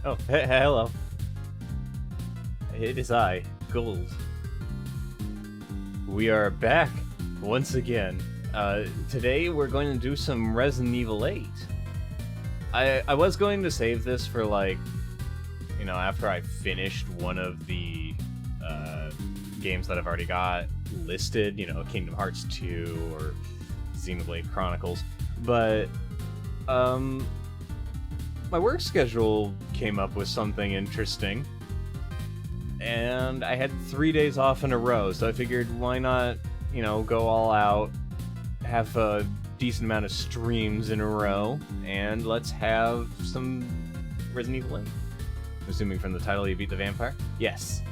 Oh, hello. It is I, Gold. We are back once again. Today we're going to do some Resident Evil 8. I was going to save this for, like, after I finished one of the games that I've already got listed, Kingdom Hearts 2 or Xenoblade Chronicles. But, my work schedule came up with something interesting, and I had 3 days off in a row, so I figured why not, go all out, have a decent amount of streams in a row, and let's have some Resident Evil 8. Assuming from the title you beat the vampire? Yes.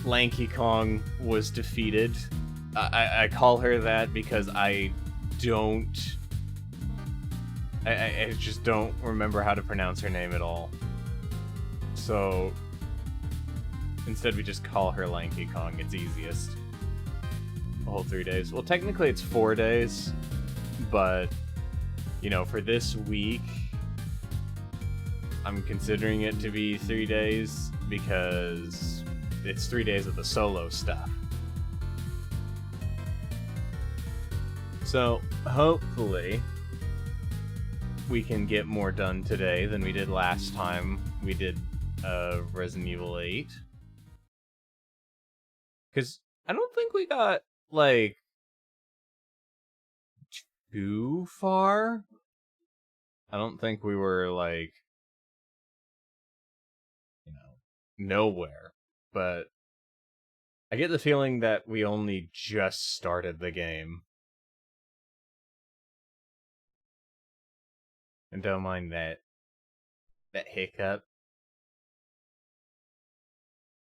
Lanky Kong was defeated. I call her that because I just don't remember how to pronounce her name at all. So instead we just call her Lanky Kong. It's easiest. A whole 3 days. Well, technically it's 4 days, but for this week I'm considering it to be 3 days because it's 3 days of the solo stuff. So hopefully we can get more done today than we did last time we did Resident Evil 8. Because I don't think we got, like, too far. I don't think we were, like, nowhere. But I get the feeling that we only just started the game. And don't mind that hiccup.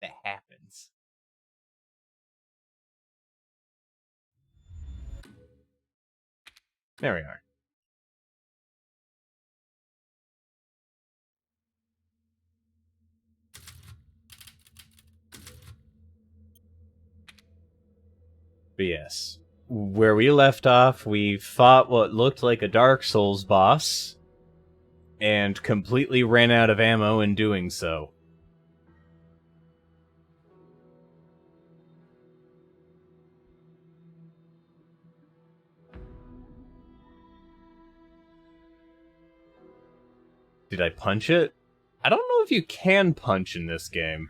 That happens. There we are. But yes, where we left off, we fought what looked like a Dark Souls boss, and completely ran out of ammo in doing so. Did I punch it? I don't know if you can punch in this game.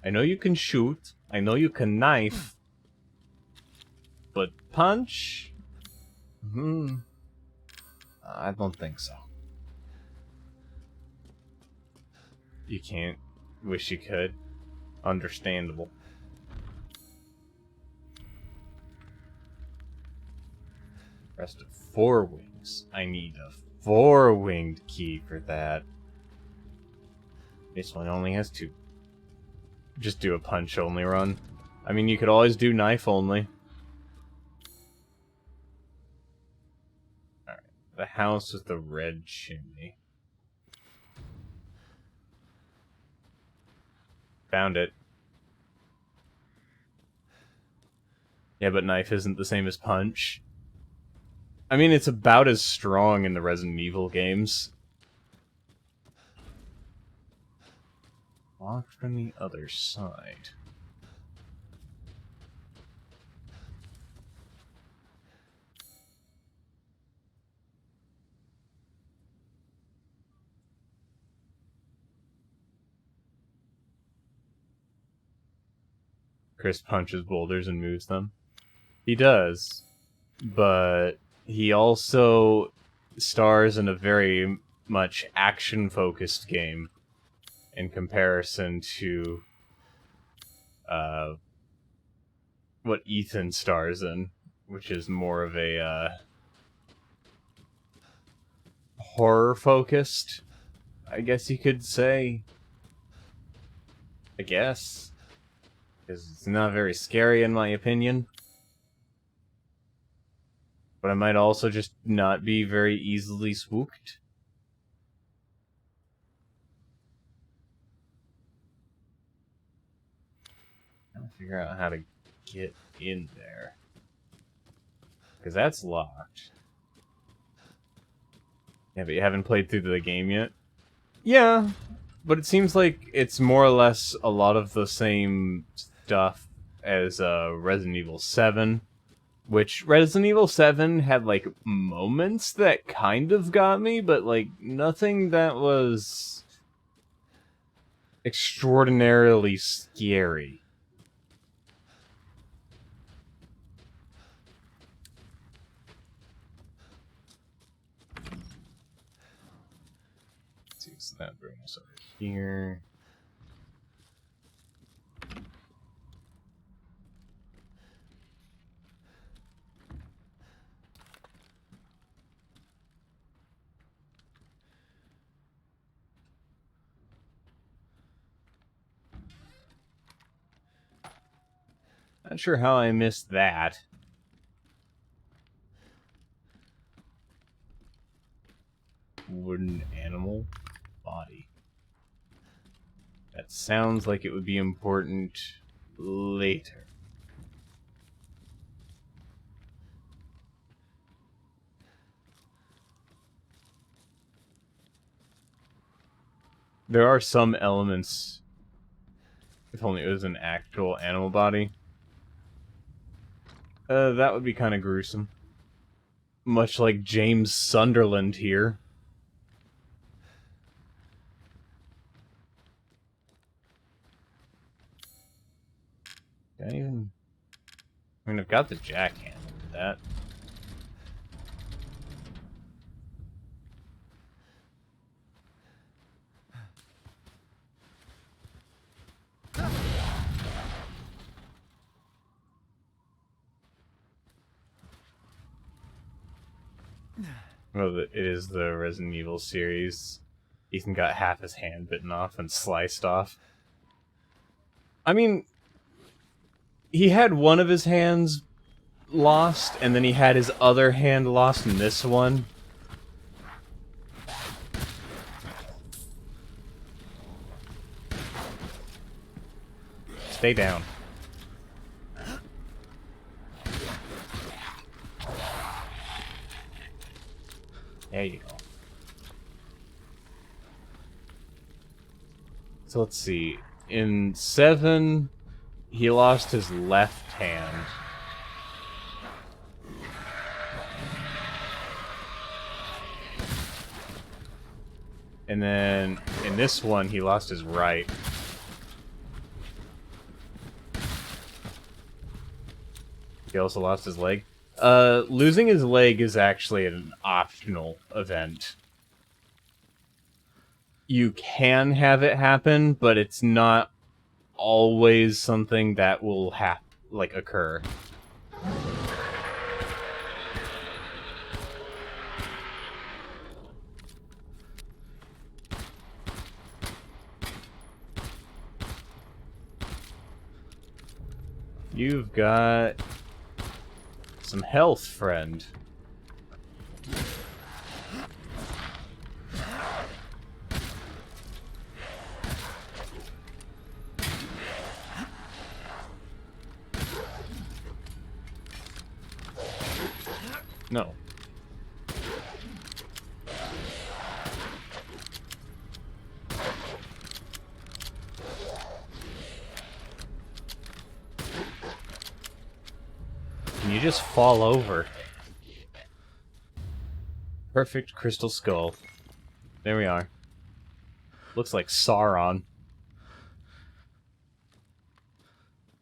I know you can shoot. I know you can knife. But punch? I don't think so. You can't. Wish you could. Understandable. Rest of 4 wings. I need a 4-winged key for that. This one only has 2. Just do a punch only run. I mean, you could always do knife only. Alright. The house with the red chimney. Found it. Yeah, but knife isn't the same as punch. I mean, it's about as strong in the Resident Evil games. Locked from the other side. Chris punches boulders and moves them. He does. But he also stars in a very much action-focused game in comparison to what Ethan stars in, which is more of a horror-focused, I guess you could say. I guess. Because it's not very scary in my opinion. But I might also just not be very easily spooked. Trying to figure out how to get in there. Because that's locked. Yeah, but you haven't played through the game yet? Yeah, but it seems like it's more or less a lot of the same stuff as Resident Evil 7, which Resident Evil 7 had, like, moments that kind of got me, but, like, nothing that was extraordinarily scary. Let's see, so that brings us over here. Not sure how I missed that. Wooden animal body. That sounds like it would be important later. There are some elements, if only it was an actual animal body. That would be kind of gruesome. Much like James Sunderland here. Can I even... I mean, I've got the jackhammer for that. Well, it is the Resident Evil series. Ethan got half his hand bitten off and sliced off. I mean, he had one of his hands lost, and then he had his other hand lost in this one. Stay down. There you go. So let's see. In 7, he lost his left hand. And then in this one, he lost his right. He also lost his leg. Losing his leg is actually an optional event. You can have it happen, but it's not always something that will occur. You've got some health, friend. No. Can you just fall over? Perfect crystal skull. There we are. Looks like Sauron.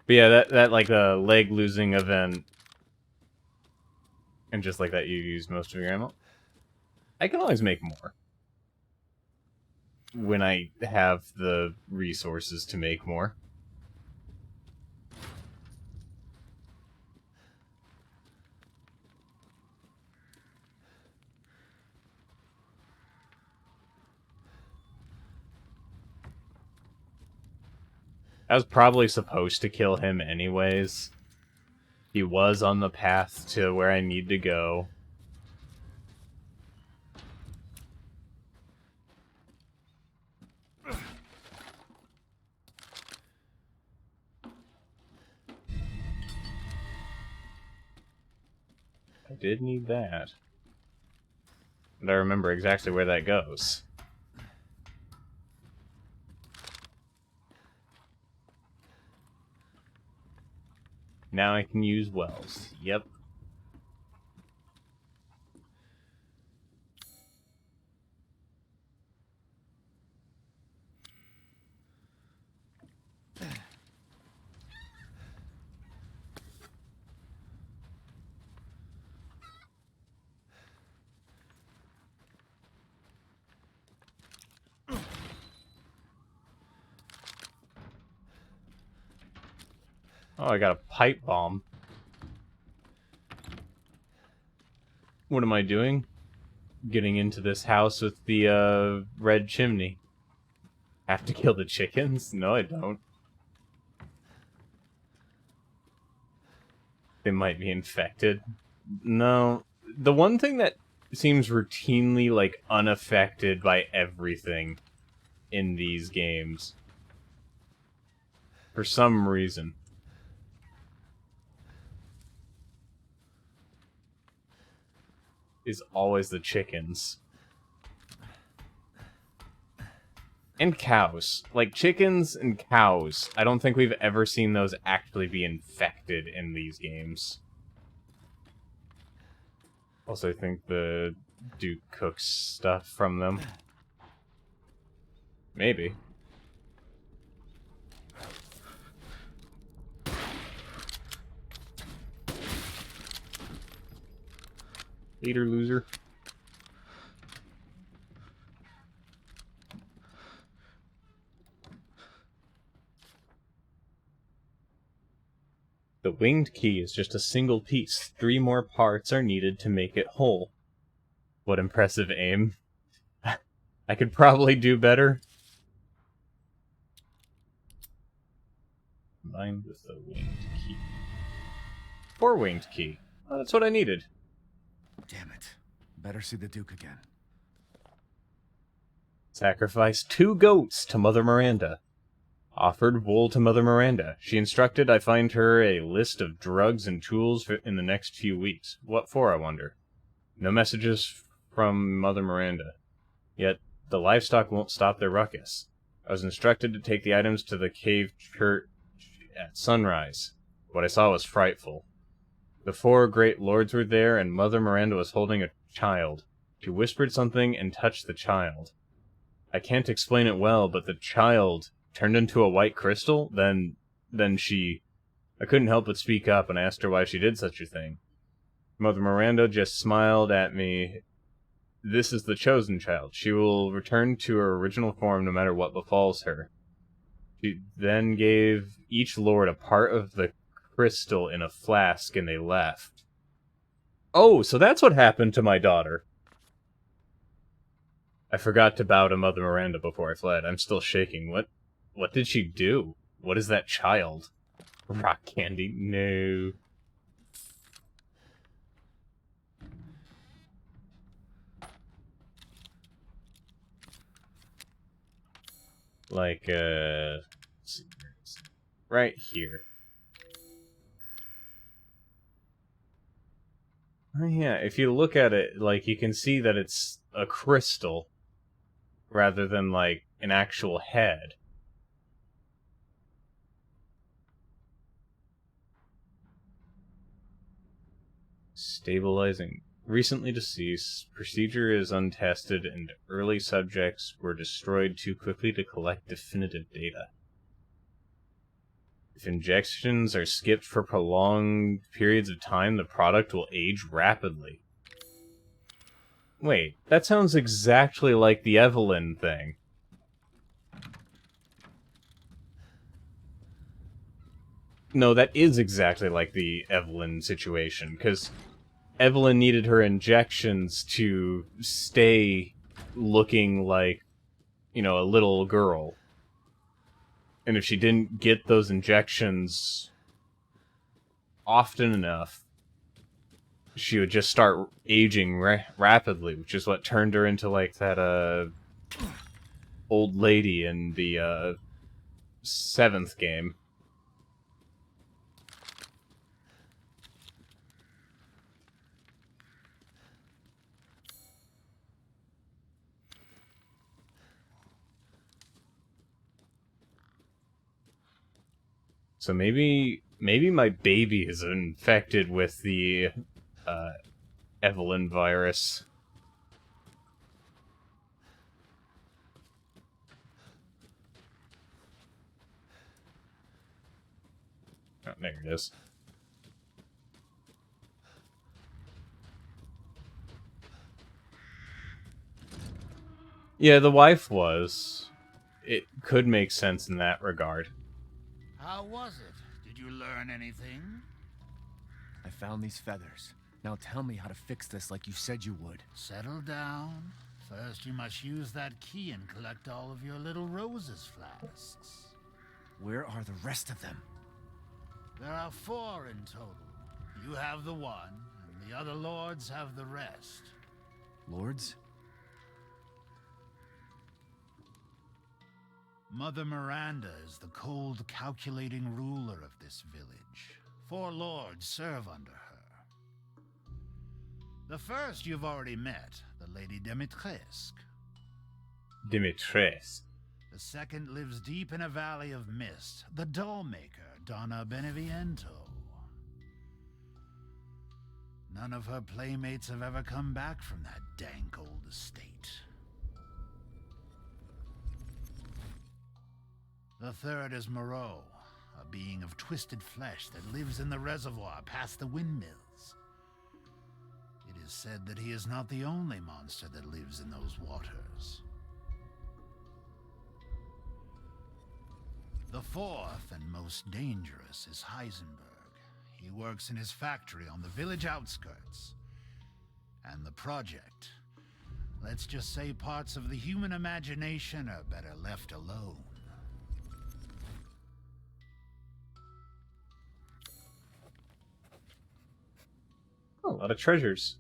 But yeah, that like a leg losing event. And just like that, you use most of your ammo. I can always make more. When I have the resources to make more. I was probably supposed to kill him anyways. He was on the path to where I need to go. I did need that. And I remember exactly where that goes. Now I can use wells. Yep. Oh, I got a pipe bomb. What am I doing? Getting into this house with the, red chimney. Have to kill the chickens? No, I don't. They might be infected. No. The one thing that seems routinely, like, unaffected by everything in these games, for some reason, is always the chickens. And cows. Like, chickens and cows. I don't think we've ever seen those actually be infected in these games. Also, I think the Duke cooks stuff from them. Maybe. Leader loser. The winged key is just a single piece. 3 more parts are needed to make it whole. What impressive aim. I could probably do better. Combined with the winged key. 4 winged key. Oh, that's what I needed. Damn it. Better see the Duke again. Sacrifice 2 goats to Mother Miranda. Offered wool to Mother Miranda. She instructed I find her a list of drugs and tools in the next few weeks. What for, I wonder? No messages from Mother Miranda. Yet, the livestock won't stop their ruckus. I was instructed to take the items to the cave church at sunrise. What I saw was frightful. The 4 great lords were there, and Mother Miranda was holding a child. She whispered something and touched the child. I can't explain it well, but the child turned into a white crystal, then she... I couldn't help but speak up and asked her why she did such a thing. Mother Miranda just smiled at me. This is the chosen child. She will return to her original form no matter what befalls her. She then gave each lord a part of the crystal in a flask, and they left. Oh, so that's what happened to my daughter. I forgot to bow to Mother Miranda before I fled. I'm still shaking. What did she do? What is that child? Rock candy? No. Like, let's see, right here. Oh, yeah, if you look at it, like, you can see that it's a crystal rather than, like, an actual head. Stabilizing. Recently deceased. Procedure is untested, and early subjects were destroyed too quickly to collect definitive data. If injections are skipped for prolonged periods of time, the product will age rapidly. Wait, that sounds exactly like the Evelyn thing. No, that is exactly like the Evelyn situation, because Evelyn needed her injections to stay looking like, you know, a little girl. And if she didn't get those injections often enough, she would just start aging rapidly, which is what turned her into, like, that, old lady in the, 7th game. So maybe my baby is infected with the Evelyn virus. Oh, there it is. Yeah, the wife was. It could make sense in that regard. How was it? Did you learn anything? I found these feathers. Now tell me how to fix this like you said you would. Settle down. First, you must use that key and collect all of your little roses flasks. Where are the rest of them? There are 4 in total. You have the one, and the other lords have the rest. Lords? Mother Miranda is the cold, calculating ruler of this village. 4 lords serve under her. The first you've already met, the Lady Dimitrescu. Dimitrescu. The second lives deep in a valley of mist, the doll-maker, Donna Beneviento. None of her playmates have ever come back from that dank old estate. The third is Moreau, a being of twisted flesh that lives in the reservoir past the windmills. It is said that he is not the only monster that lives in those waters. The fourth and most dangerous is Heisenberg. He works in his factory on the village outskirts. And the project. Let's just say parts of the human imagination are better left alone. Oh, a lot of treasures.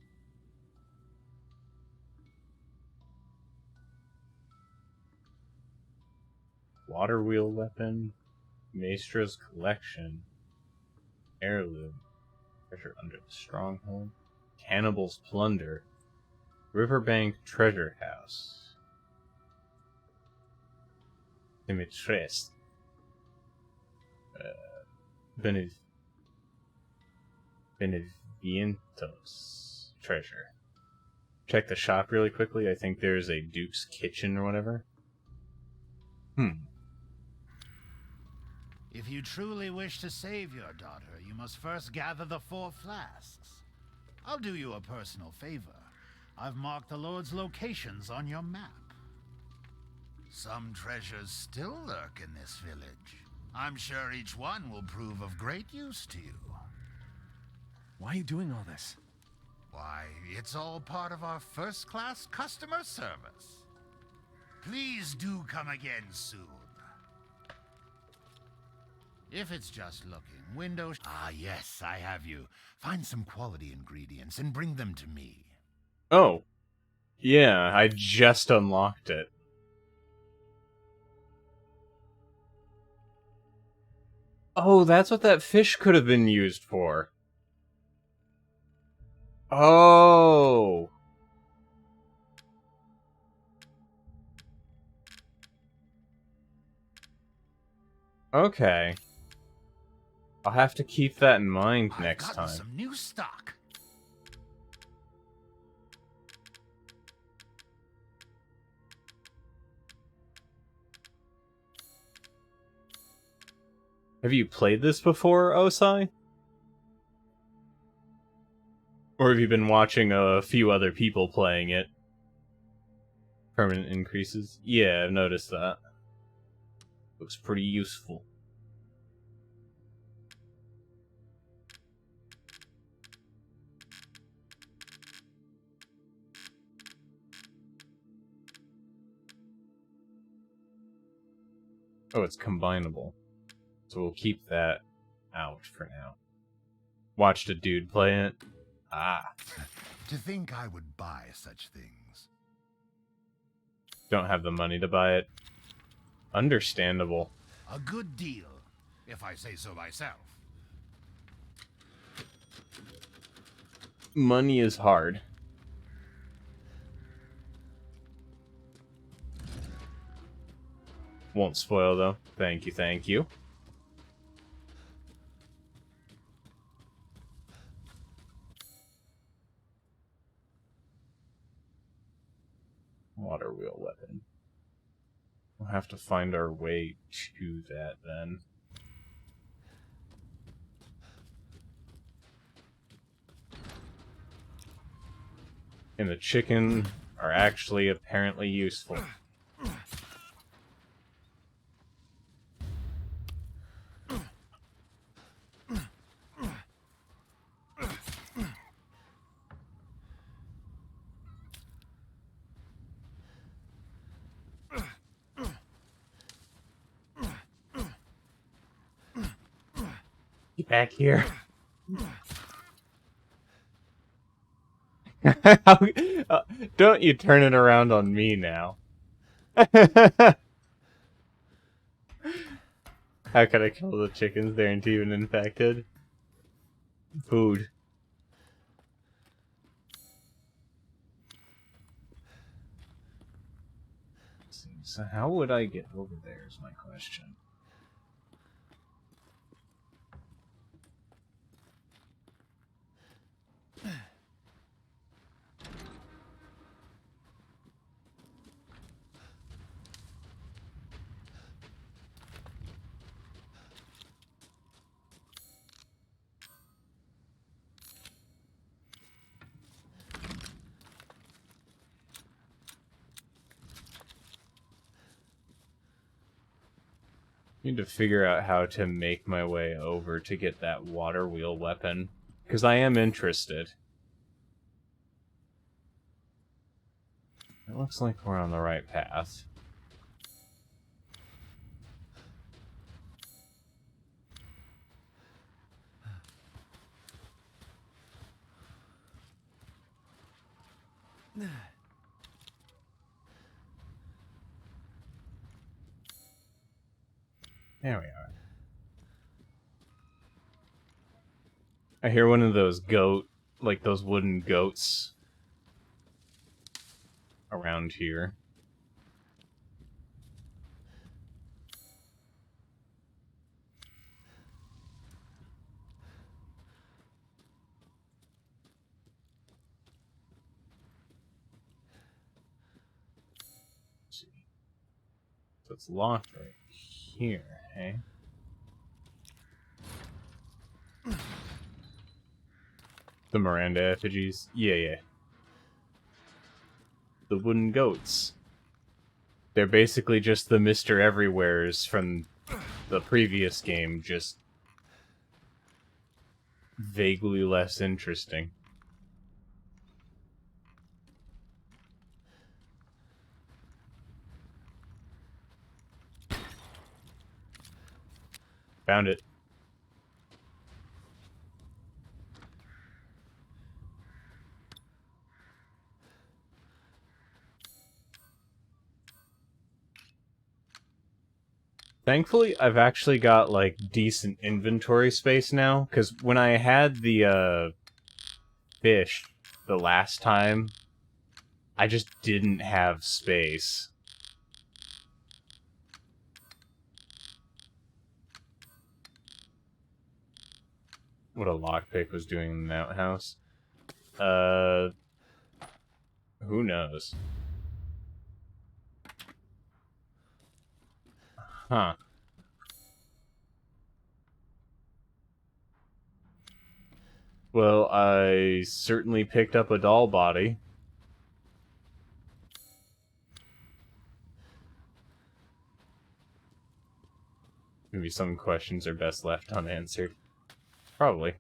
Water wheel weapon. Maestra's collection. Heirloom. Treasure under the stronghold. Cannibal's plunder. Riverbank treasure house. Dimitrescu. Benevientos treasure. Check the shop really quickly. I think there's a Duke's Kitchen or whatever. If you truly wish to save your daughter, you must first gather the 4 flasks. I'll do you a personal favor. I've marked the Lord's locations on your map. Some treasures still lurk in this village. I'm sure each one will prove of great use to you. Why are you doing all this? Why, it's all part of our first-class customer service. Please do come again soon. If it's just looking, windows... Ah, yes, I have you. Find some quality ingredients and bring them to me. Oh. Yeah, I just unlocked it. Oh, that's what that fish could have been used for. Oh. Okay. I'll have to keep that in mind next I've gotten time. some new stock. Have you played this before, Osai? Or have you been watching a few other people playing it? Permanent increases? Yeah, I've noticed that. Looks pretty useful. Oh, it's combinable. So we'll keep that out for now. Watched a dude play it. Ah. To think I would buy such things. Don't have the money to buy it. Understandable. A good deal, if I say so myself. Money is hard. Won't spoil, though. Thank you, thank you. Water wheel weapon. We'll have to find our way to that then. And the chicken are actually apparently useful. Get back here. Don't you turn it around on me now. How could I kill the chickens? They aren't even infected. Food. So how would I get over there is my question. Need to figure out how to make my way over to get that water wheel weapon, because I am interested. It looks like we're on the right path. There we are. I hear one of those like those wooden goats around here. Let's see. So it's locked right here, hey? The Miranda effigies? Yeah. The wooden goats. They're basically just the Mr. Everywheres from the previous game, just vaguely less interesting. Found it. Thankfully, I've actually got, like, decent inventory space now, because when I had the, fish the last time, I just didn't have space. What a lockpick was doing in the outhouse. Who knows? Huh. Well, I certainly picked up a doll body. Maybe some questions are best left unanswered. Probably.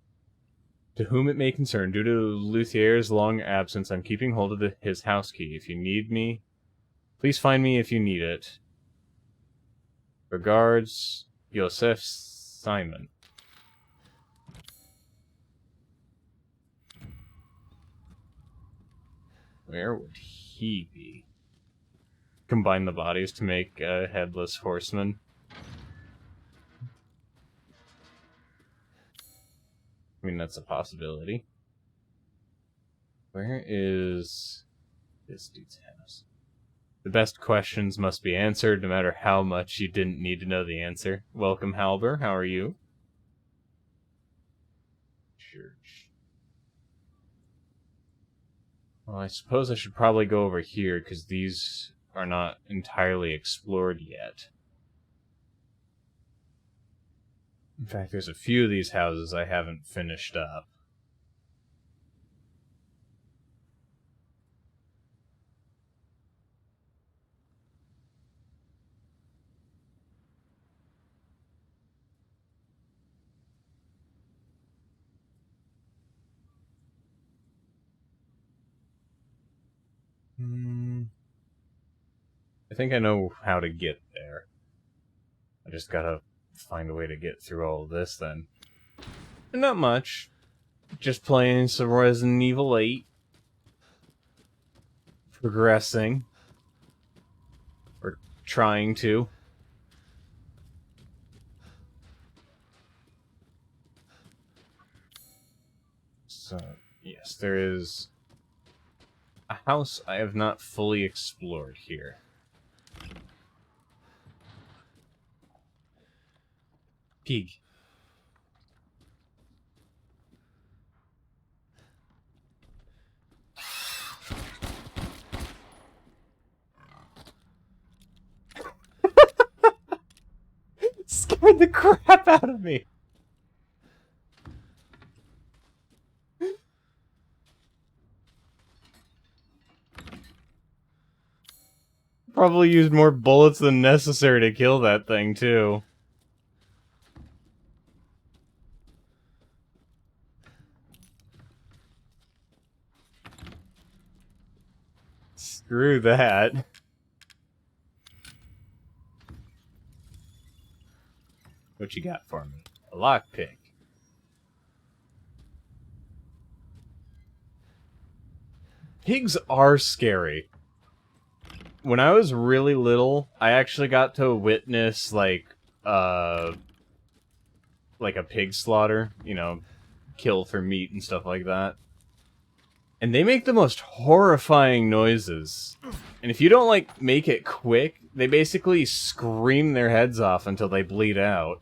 To whom it may concern, due to Luthier's long absence, I'm keeping hold of his house key. If you need me, please find me if you need it. Regards, Yosef Simon. Where would he be? Combine the bodies to make a headless horseman. I mean, that's a possibility. Where is this dude's house? The best questions must be answered, no matter how much you didn't need to know the answer. Welcome, Halber. How are you? Church. Well, I suppose I should probably go over here, because these are not entirely explored yet. In fact, there's a few of these houses I haven't finished up. I think I know how to get there. I just gotta find a way to get through all of this then. Not much. Just playing some Resident Evil 8. Progressing. Or trying to. So, yes, there is a house I have not fully explored here. Pig. Scared the crap out of me. Probably used more bullets than necessary to kill that thing, too. Screw that. What you got for me? A lockpick. Pigs are scary. When I was really little, I actually got to witness, like a pig slaughter, you know, kill for meat and stuff like that. And they make the most horrifying noises. And if you don't, like, make it quick, they basically scream their heads off until they bleed out.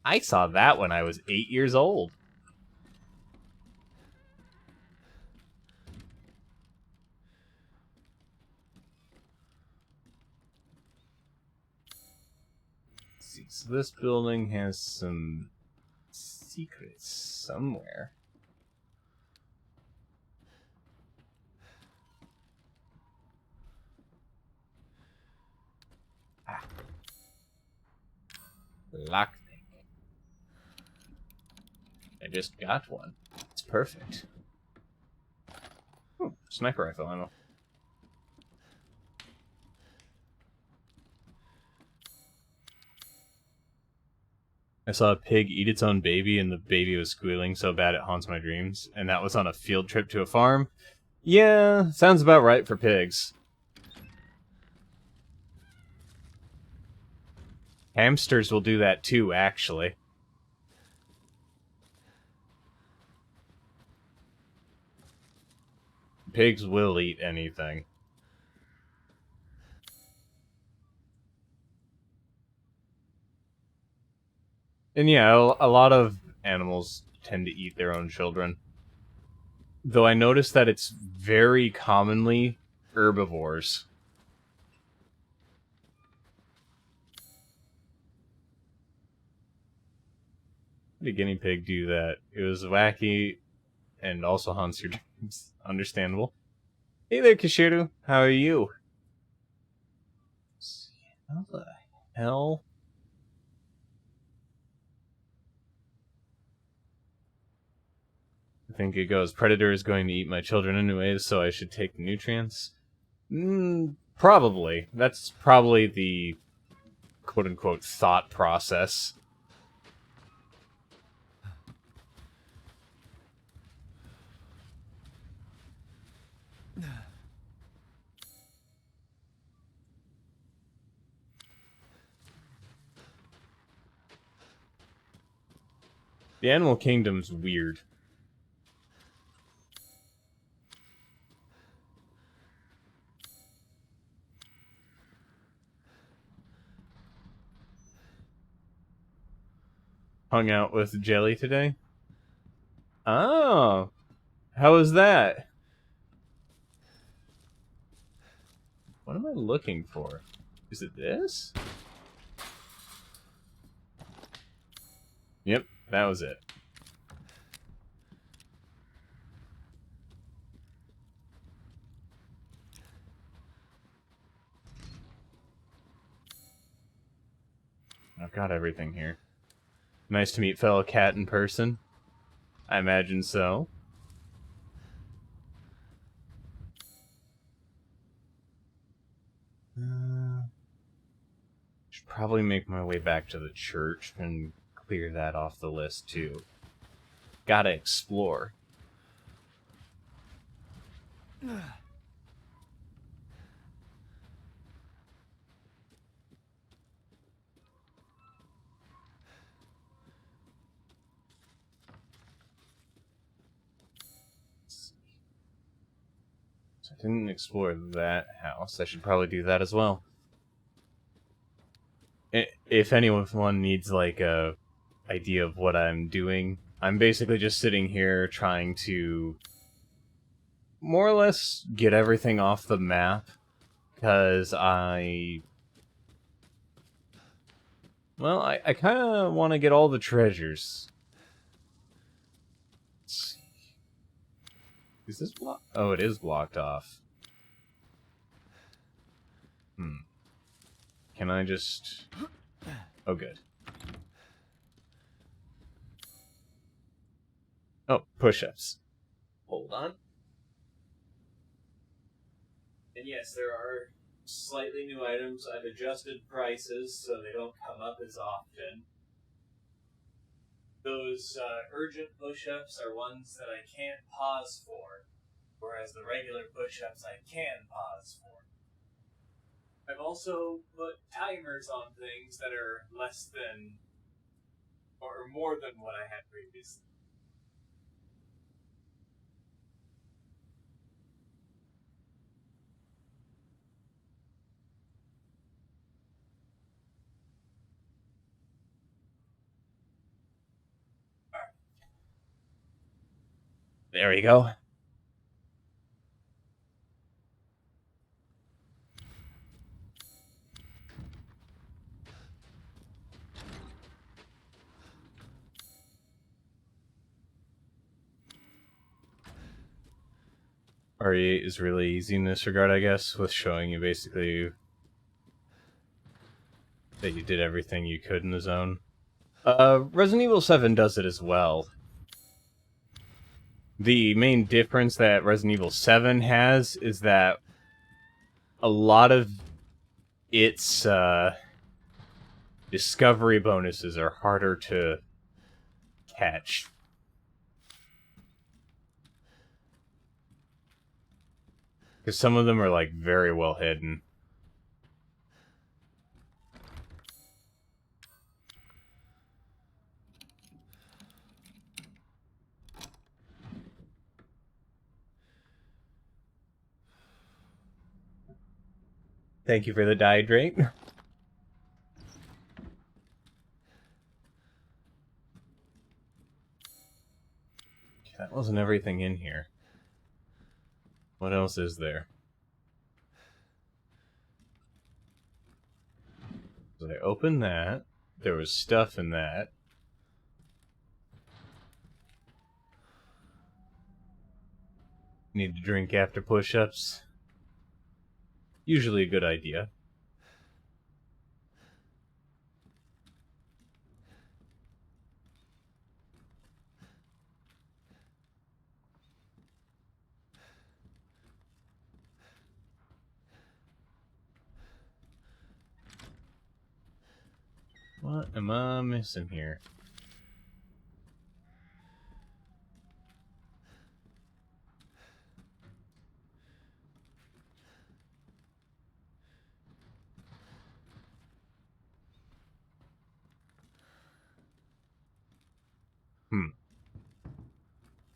I saw that when I was 8 years old. Let's see, so this building has some secrets somewhere. Ah. Lockpick. I just got one. It's perfect. Ooh, sniper rifle ammo. I saw a pig eat its own baby, and the baby was squealing so bad it haunts my dreams. And that was on a field trip to a farm. Yeah, sounds about right for pigs. Hamsters will do that too, actually. Pigs will eat anything. And yeah, a lot of animals tend to eat their own children. Though I noticed that it's very commonly herbivores. The guinea pig do that. It was wacky and also haunts your dreams. Understandable. Hey there, Kishiru. How are you? How the hell? I think it goes, Predator is going to eat my children anyways, so I should take the nutrients. Probably. That's probably the quote-unquote thought process. The animal kingdom's weird. Hung out with Jelly today? Oh, how was that? What am I looking for? Is it this? Yep, that was it. I've got everything here. Nice to meet fellow cat in person. I imagine so. Should probably make my way back to the church and clear that off the list too. Gotta explore. So I didn't explore that house. I should probably do that as well. If anyone needs like a idea of what I'm doing, I'm basically just sitting here trying to more or less get everything off the map, because I kind of want to get all the treasures. Let's see. Is this blocked? Oh, it is blocked off. Can I just... Oh, good. Oh, push-ups. Hold on. And yes, there are slightly new items. I've adjusted prices so they don't come up as often. Those urgent push-ups are ones that I can't pause for, whereas the regular push-ups I can pause for. I've also put timers on things that are less than, or more than what I had previously. There we go. RE8 is really easy in this regard, I guess, with showing you basically that you did everything you could in the zone. Resident Evil 7 does it as well. The main difference that Resident Evil 7 has is that a lot of its discovery bonuses are harder to catch. Because some of them are, like, very well hidden. Thank you for the dihydrate. That wasn't everything in here. What else is there? So I opened that. There was stuff in that. Need to drink after push-ups. Usually a good idea. What am I missing here?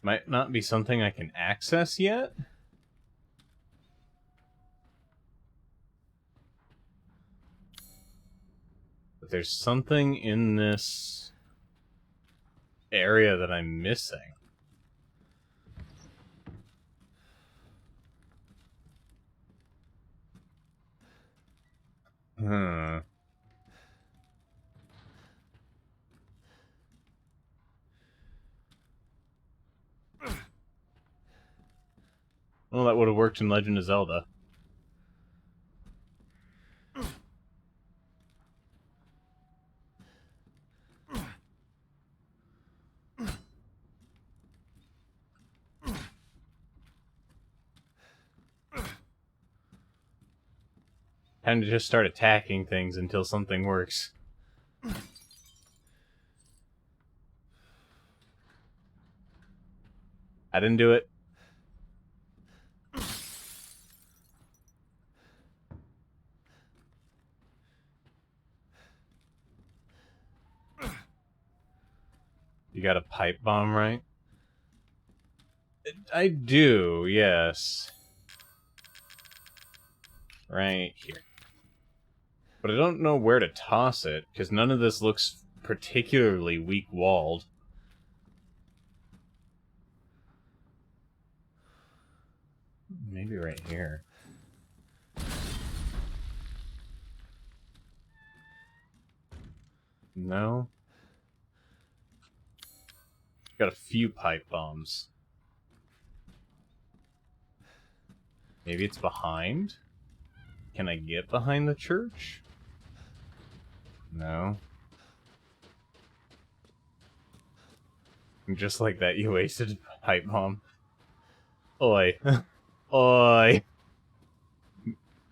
Might not be something I can access yet? But there's something in this area that I'm missing. Well, that would have worked in Legend of Zelda. Time to just start attacking things until something works. I didn't do it. You got a pipe bomb, right? I do, yes. Right here. But I don't know where to toss it, because none of this looks particularly weak-walled. Maybe right here. No? Got a few pipe bombs. Maybe it's behind? Can I get behind the church? No. Just like that, you wasted a pipe bomb. Oi. Oi.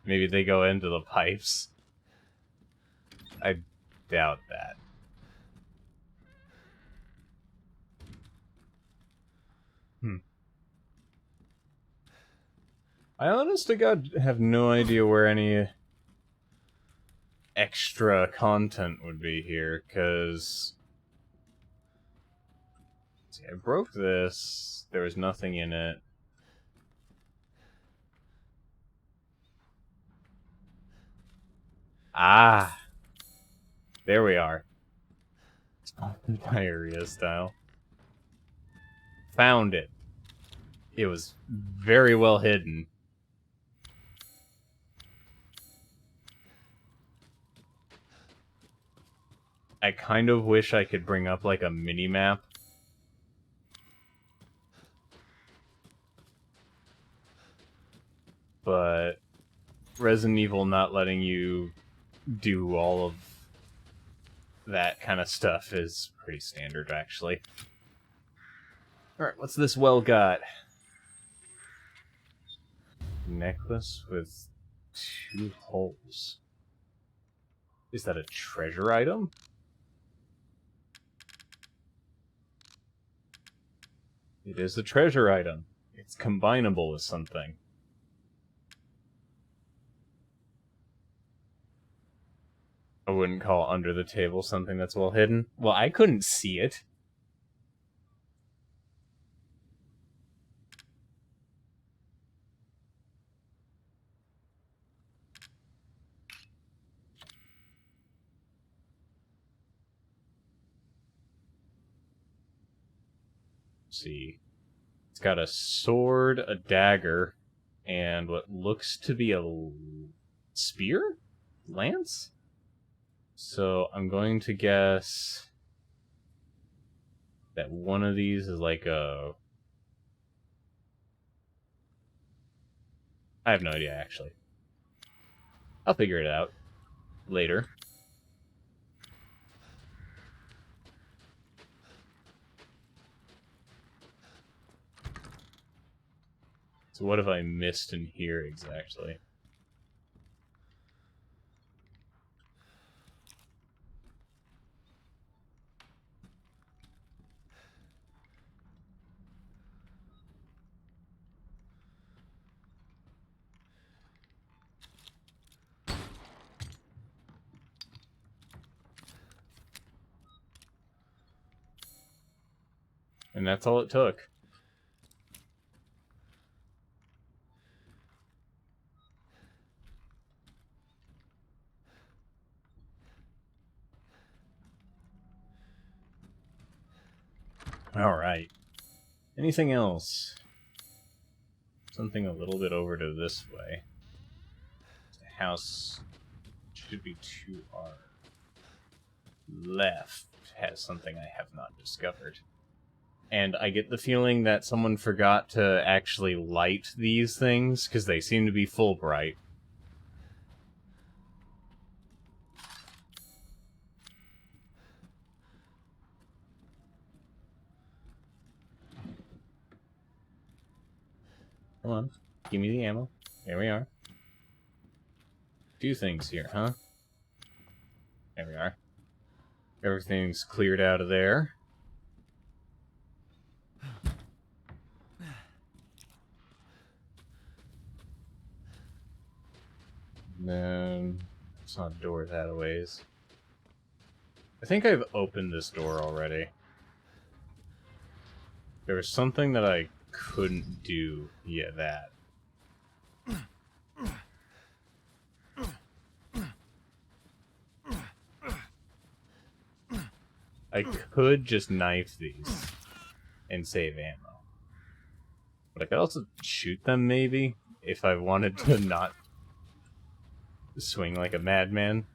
Maybe they go into the pipes. I doubt that. I honest to God have no idea where any extra content would be here, because... See, I broke this. There was nothing in it. Ah! There we are. Diarrhea style. Found it. It was very well hidden. I kind of wish I could bring up like a mini-map. But Resident Evil not letting you do all of that kind of stuff is pretty standard, actually. Alright, what's this well got? Necklace with 2 holes. Is that a treasure item? It is a treasure item. It's combinable with something. I wouldn't call under the table something that's well hidden. Well, I couldn't see it. Let's see. It's got a sword, a dagger, and what looks to be a spear? Lance? So I'm going to guess that one of these is like a... I have no idea, actually. I'll figure it out later. So what have I missed in here exactly? And that's all it took. Alright. Anything else? Something a little bit over to this way. The house should be to our left. Has something I have not discovered. And I get the feeling that someone forgot to actually light these things, because they seem to be full bright. Come on, give me the ammo. There we are. Few things here, huh? There we are. Everything's cleared out of there. And then it's not a door that a ways. I think I've opened this door already. There was something that I couldn't do. Yeah, that. I could just knife these and save ammo. But I could also shoot them, maybe, if I wanted to not swing like a madman.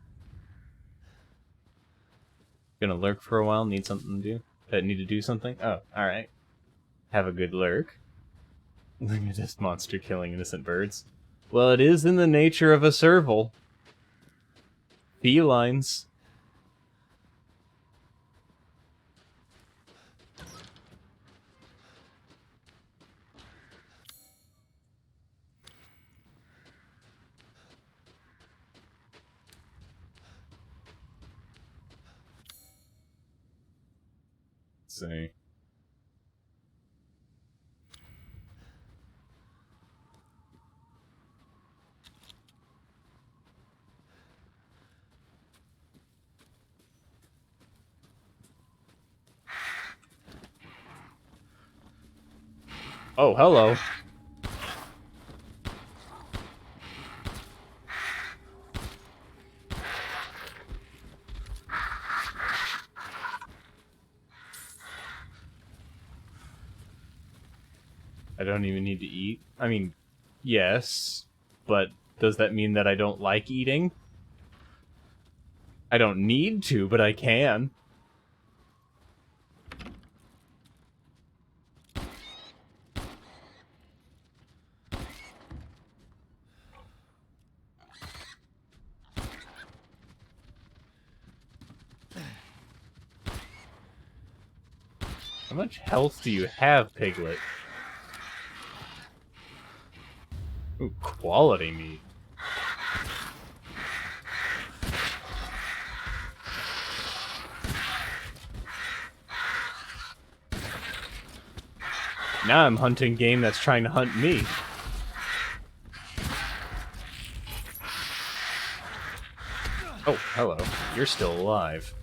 Gonna lurk for a while, need something to do? Need to do something? Oh, alright. Have a good lurk. Look at this monster killing innocent birds. Well, it is in the nature of a serval. Felines. Let's see. Oh, hello. I don't even need to eat. I mean, yes, but does that mean that I don't like eating? I don't need to, but I can. How much health do you have, Piglet? Ooh, quality meat. Now I'm hunting game that's trying to hunt me. Oh, hello. You're still alive.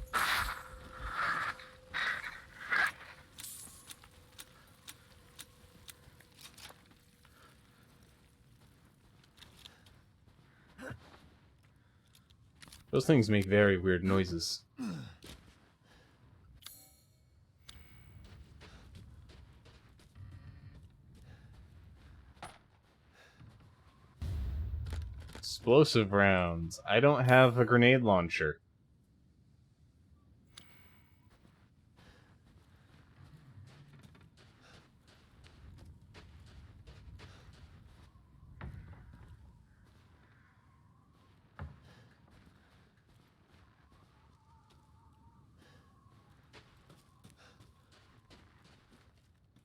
Those things make very weird noises. Explosive rounds. I don't have a grenade launcher.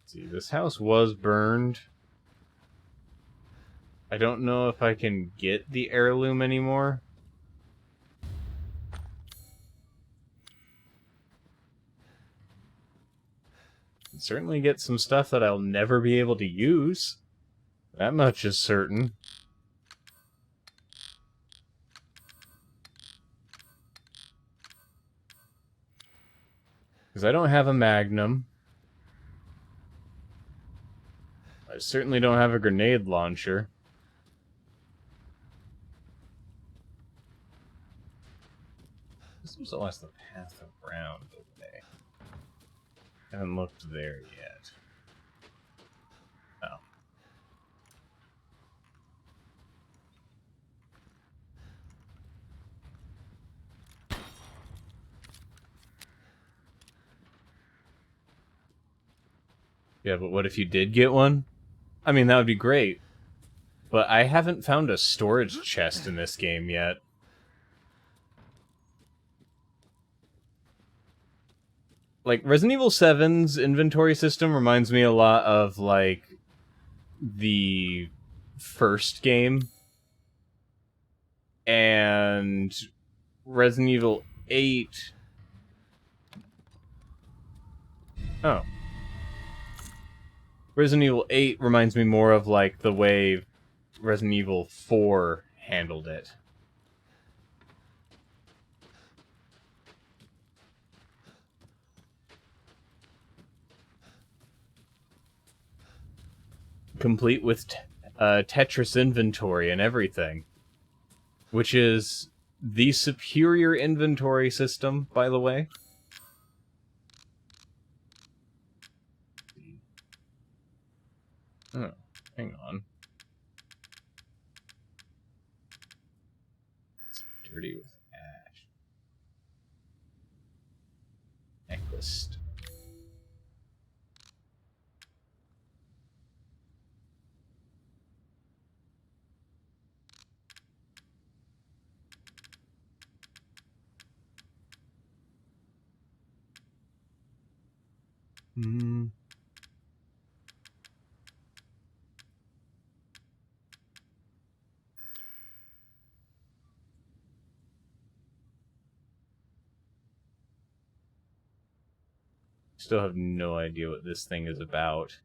See, this house was burned. I don't know if I can get the heirloom anymore. Can certainly get some stuff that I'll never be able to use. That much is certain. Because I don't have a Magnum. I certainly don't have a grenade launcher. This was always the path around the way. Haven't looked there yet. Oh. Yeah, but what if you did get one? I mean, that would be great. But I haven't found a storage chest in this game yet. Like, Resident Evil 7's inventory system reminds me a lot of, like, the first game. And Resident Evil 8... Oh. Resident Evil 8 reminds me more of, like, the way Resident Evil 4 handled it. Complete with Tetris inventory and everything. Which is the superior inventory system, by the way. Oh, hang on. It's dirty with ash. Necklace. Hmm. Still have no idea what this thing is about.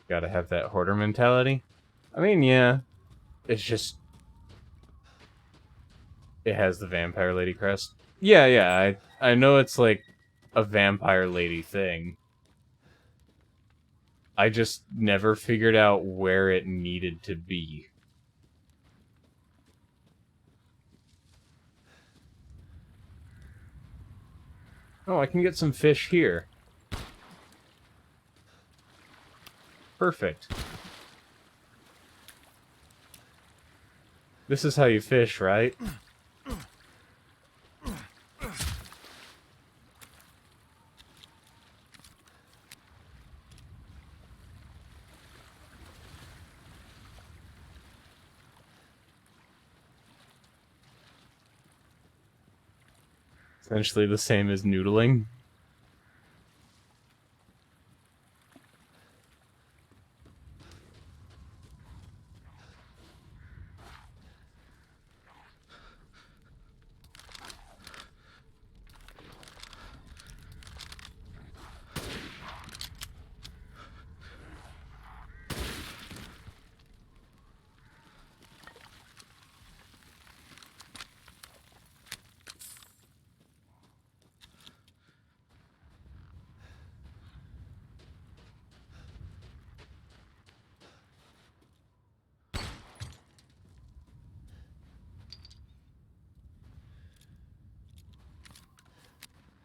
Gotta have that hoarder mentality. I mean, yeah. It's just... It has the vampire lady crest. Yeah, I know it's like a vampire lady thing. I just never figured out where it needed to be. Oh, I can get some fish here. Perfect. This is how you fish, right? Essentially the same as noodling.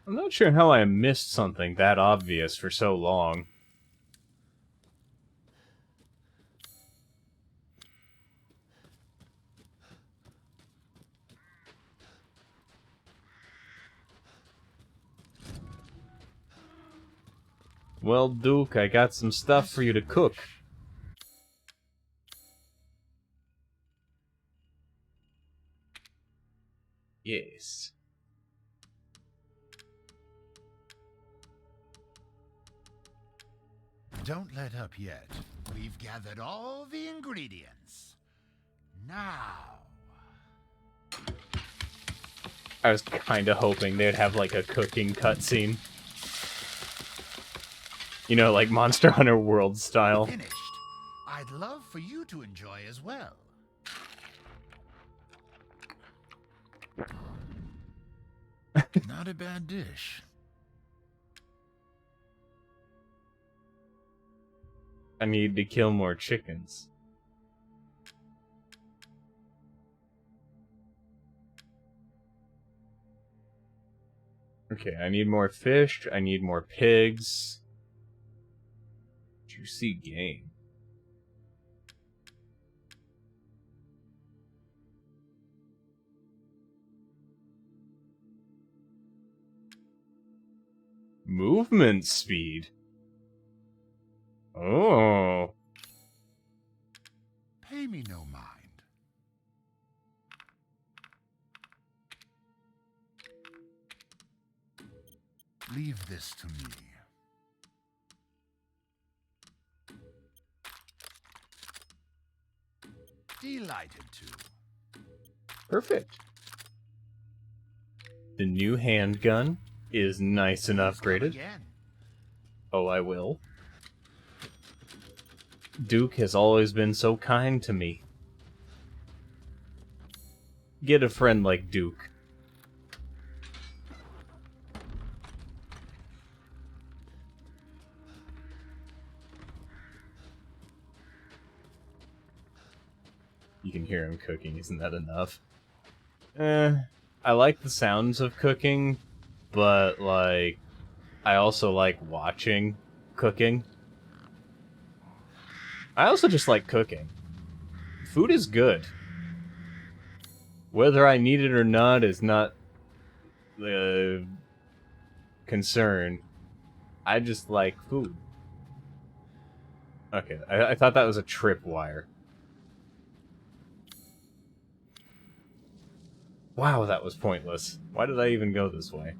I'm not sure how I missed something that obvious for so long. Well, Duke, I got some stuff for you to cook. Yes. Don't let up yet. We've gathered all the ingredients. Now... I was kinda hoping they'd have, like, a cooking cutscene. You know, like Monster Hunter World style. Finished. I'd love for you to enjoy as well. Not a bad dish. I need to kill more chickens. Okay, I need more fish, I need more pigs. Juicy game. Movement speed. Oh. Pay me no mind. Leave this to me. Delighted to. Perfect. The new handgun is nice and Please come upgraded. again. Oh, I will. Duke has always been so kind to me. Get a friend like Duke. You can hear him cooking, isn't that enough? I like the sounds of cooking, but, like, I also like watching cooking. I also just like cooking. Food is good. Whether I need it or not is not the concern. I just like food. Okay, I thought that was a tripwire. Wow, that was pointless. Why did I even go this way?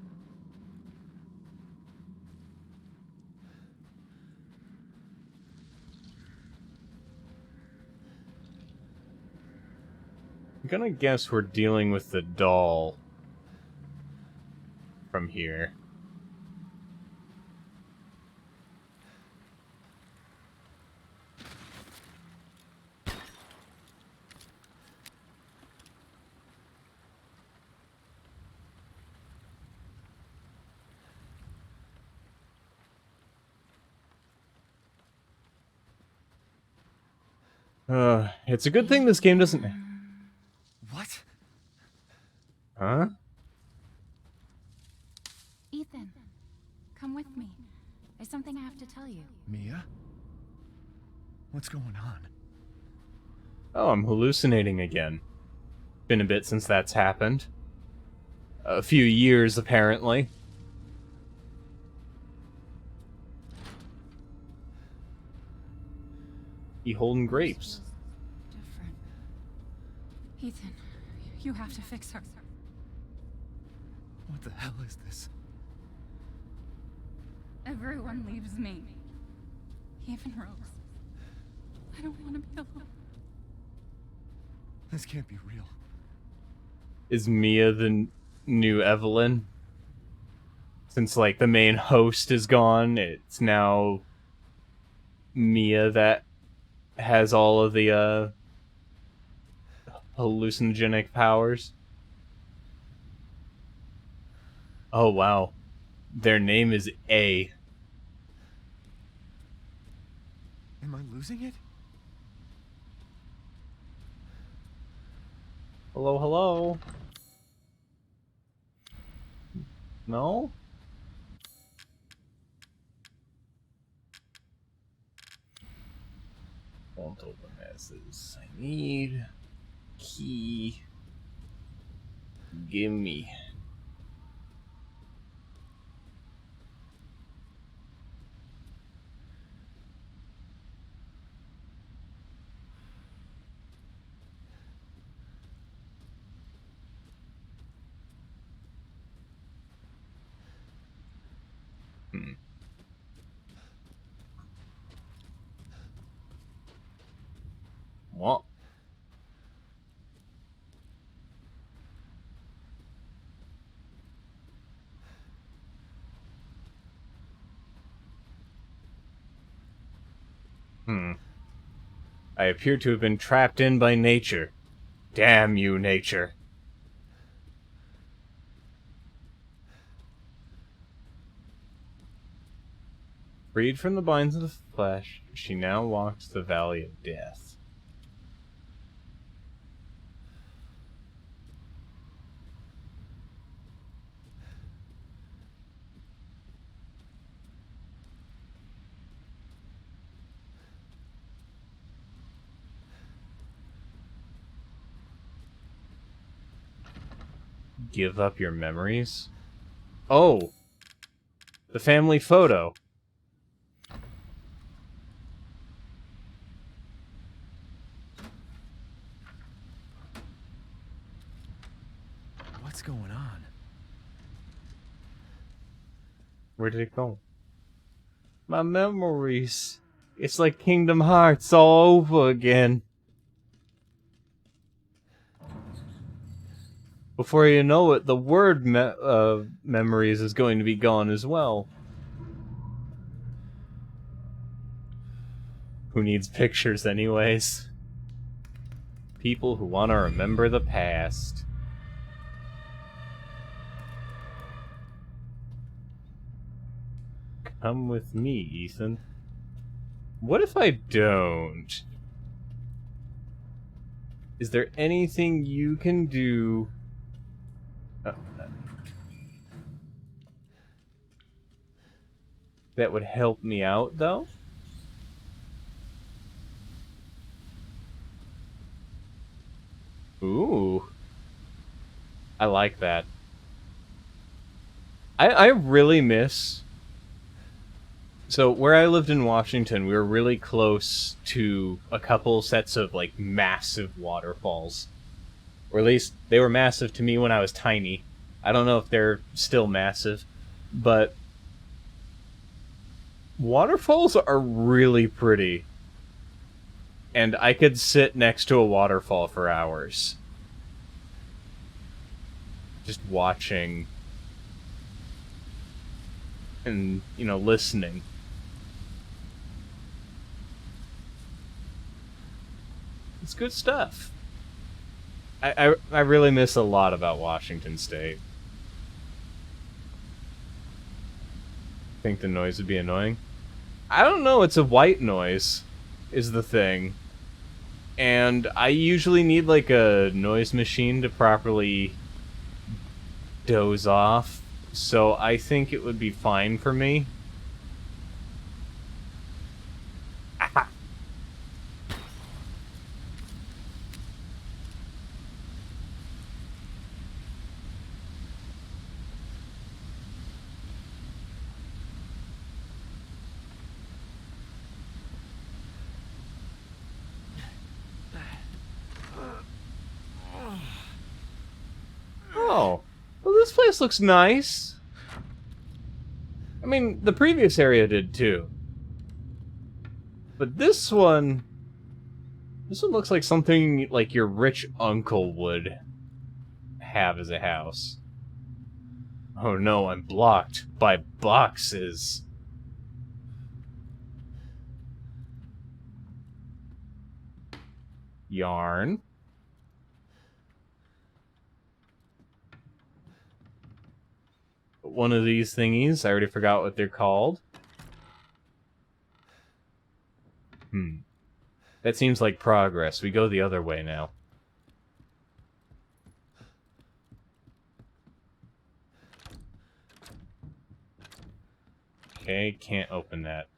I'm gonna guess we're dealing with the doll from here. It's a good thing this game doesn't... What? Huh? Ethan, come with me. There's something I have to tell you. Mia? What's going on? Oh, I'm hallucinating again. Been a bit since that's happened. A few years, apparently. You holding grapes. Different. Ethan, you have to fix her. What the hell is this? Everyone leaves me. Even Rose. I don't want to be alone. This can't be real. Is Mia the new Evelyn? Since, like, the main host is gone, it's now Mia that has all of the, hallucinogenic powers. Oh, wow. Their name is A. Am I losing it? Hello, hello. No? Won't open messes. I need key. Gimme. What? I appear to have been trapped in by nature. Damn you, nature. Freed from the binds of the flesh, she now walks the valley of death. Give up your memories? Oh! The family photo. What's going on? Where did it go? My memories. It's like Kingdom Hearts all over again. Before you know it, the word memories is going to be gone as well. Who needs pictures anyways? People who want to remember the past. Come with me, Ethan. What if I don't? Is there anything you can do? That would help me out, though? Ooh. I like that. I really miss... So, where I lived in Washington, we were really close to a couple sets of, like, massive waterfalls. Or at least, they were massive to me when I was tiny. I don't know if they're still massive, but... waterfalls are really pretty. And I could sit next to a waterfall for hours. Just watching. And, you know, listening. It's good stuff. I really miss a lot about Washington State. Think the noise would be annoying? I don't know, it's a white noise, is the thing. And I usually need, like, a noise machine to properly doze off, so I think it would be fine for me. Ah. Oh, well, this place looks nice. I mean, the previous area did too. But this one looks like something like your rich uncle would have as a house. Oh no, I'm blocked by boxes. Yarn. One of these thingies, I already forgot what they're called. That seems like progress. We go the other way now. Okay, can't open that.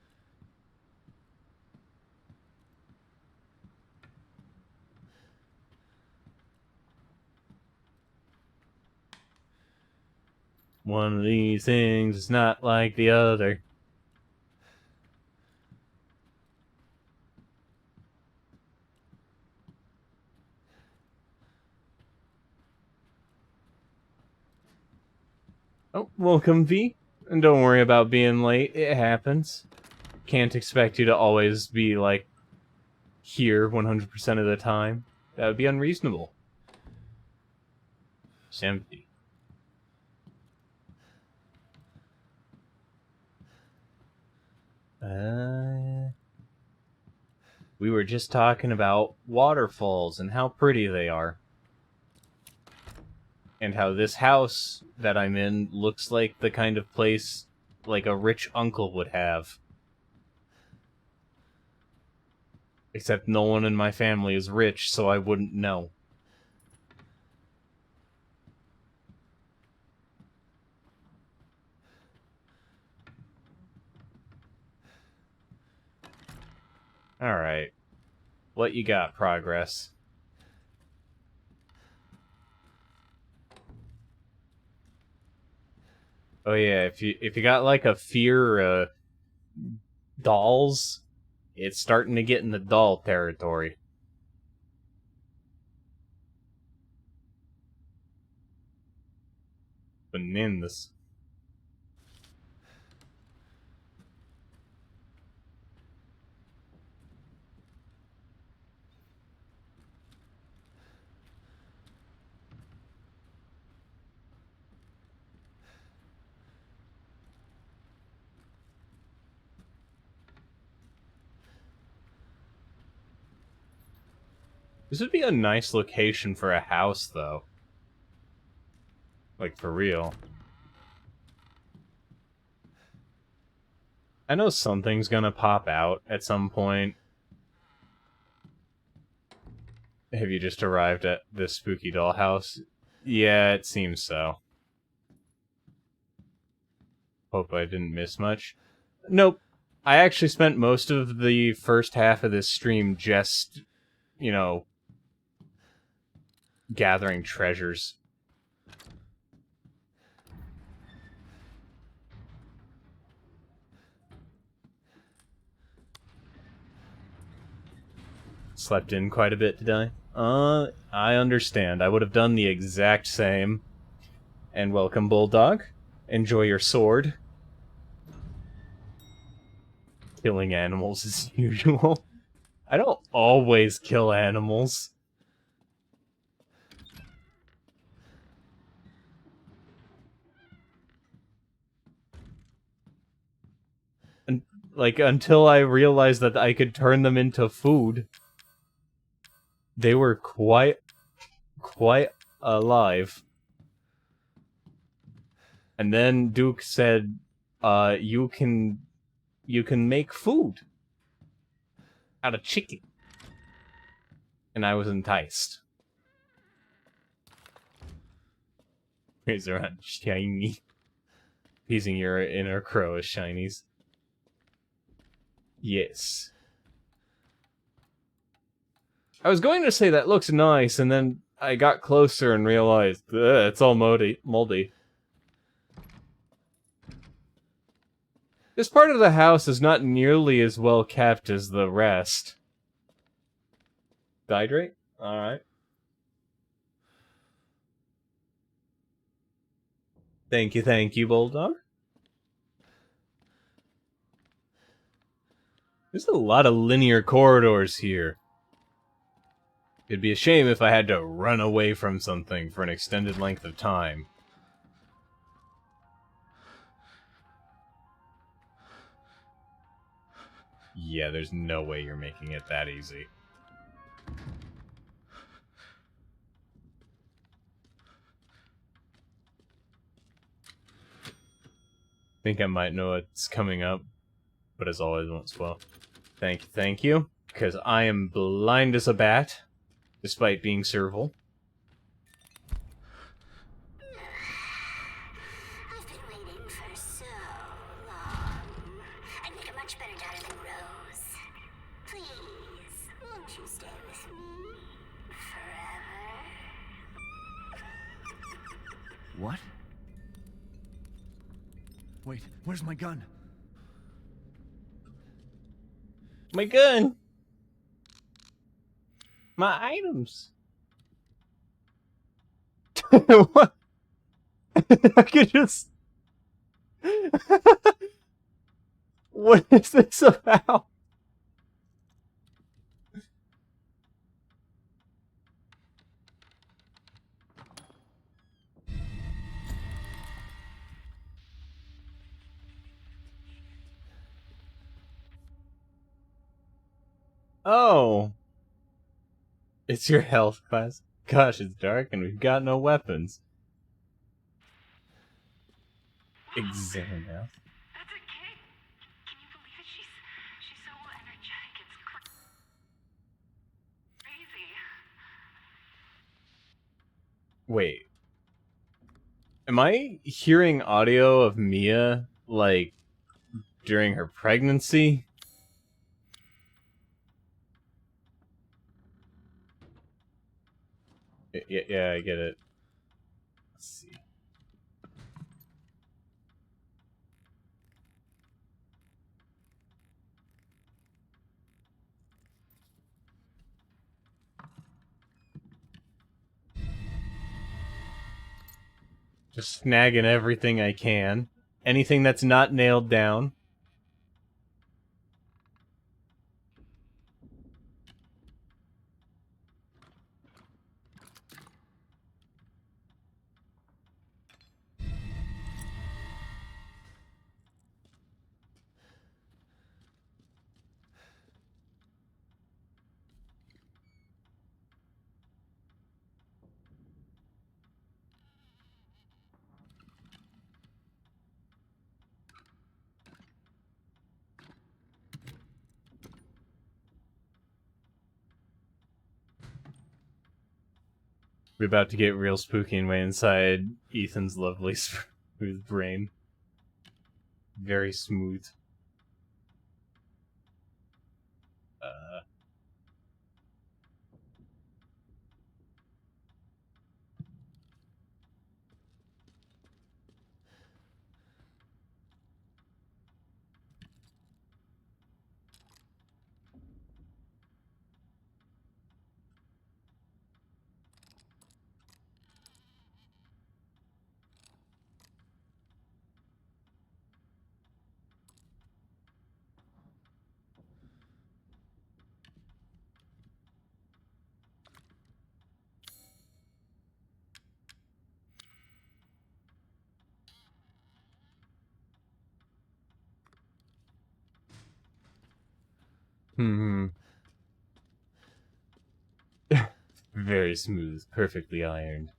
One of these things is not like the other. Oh, welcome, V. And don't worry about being late. It happens. Can't expect you to always be, like, here 100% of the time. That would be unreasonable. It's empty. We were just talking about waterfalls and how pretty they are. And how this house that I'm in looks like the kind of place like a rich uncle would have. Except no one in my family is rich, so I wouldn't know. Alright. What you got, Progress? Oh yeah, if you got like a fear dolls, it's starting to get in the doll territory. Bananas. This would be a nice location for a house, though. Like, for real. I know something's gonna pop out at some point. Have you just arrived at this spooky dollhouse? Yeah, it seems so. Hope I didn't miss much. Nope. I actually spent most of the first half of this stream just, you know, gathering treasures. Slept in quite a bit today. I understand. I would have done the exact same. And welcome, Bulldog. Enjoy your sword. Killing animals as usual. I don't always kill animals. And, like, until I realized that I could turn them into food. They were quite alive. And then Duke said, you can make food out of chicken. And I was enticed. Razor around shiny. Teasing your inner crow as shinies. Yes. I was going to say that looks nice, and then I got closer and realized, it's all moldy. This part of the house is not nearly as well kept as the rest. Hydrate? Alright. Thank you, Bulldog. There's a lot of linear corridors here. It'd be a shame if I had to run away from something for an extended length of time. Yeah, there's no way you're making it that easy. Think I might know what's coming up, but as always, won't spoil. Thank you, because I am blind as a bat, despite being servile. I've been waiting for so long. I'd make a much better daughter than Rose. Please, won't you stay with me forever? What? Wait, where's my gun? My gun! My items! What? I could just... What is this about? Oh. It's your health class. Gosh, it's dark and we've got no weapons. Examine now. That's a kid. Can you believe it? She's so energetic. It's crazy. Wait. Am I hearing audio of Mia, like, during her pregnancy? Yeah, I get it. Let's see. Just snagging everything I can. Anything that's not nailed down. We're about to get real spooky and way inside Ethan's lovely smooth brain. Very smooth. Very smooth, perfectly ironed.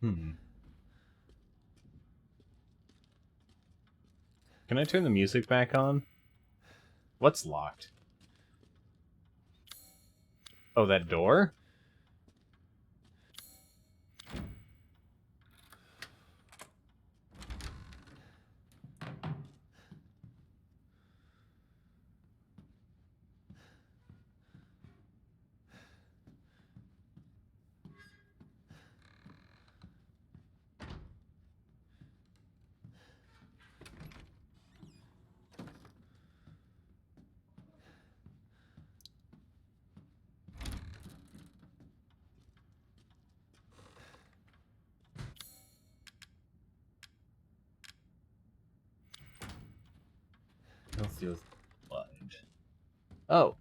Can I turn the music back on? What's locked? Oh, that door? Healthy with blind. Oh.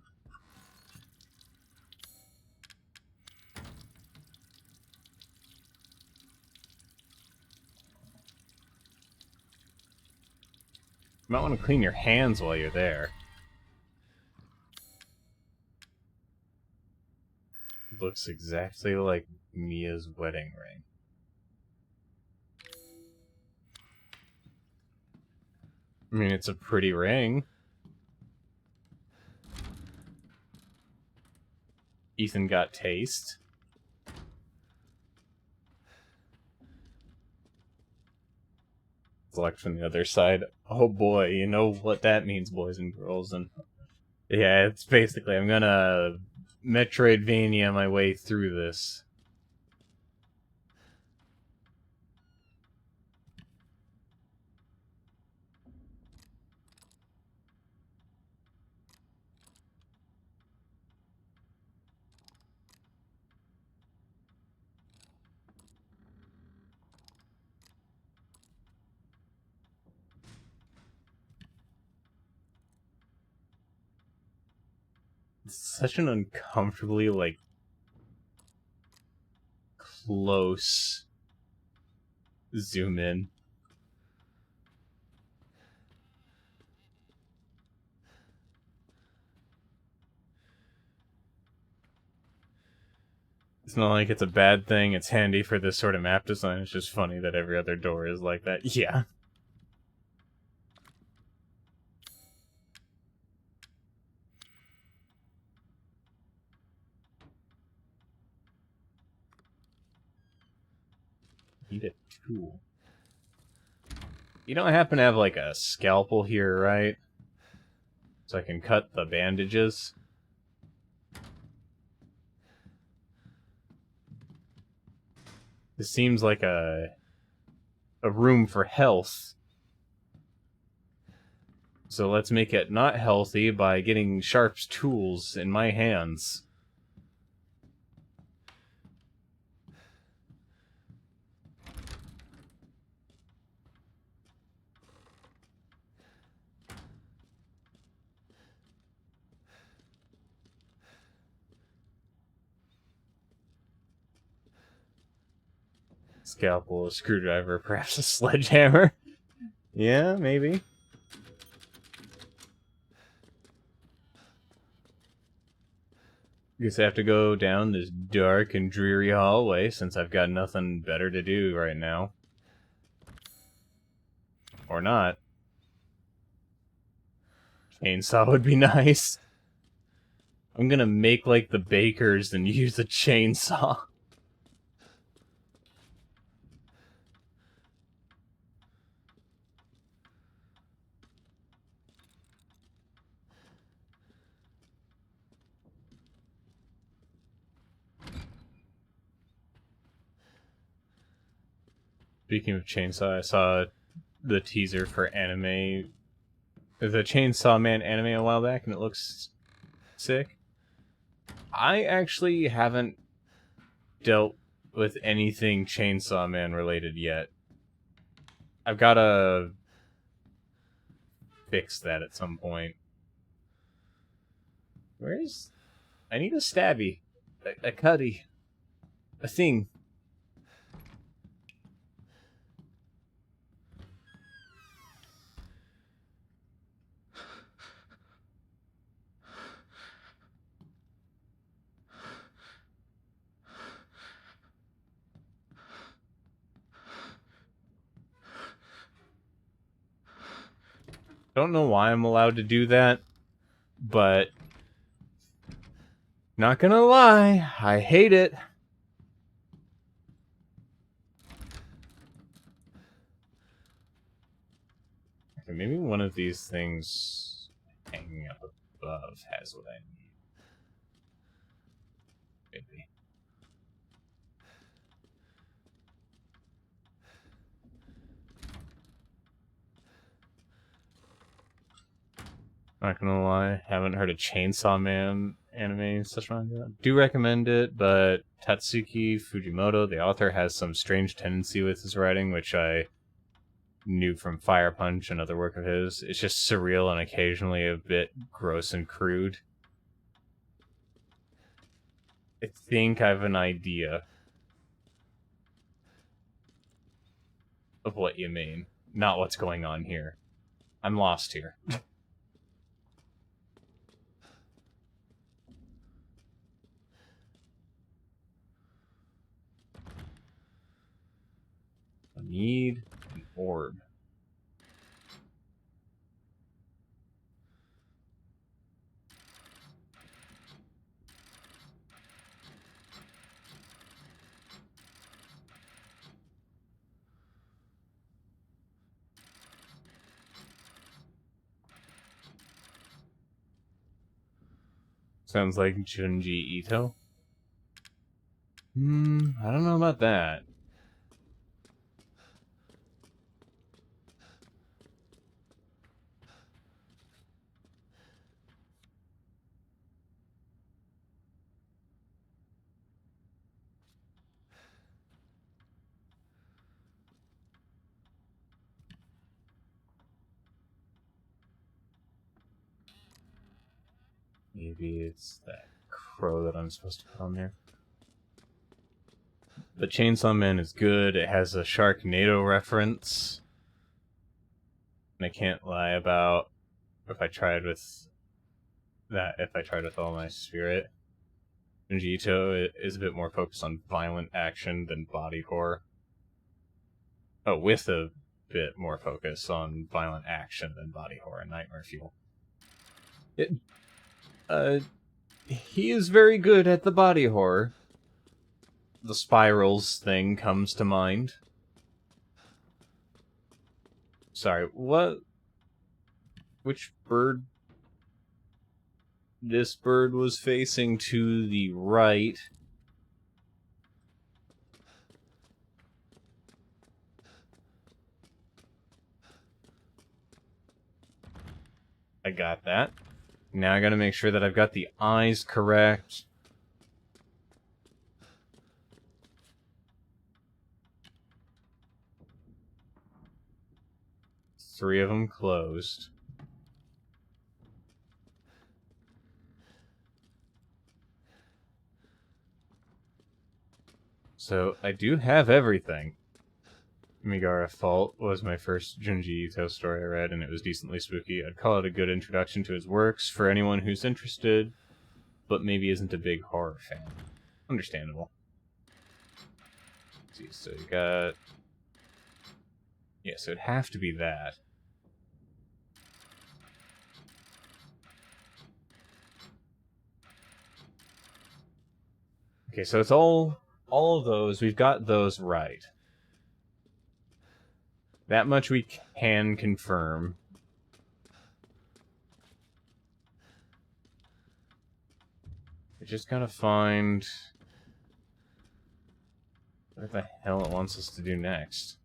You might want to clean your hands while you're there. Looks exactly like Mia's wedding ring. I mean, it's a pretty ring. Ethan got taste. Select from the other side. Oh boy, you know what that means, boys and girls. And yeah, it's basically, I'm gonna Metroidvania my way through this. It's such an uncomfortably, like, close zoom in. It's not like it's a bad thing, it's handy for this sort of map design, it's just funny that every other door is like that. Yeah. Need a tool. You don't happen to have, like, a scalpel here, right? So I can cut the bandages? This seems like a room for health. So let's make it not healthy by getting Sharp's tools in my hands. Scalpel, a screwdriver, perhaps a sledgehammer. Yeah, maybe. Guess I have to go down this dark and dreary hallway since I've got nothing better to do right now. Or not. Chainsaw would be nice. I'm gonna make like the bakers and use a chainsaw. Speaking of chainsaw, I saw the teaser for anime, the Chainsaw Man anime a while back, and it looks sick. I actually haven't dealt with anything Chainsaw Man related yet. I've gotta fix that at some point. Where's... I need a stabby. A cutty. A thing. Don't know why I'm allowed to do that, but not gonna lie, I hate it. Okay, maybe one of these things hanging up above has what I need. Maybe. Not gonna lie, haven't heard of Chainsaw Man anime such manga. Do recommend it, but Tatsuki Fujimoto, the author, has some strange tendency with his writing, which I knew from Fire Punch and other work of his. It's just surreal and occasionally a bit gross and crude. I think I have an idea of what you mean, not what's going on here. I'm lost here. I need an orb. Sounds like Junji Ito. I don't know about that. Maybe it's that crow that I'm supposed to put on there. The Chainsaw Man is good. It has a Sharknado reference. And I can't lie about if I tried with All My Spirit. Junji Ito is a bit more focused on violent action than body horror. Oh, with a bit more focus on violent action than body horror and Nightmare Fuel. He is very good at the body horror. The spirals thing comes to mind. Sorry, what? Which bird? This bird was facing to the right. I got that. Now I gotta make sure that I've got the eyes correct. Three of them closed. So, I do have everything. Megara Fault was my first Junji Ito story I read, and it was decently spooky. I'd call it a good introduction to his works for anyone who's interested, but maybe isn't a big horror fan. Understandable. Let's see, so you got... Yeah, so it'd have to be that. Okay, so it's all of those. We've got those right. That much we can confirm. We just gotta find what the hell it wants us to do next.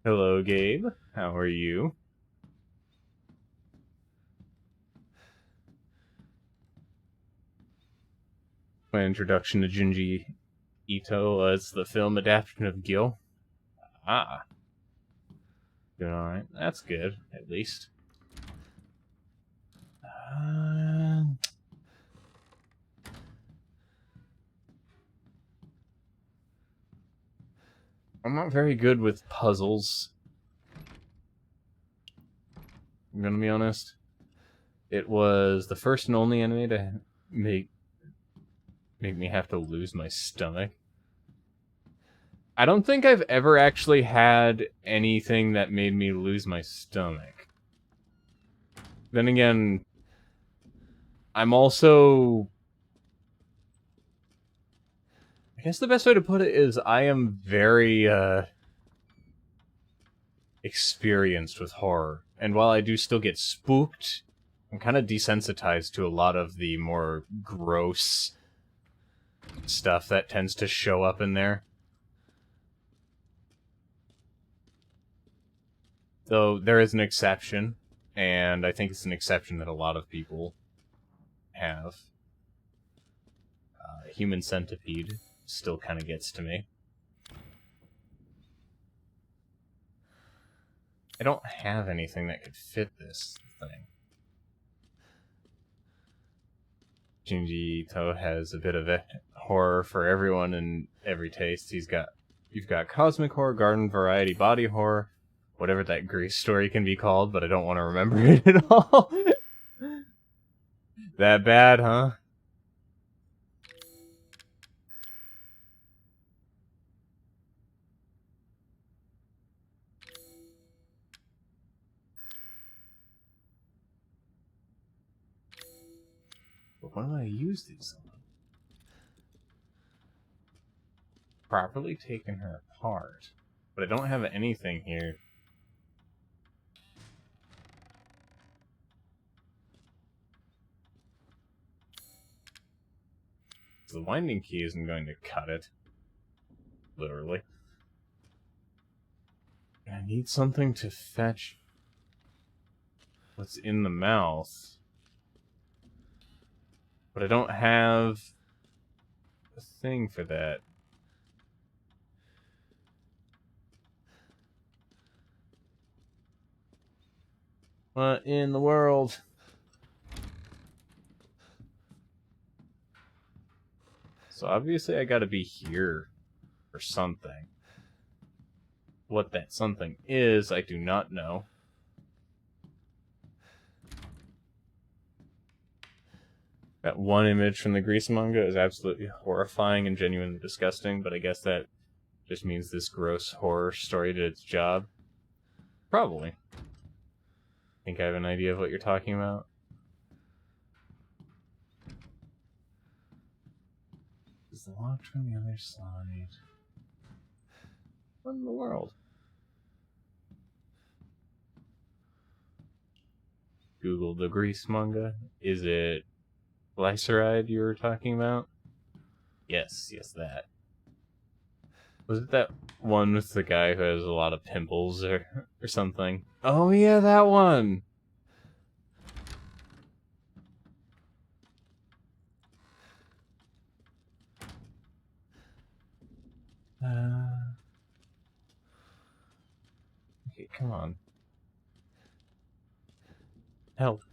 Hello, Gabe. How are you? My introduction to Junji Ito was the film adaptation of Gil. Ah. Doing alright. That's good, at least. I'm not very good with puzzles. I'm gonna be honest. It was the first and only anime to make me have to lose my stomach. I don't think I've ever actually had anything that made me lose my stomach. Then again, I'm also... I guess the best way to put it is I am very, experienced with horror. And while I do still get spooked, I'm kind of desensitized to a lot of the more gross stuff that tends to show up in there. Though there is an exception, and I think it's an exception that a lot of people have. Human Centipede still kind of gets to me. I don't have anything that could fit this thing. Junji Ito has a bit of a horror for everyone and every taste. You've got cosmic horror, garden variety, body horror, whatever that Grease story can be called, but I don't want to remember it at all. That bad, huh? But what do I use these on? Properly taking her apart. But I don't have anything here. The winding key isn't going to cut it. Literally. I need something to fetch what's in the mouth. But I don't have a thing for that. What in the world? So obviously I gotta be here for something. What that something is, I do not know. That one image from the Grease manga is absolutely horrifying and genuinely disgusting, but I guess that just means this gross horror story did its job. Probably. Think I have an idea of what you're talking about? Is locked from the other side. What in the world? Google the Grease manga. Is it Glyceride you were talking about? Yes, that. Was it that one with the guy who has a lot of pimples or something? Oh yeah, that one! Okay, come on. Help.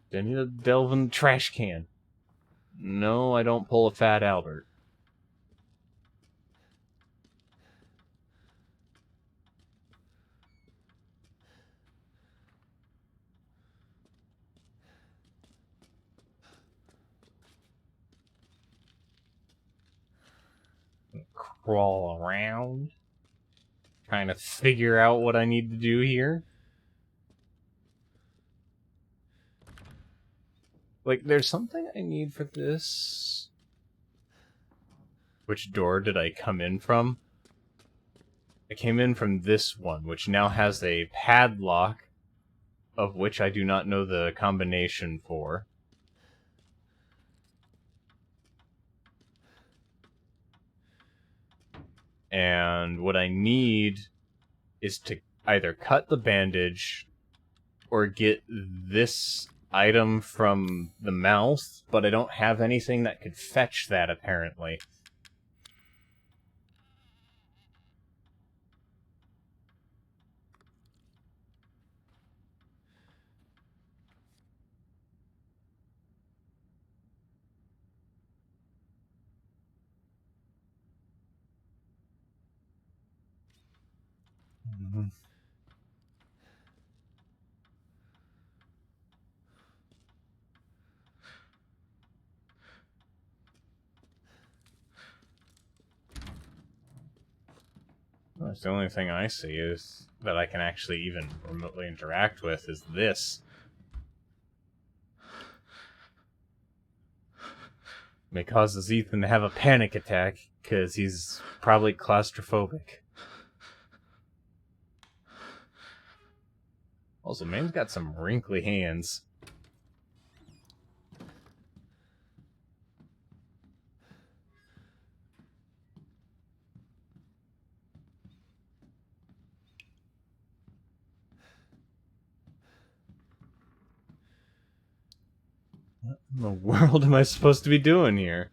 Do I need to delve in the trash can? No, I don't pull a Fat Albert. Crawl around, trying to figure out what I need to do here. Like, there's something I need for this. Which door did I come in from? I came in from this one, which now has a padlock, of which I do not know the combination for. And what I need is to either cut the bandage or get this item from the mouth, but I don't have anything that could fetch that, apparently. That's the only thing I see is that I can actually even remotely interact with is this. It causes Ethan to have a panic attack because he's probably claustrophobic. Also, man's got some wrinkly hands. What in the world am I supposed to be doing here?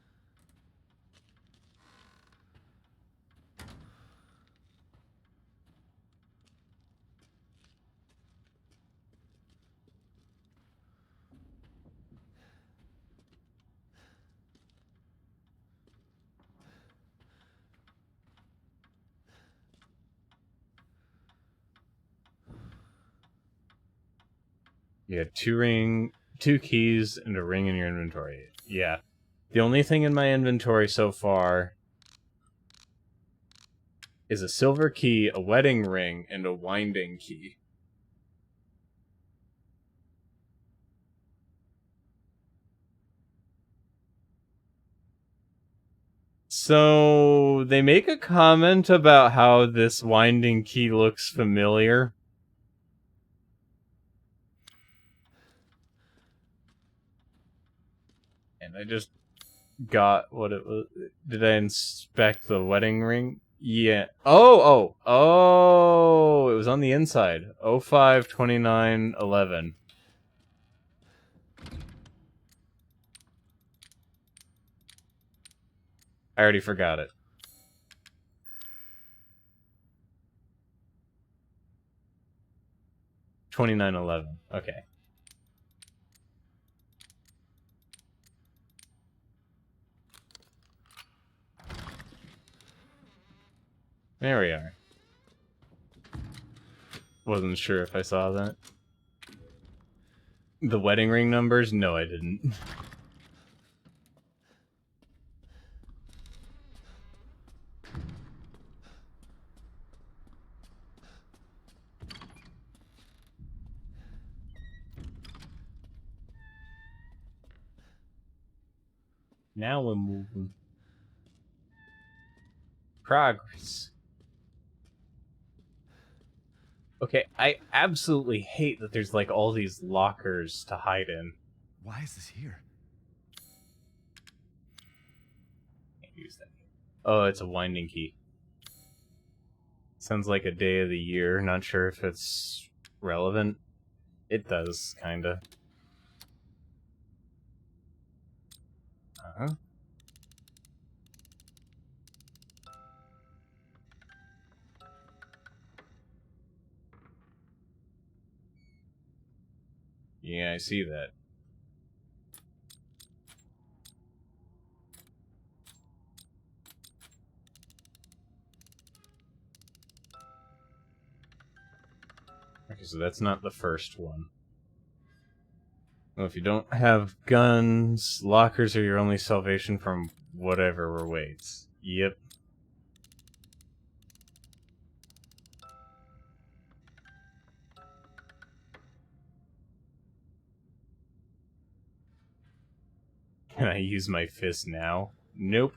You had two keys, and a ring in your inventory. Yeah. The only thing in my inventory so far is a silver key, a wedding ring, and a winding key. So, they make a comment about how this winding key looks familiar. And I just got what it was. Did I inspect the wedding ring? Yeah. Oh! It was on the inside. 052911. I already forgot it. 2911. Okay. There we are. Wasn't sure if I saw that. The wedding ring numbers? No, I didn't. Now we're moving. Progress. Okay, I absolutely hate that there's like all these lockers to hide in. Why is this here? use that. Oh, it's a winding key. Sounds like a day of the year. Not sure if it's relevant. It does, kinda. Uh-huh. Yeah, I see that. Okay, so that's not the first one. Well, if you don't have guns, lockers are your only salvation from whatever awaits. Yep. Can I use my fist now? Nope.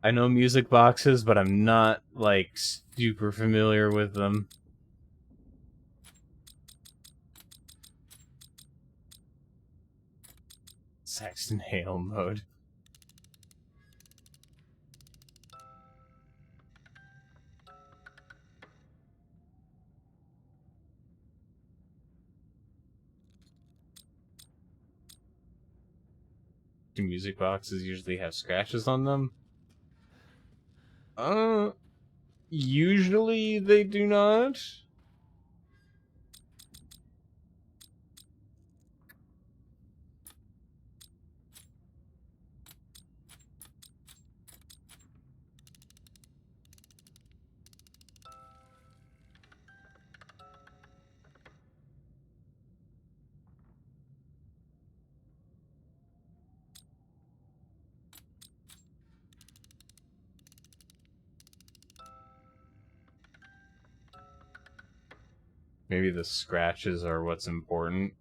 I know music boxes, but I'm not, like, super familiar with them. Saxton Hale mode. Do music boxes usually have scratches on them? Usually they do not. Maybe the scratches are what's important.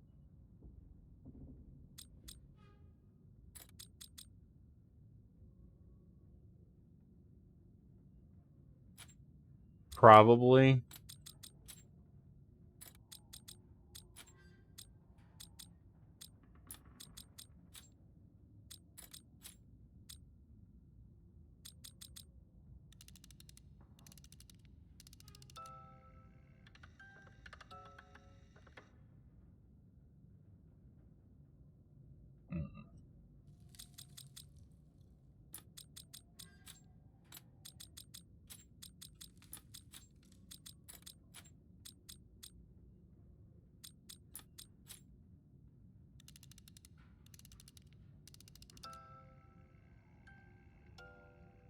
Probably.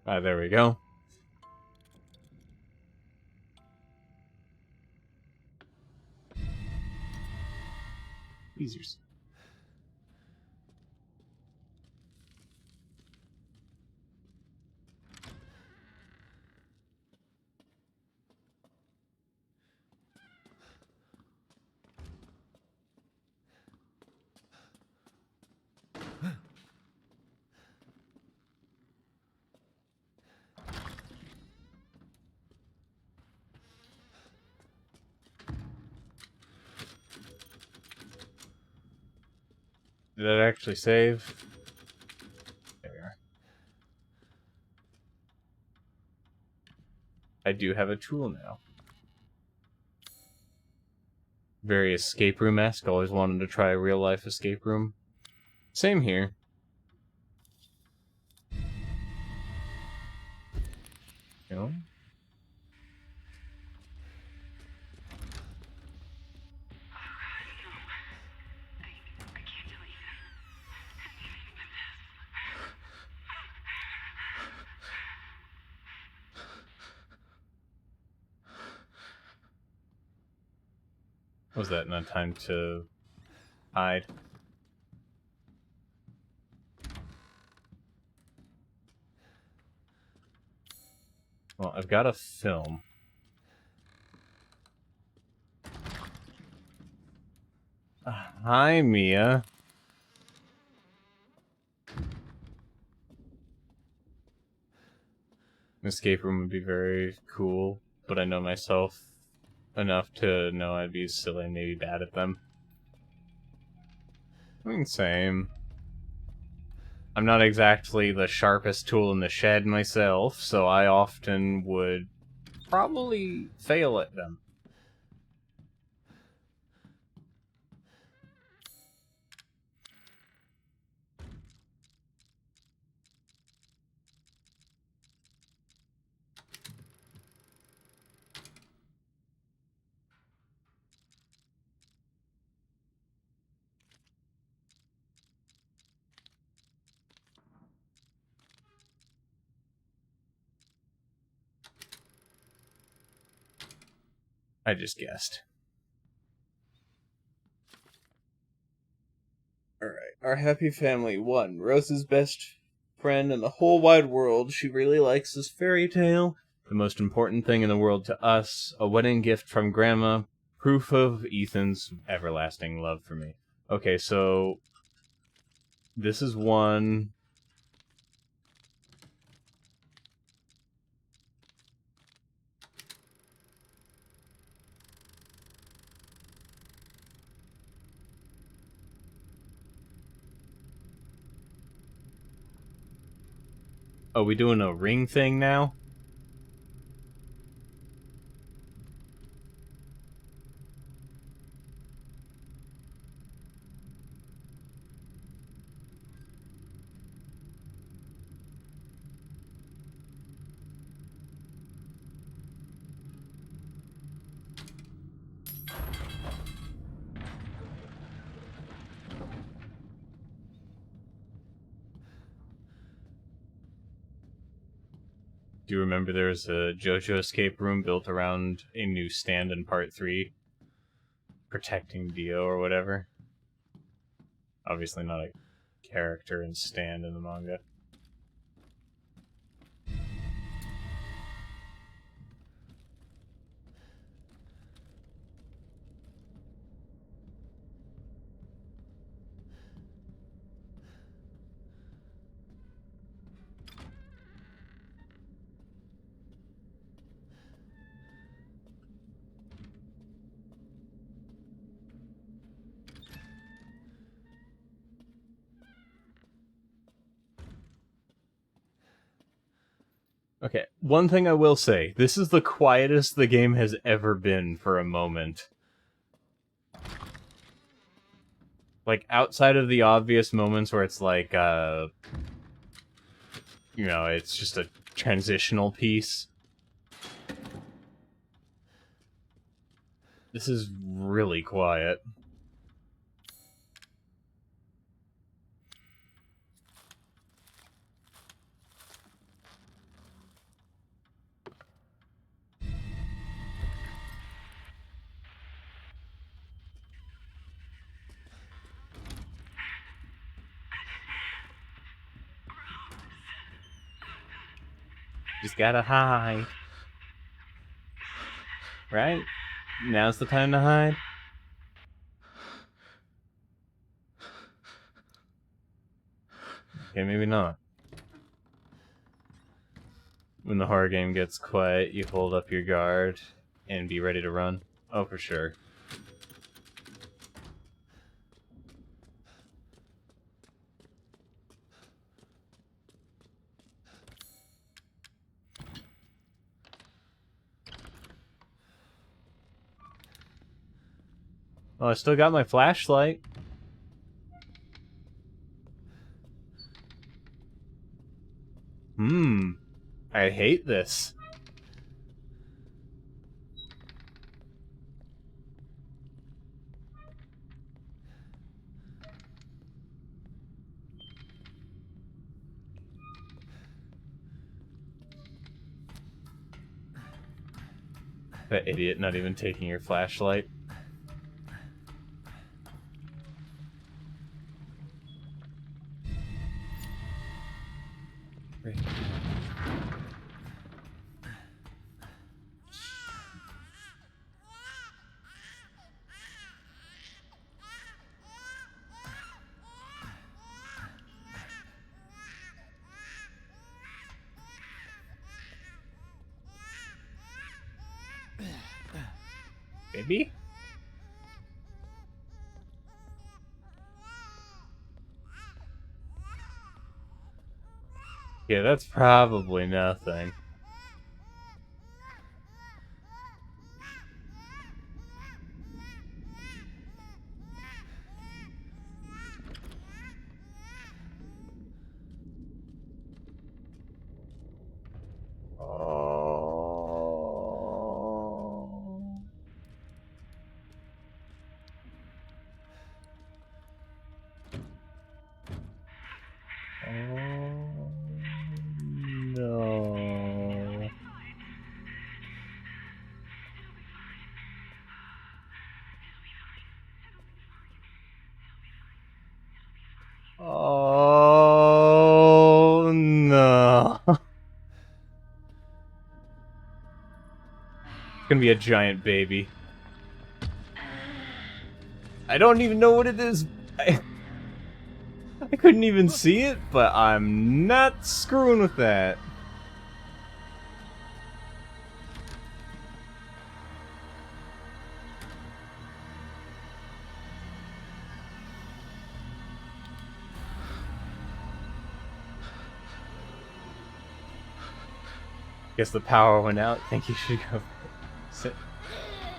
Ah, there we go. Easier. Did that actually save? There we are. I do have a tool now. Very escape room-esque. Always wanted to try a real-life escape room. Same here. You know? Was that not time to hide? Well, I've got a film. Hi, Mia. An escape room would be very cool, but I know myself enough to know I'd be silly and maybe bad at them. I mean, same. I'm not exactly the sharpest tool in the shed myself, so I often would probably fail at them. I just guessed. Alright, our happy family. 1. Rose's best friend in the whole wide world. She really likes this fairy tale. The most important thing in the world to us. A wedding gift from Grandma. Proof of Ethan's everlasting love for me. Okay, so... this is 1... Oh, we doing a ring thing now? Do you remember there was a JoJo escape room built around a new stand in part 3? Protecting Dio or whatever. Obviously not a character and stand in the manga. Okay, one thing I will say, this is the quietest the game has ever been for a moment. Like, outside of the obvious moments where it's like, you know, it's just a transitional piece. This is really quiet. Just gotta hide. Right? Now's the time to hide. Okay, maybe not. When the horror game gets quiet, you hold up your guard and be ready to run. Oh, for sure. Oh, I still got my flashlight. I hate this. That idiot not even taking your flashlight. Baby? Yeah, that's probably nothing. Oh. Oh no. Oh no. It's gonna be a giant baby. I don't even know what it is. I couldn't even see it, but I'm not screwing with that. Guess the power went out. Think you should go.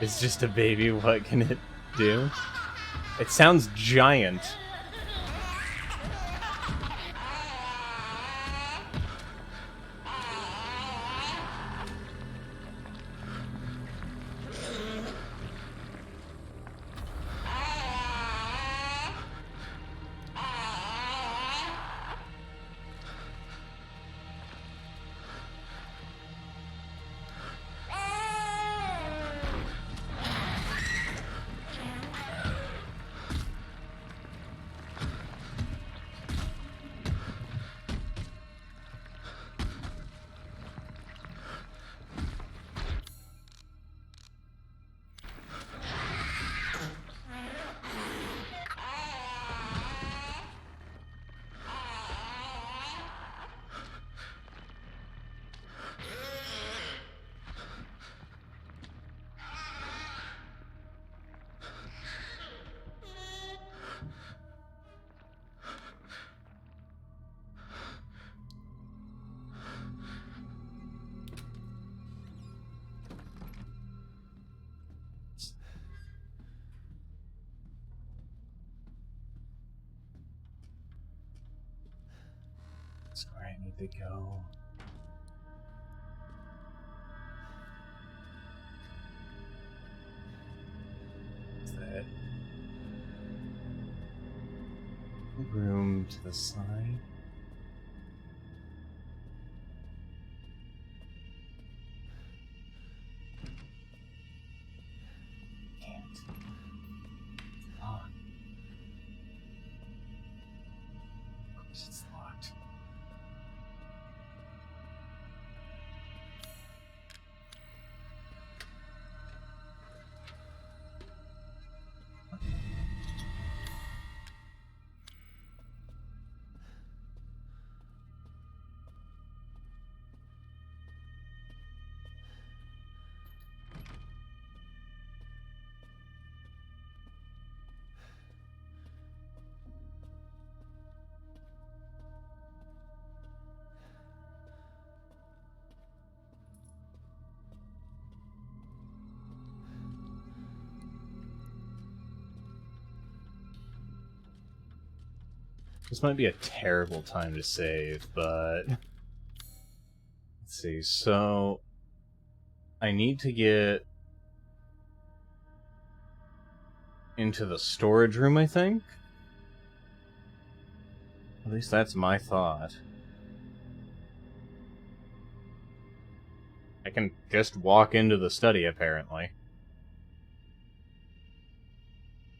It's just a baby. What can it do? It sounds giant. That's where I need to go. What's that? Room to the side. Can't. Locked. Of course it's locked. This might be a terrible time to save, but... Let's see, so... I need to get... into the storage room, I think? At least that's my thought. I can just walk into the study, apparently.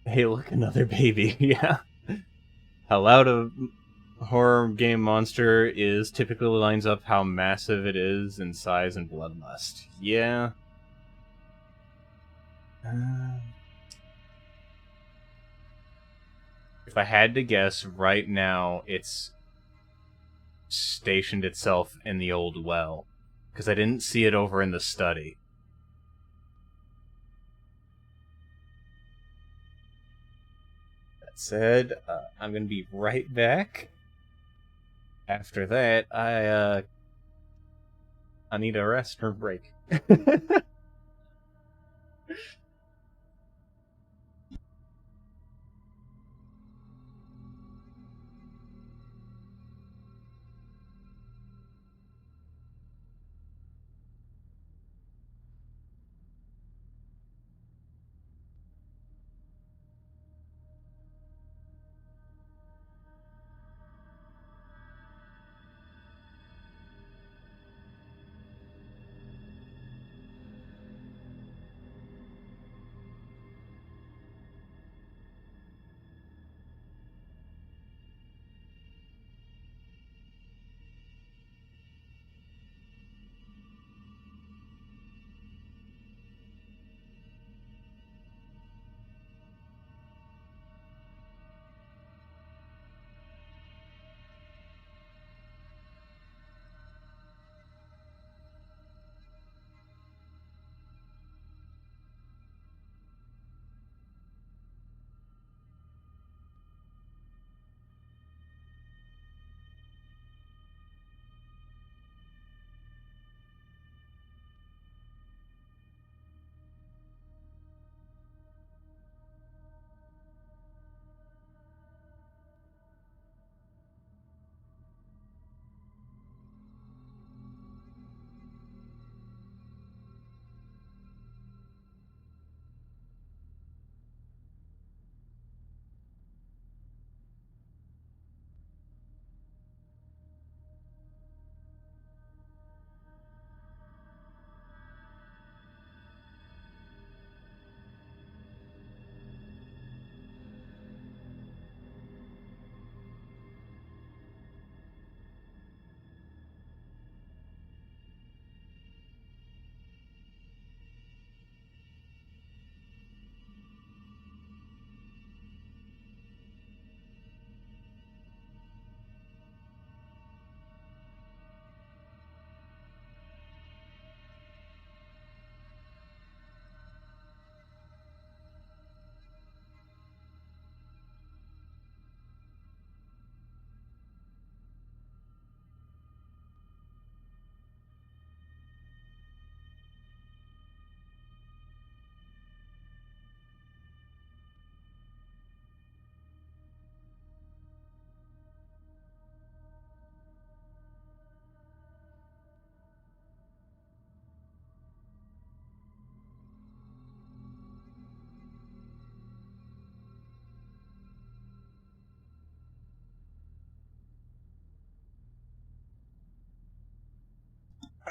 Hey, look, another baby, yeah. How loud a horror game monster is typically lines up how massive it is in size and bloodlust. Yeah. If I had to guess, right now it's stationed itself in the old well. Because I didn't see it over in the study. said, I'm gonna be right back. After that, I need a restroom break.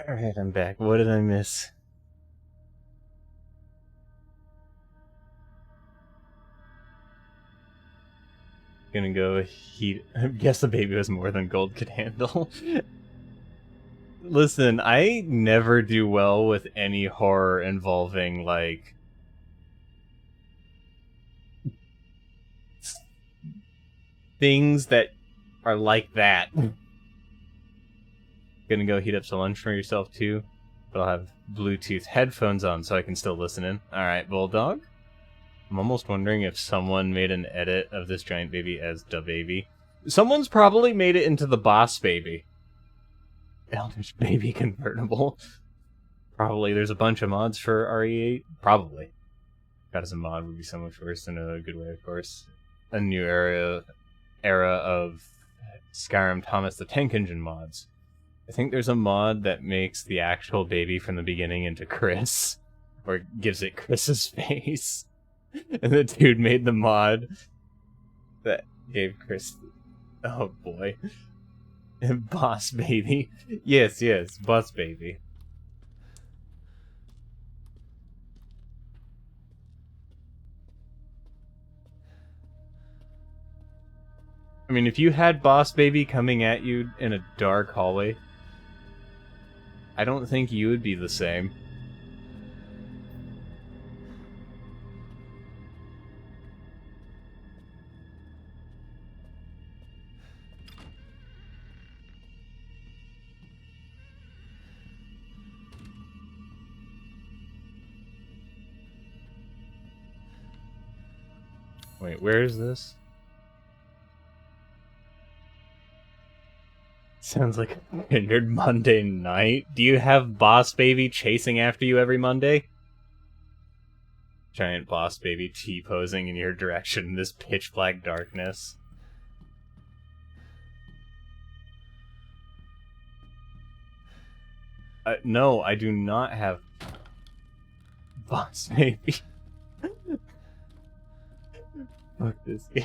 Alright, I'm back. What did I miss? Gonna go heat. I guess the baby was more than gold could handle. Listen, I never do well with any horror involving, like, things that are like that. Gonna go heat up some lunch for yourself too, but I'll have Bluetooth headphones on so I can still listen in. Alright, Bulldog. I'm almost wondering if someone made an edit of this giant baby as Da Baby. Someone's probably made it into the Boss Baby. Eldritch Baby convertible. Probably. There's a bunch of mods for RE8. Probably. That as a mod would be so much worse in a good way, of course. A new era of Skyrim Thomas the Tank Engine mods. I think there's a mod that makes the actual baby from the beginning into Chris. Or gives it Chris's face. And the dude made the mod that gave Chris... Oh boy. Boss Baby. Yes, Boss Baby. I mean, if you had Boss Baby coming at you in a dark hallway, I don't think you would be the same. Wait, where is this? Sounds like a standard Monday night. Do you have Boss Baby chasing after you every Monday? Giant Boss Baby T-posing in your direction in this pitch black darkness. No, I do not have Boss Baby. Fuck this game.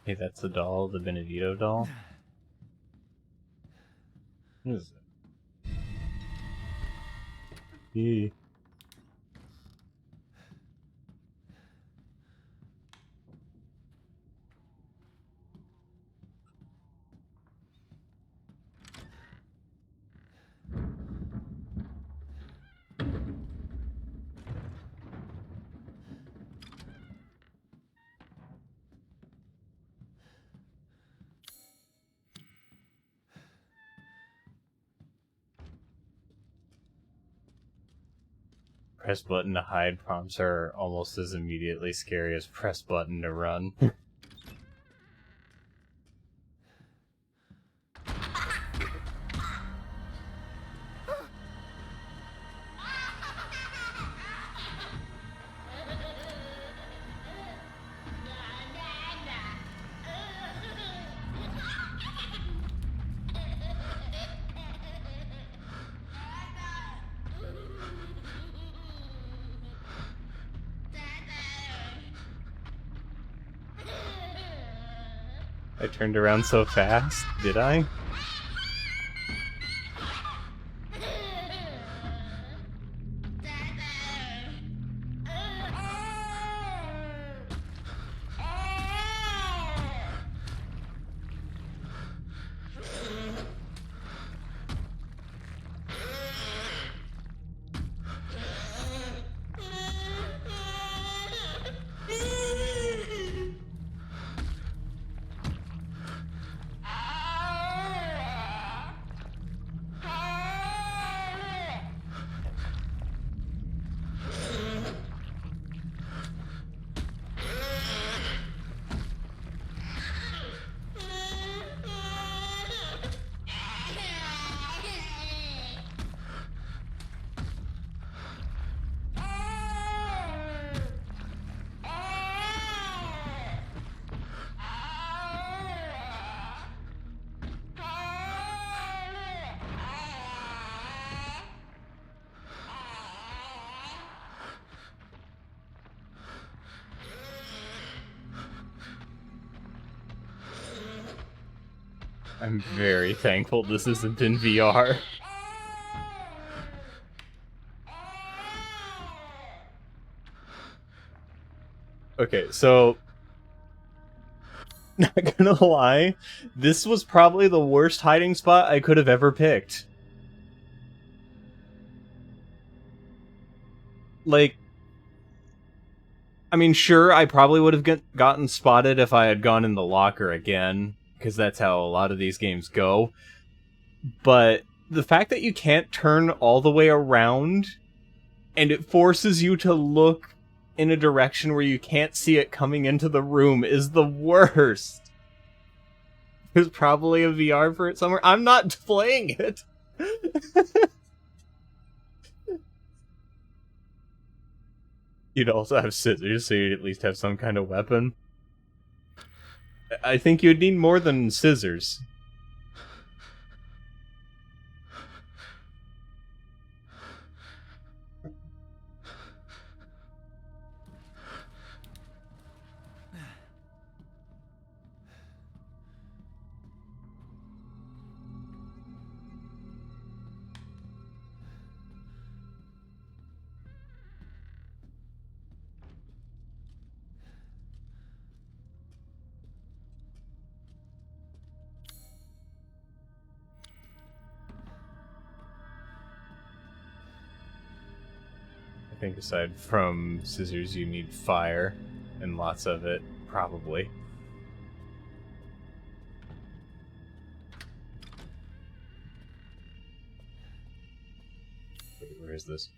Hey, that's the doll, the Benedito doll. What is it? Eee. Press button to hide prompts are almost as immediately scary as press button to run. I turned around so fast, did I? I'm very thankful this isn't in VR. Okay, so... Not gonna lie, this was probably the worst hiding spot I could have ever picked. Like... I mean, sure, I probably would have gotten spotted if I had gone in the locker again, because that's how a lot of these games go. But the fact that you can't turn all the way around, and it forces you to look in a direction where you can't see it coming into the room is the worst. There's probably a VR for it somewhere. I'm not playing it. You'd also have scissors, so you'd at least have some kind of weapon. I think you'd need more than scissors. I think aside from scissors, you need fire, and lots of it, probably. Wait, where is this?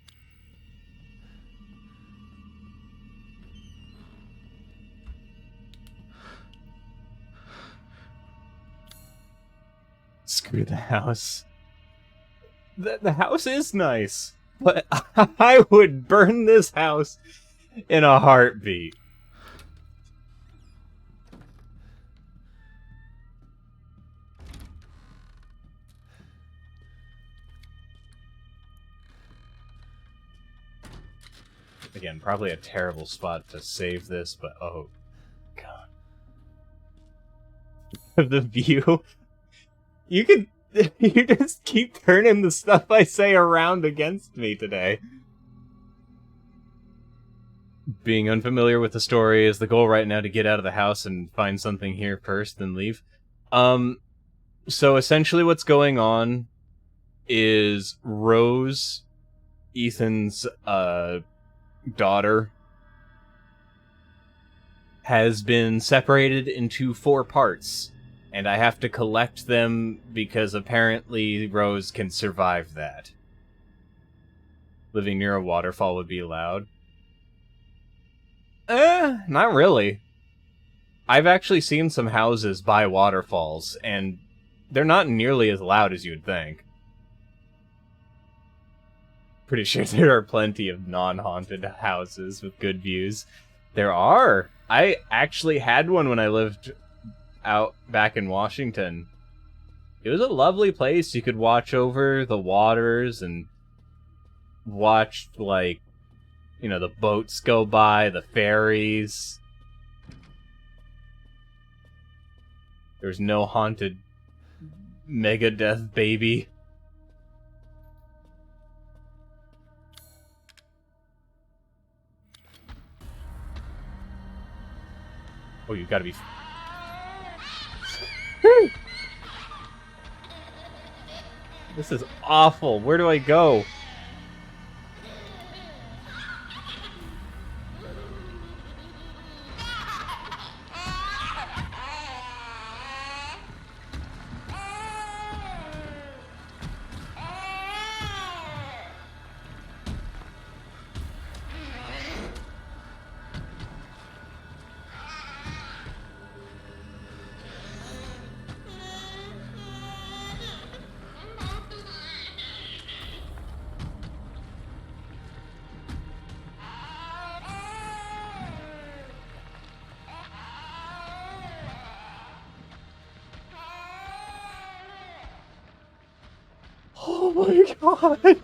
Screw the house. The house is nice. But I would burn this house in a heartbeat. Again, probably a terrible spot to save this, but oh god. The view. You could you just keep turning the stuff I say around against me today. Being unfamiliar with the story is the goal right now, to get out of the house and find something here first, then leave. So essentially what's going on is Rose, Ethan's daughter, has been separated into 4 parts. And I have to collect them because apparently Rose can survive that. Living near a waterfall would be allowed. Not really. I've actually seen some houses by waterfalls, and they're not nearly as loud as you'd think. Pretty sure there are plenty of non-haunted houses with good views. There are! I actually had one when I lived out back in Washington. It was a lovely place. You could watch over the waters and watch, like, you know, the boats go by, the ferries. There's no haunted Megadeth baby. Oh, you gotta be... This is awful. Where do I go? Oh my god!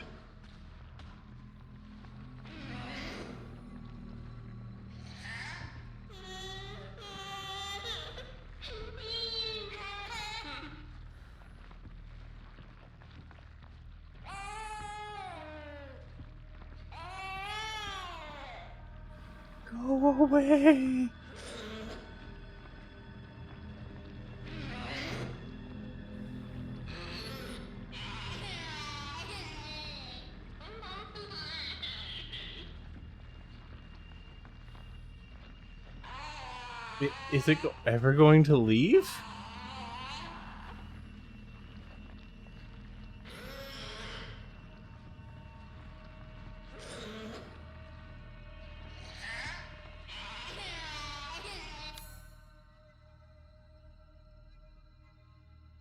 Go away! Is it ever going to leave?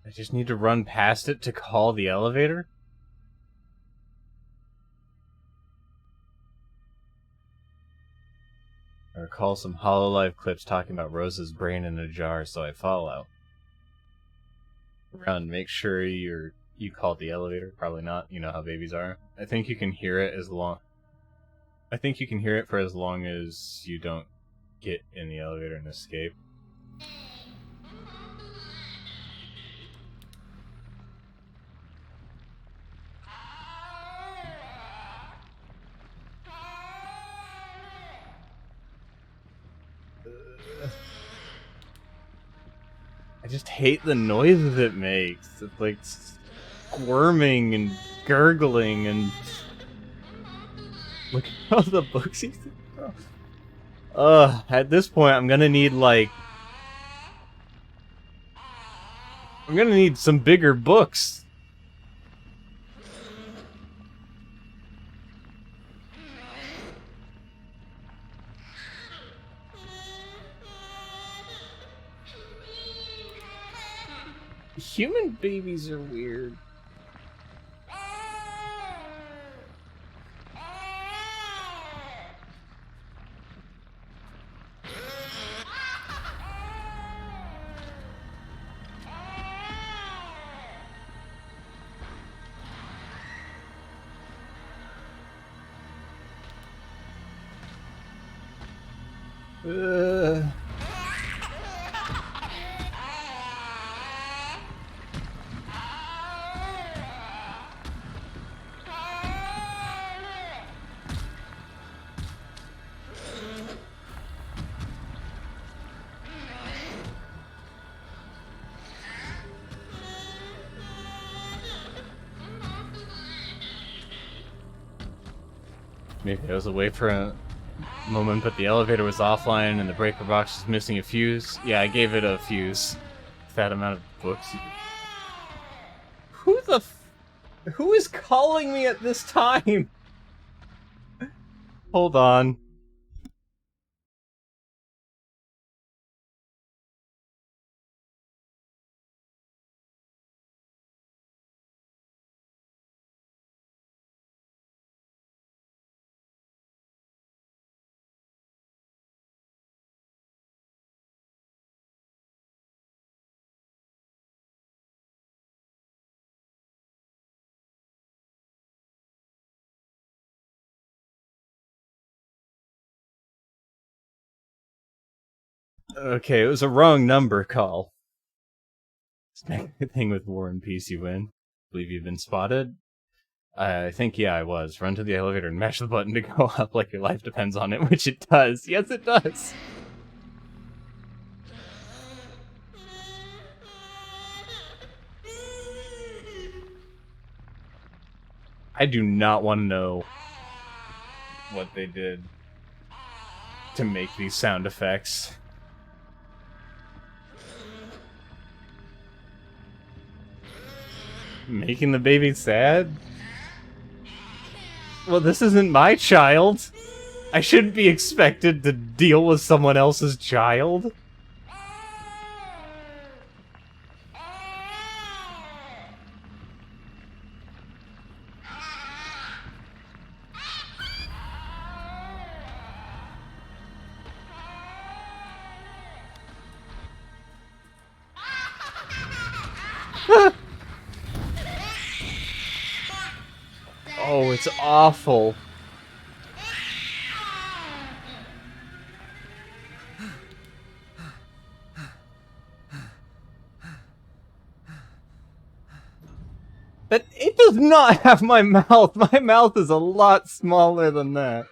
I just need to run past it to call the elevator? I recall some HoloLive clips talking about Rose's brain in a jar, so I follow. Run, make sure you called the elevator. Probably not. You know how babies are. I think you can hear it for as long as you don't get in the elevator and escape. I just hate the noises it makes. It's like squirming and gurgling and... Look at all the books he's... At this point I'm gonna need like... I'm gonna need some bigger books. Human babies are weird. Maybe I was away for a moment, but the elevator was offline and the breaker box was missing a fuse. Yeah, I gave it a fuse. That amount of books. Who is calling me at this time? Hold on. Okay, it was a wrong number call. Same thing with War and Peace, you win. Believe you've been spotted? I think, yeah, I was. Run to the elevator and mash the button to go up like your life depends on it, which it does. Yes, it does. I do not want to know what they did to make these sound effects. Making the baby sad? Well, this isn't my child. I shouldn't be expected to deal with someone else's child. Oh, it's awful. But it does not have my mouth. My mouth is a lot smaller than that.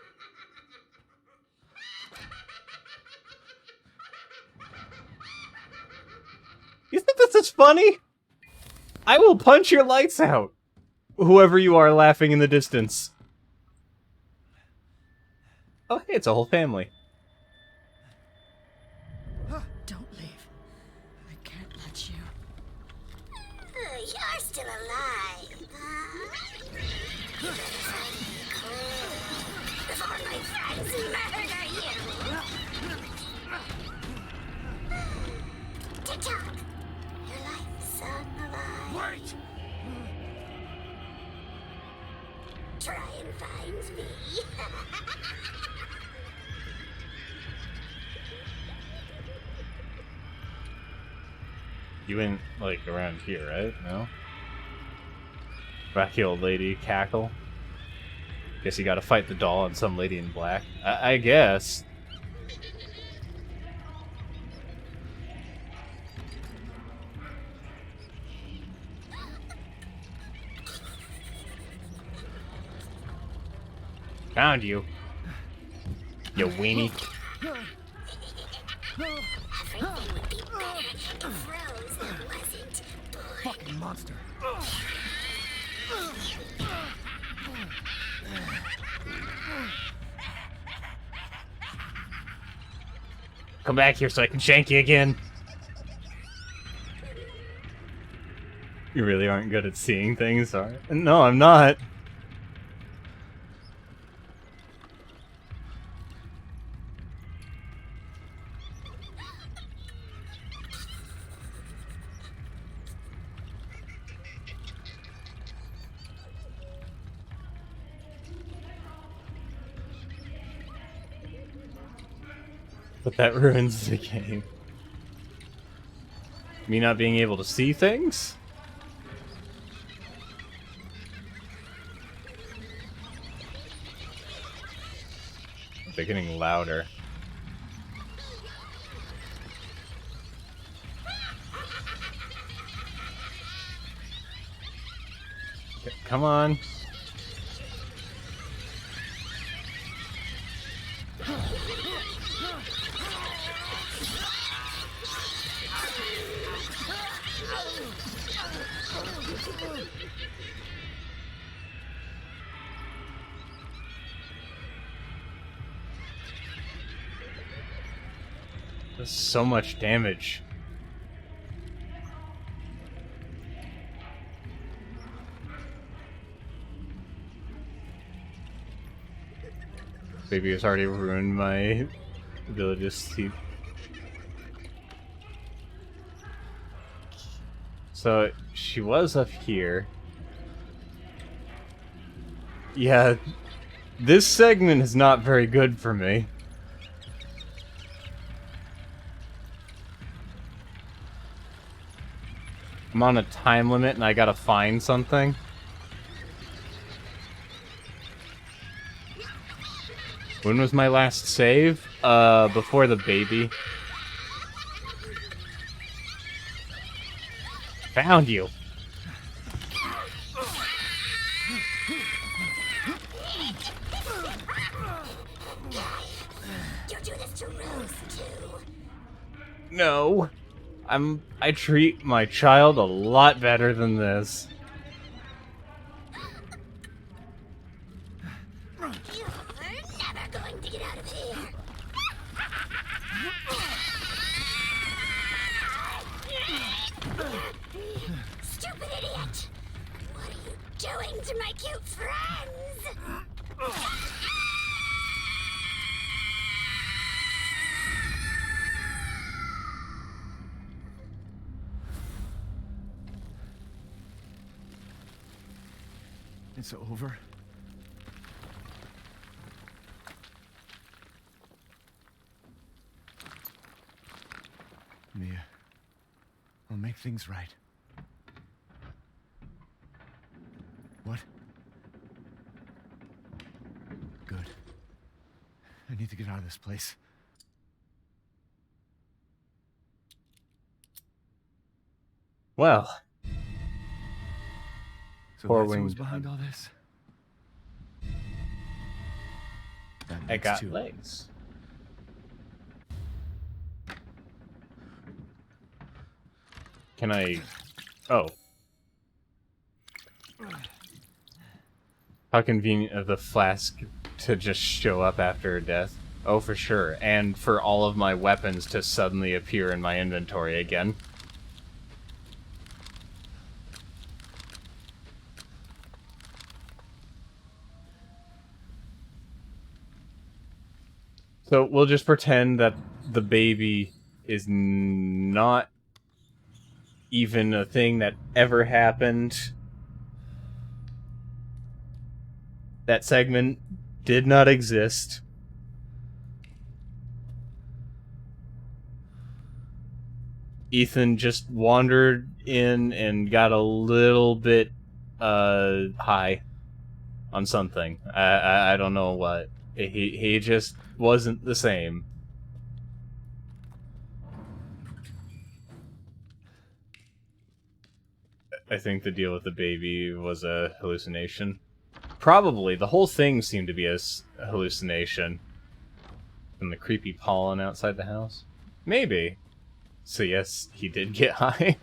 You think this is funny? I will punch your lights out. Whoever you are laughing in the distance. Oh, hey, it's a whole family. Don't leave. I can't let you. You're still alive, huh? You better find me a clue before my friends murder you. TikTok, your life is alive. Wait! Try and find me. You went, like, around here, right? No? Wacky old lady cackle. Guess you gotta fight the doll and some lady in black. I guess. Found you. You weenie. Everything would be better if Rose wasn't born. Fucking monster. Come back here so I can shank you again. You really aren't good at seeing things, are you? No, I'm not. But that ruins the game. Me not being able to see things? They're getting louder. Come on. That's so much damage. Baby has already ruined my ability to see. So she was up here. Yeah, this segment is not very good for me. I'm on a time limit and I gotta find something. When was my last save? Before the baby. Found you. You do this to Rose too. No. I treat my child a lot better than this. You're never going to get out of here. Stupid idiot! What are you doing to my cute friends? It's over. Mia, I'll make things right. What? Good. I need to get out of this place. Well, So Poor that's who was winged behind dog. all this? That I makes got two. legs. Can I... Oh. How convenient of the flask to just show up after a death. Oh, for sure. And for all of my weapons to suddenly appear in my inventory again. So we'll just pretend that the baby is not even a thing that ever happened. That segment did not exist. Ethan just wandered in and got a little bit high on something. I don't know what. He just wasn't the same. I think the deal with the baby was a hallucination. Probably. The whole thing seemed to be a hallucination. And the creepy pollen outside the house? Maybe. So yes, he did get high.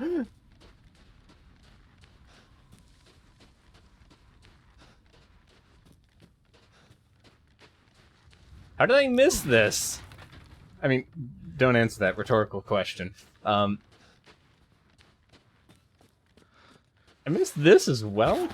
How did I miss this? I mean, don't answer that rhetorical question. I missed this as well?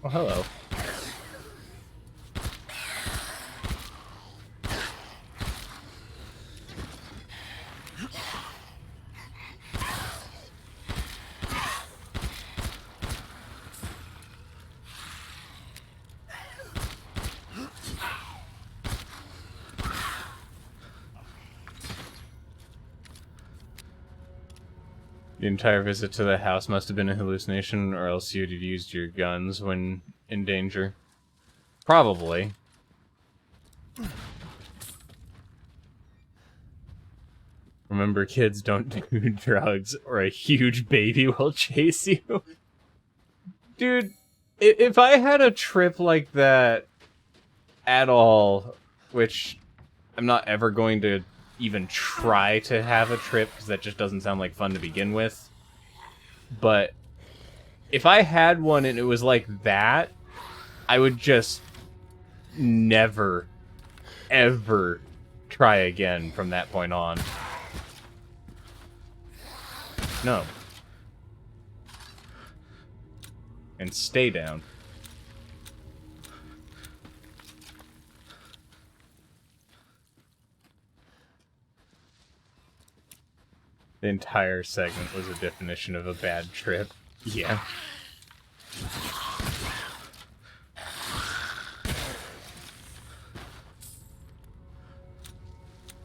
Oh, hello. The entire visit to the house must have been a hallucination, or else you'd have used your guns when in danger. Probably. Remember, kids, don't do drugs, or a huge baby will chase you. Dude, if I had a trip like that at all, which I'm not ever going to even try to have a trip, because that just doesn't sound like fun to begin with. But if I had one and it was like that, I would just never, ever try again from that point on. No. And stay down. The entire segment was a definition of a bad trip. Yeah.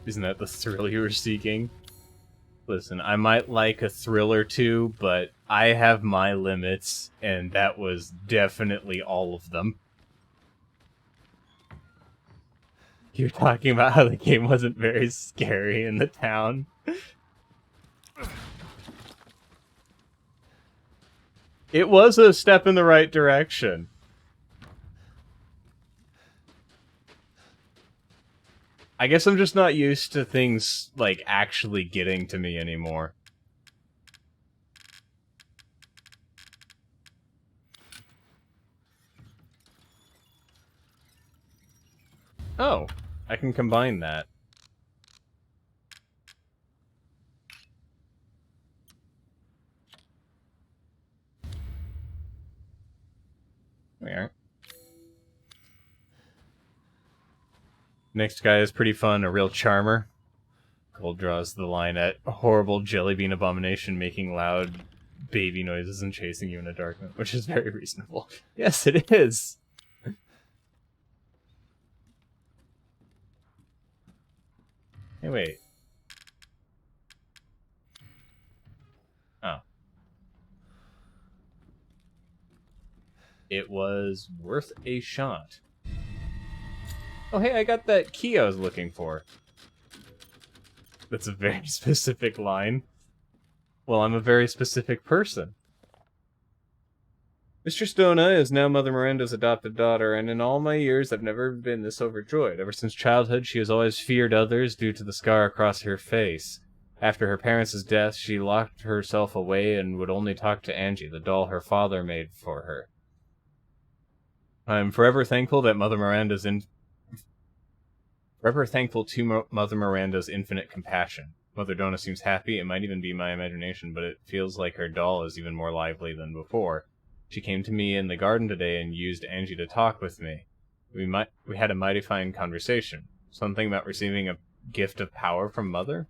Isn't that the thrill you were seeking? Listen, I might like a thrill or two, but I have my limits, and that was definitely all of them. You're talking about how the game wasn't very scary in the town. It was a step in the right direction. I guess I'm just not used to things, like, actually getting to me anymore. Oh, I can combine that. We are. Next guy is pretty fun, a real charmer. Cole draws the line at a horrible jellybean abomination making loud baby noises and chasing you in a darkness, which is very reasonable. Yes, it is. Hey, wait. Oh. It was worth a shot. Oh, hey, I got that key I was looking for. That's a very specific line. Well, I'm a very specific person. Mr. Stona is now Mother Miranda's adopted daughter, and in all my years I've never been this overjoyed. Ever since childhood, she has always feared others due to the scar across her face. After her parents' death, she locked herself away and would only talk to Angie, the doll her father made for her. I'm forever thankful that Forever thankful to Mother Miranda's infinite compassion. Mother Donna seems happy. It might even be my imagination, but it feels like her doll is even more lively than before. She came to me in the garden today and used Angie to talk with me. We had a mighty fine conversation. Something about receiving a gift of power from Mother?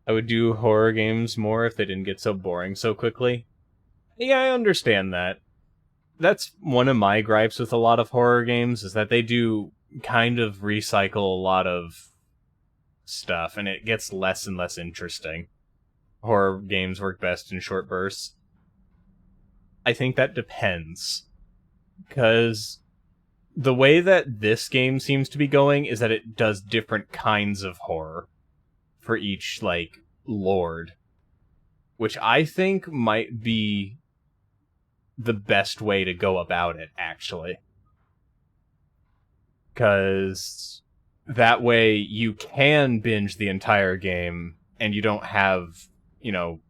I would do horror games more if they didn't get so boring so quickly. Yeah, I understand that. That's one of my gripes with a lot of horror games, is that they do kind of recycle a lot of stuff, and it gets less and less interesting. Horror games work best in short bursts. I think that depends. Because the way that this game seems to be going is that it does different kinds of horror for each, like, lord. Which I think might be the best way to go about it, actually. Because that way you can binge the entire game and you don't have, you know,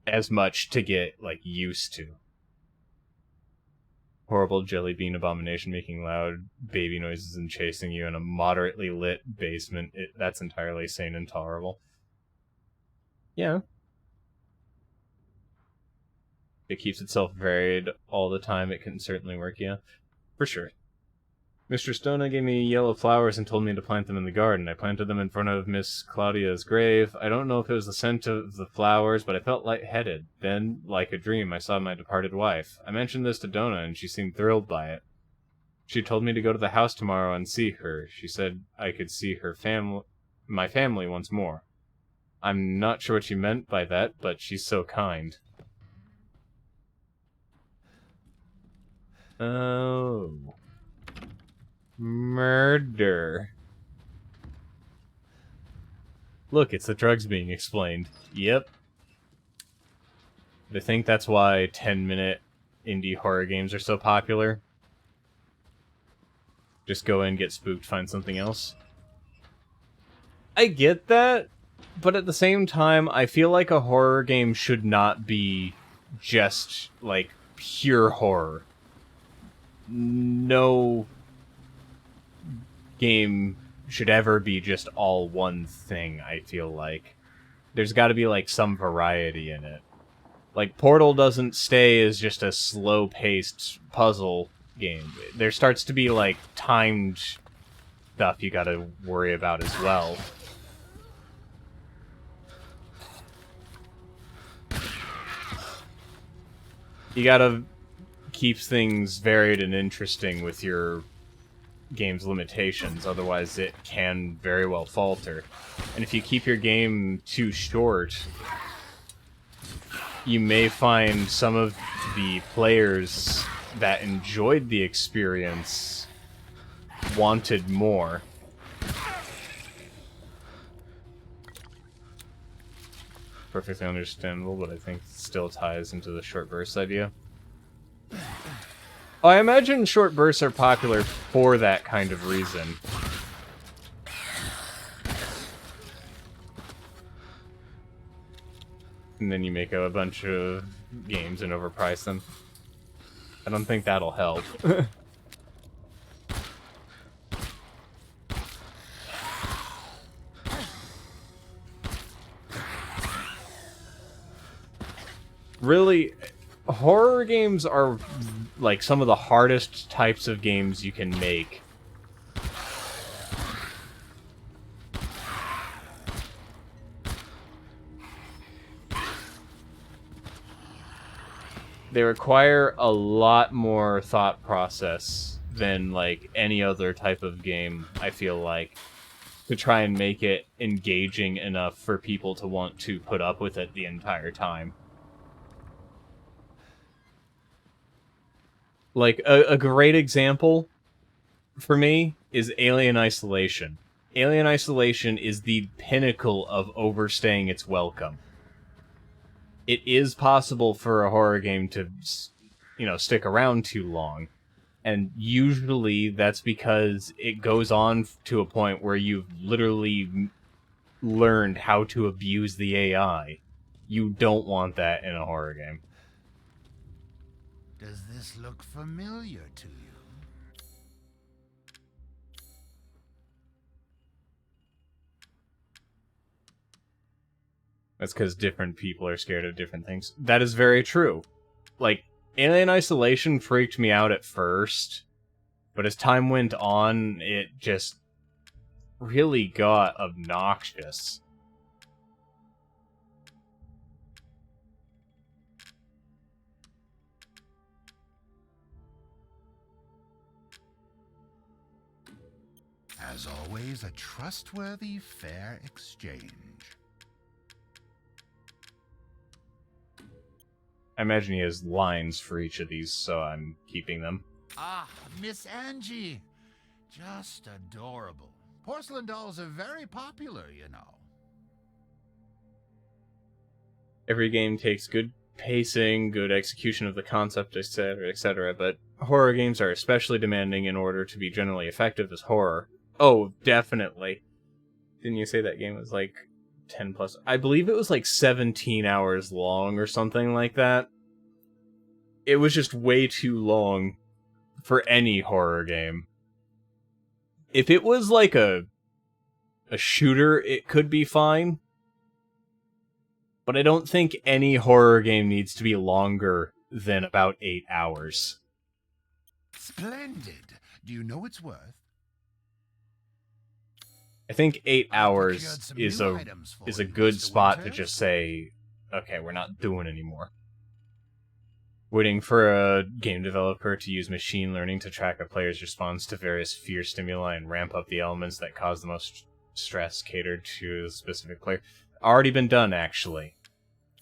as much to get, like, used to. Horrible jelly bean abomination making loud baby noises and chasing you in a moderately lit basement. That's entirely sane and tolerable. Yeah. It keeps itself varied all the time. It can certainly work, yeah. For sure. Mr. Stona gave me yellow flowers and told me to plant them in the garden. I planted them in front of Miss Claudia's grave. I don't know if it was the scent of the flowers, but I felt lightheaded. Then, like a dream, I saw my departed wife. I mentioned this to Donna, and she seemed thrilled by it. She told me to go to the house tomorrow and see her. She said I could see her my family once more. I'm not sure what she meant by that, but she's so kind. Oh. Murder. Look, it's the drugs being explained. Yep. I think that's why 10-minute indie horror games are so popular. Just go in, get spooked, find something else. I get that, but at the same time, I feel like a horror game should not be just, like, pure horror. No game should ever be just all one thing, I feel like. There's got to be, like, some variety in it. Like, Portal doesn't stay as just a slow-paced puzzle game. There starts to be, like, timed stuff you gotta worry about as well. You gotta keep things varied and interesting with your game's limitations, otherwise it can very well falter. And if you keep your game too short, you may find some of the players that enjoyed the experience wanted more. Perfectly understandable, but I think it still ties into the short burst idea. I imagine short bursts are popular for that kind of reason. And then you make a bunch of games and overprice them. I don't think that'll help. Really, horror games are like some of the hardest types of games you can make. They require a lot more thought process than like any other type of game, I feel like, to try and make it engaging enough for people to want to put up with it the entire time. Like, a great example for me is Alien Isolation. Alien Isolation is the pinnacle of overstaying its welcome. It is possible for a horror game to, you know, stick around too long. And usually that's because it goes on to a point where you've literally learned how to abuse the AI. You don't want that in a horror game. Does this look familiar to you? That's because different people are scared of different things. That is very true. Like, Alien Isolation freaked me out at first, but as time went on, it just really got obnoxious. As always, a trustworthy, fair exchange. I imagine he has lines for each of these, so I'm keeping them. Ah, Miss Angie. Just adorable. Porcelain dolls are very popular, you know. Every game takes good pacing, good execution of the concept, etc., but horror games are especially demanding in order to be generally effective as horror. Oh, definitely. Didn't you say that game was like 10 plus? I believe it was like 17 hours long or something like that. It was just way too long for any horror game. If it was like a shooter, it could be fine. But I don't think any horror game needs to be longer than about 8 hours. Splendid. Do you know its worth? I think 8 I've hours procured some is new a items for is a you, good Mr. spot to Winters. just say, okay, we're not doing anymore. Waiting for a game developer to use machine learning to track a player's response to various fear stimuli and ramp up the elements that cause the most stress catered to the specific player. Already been done, actually.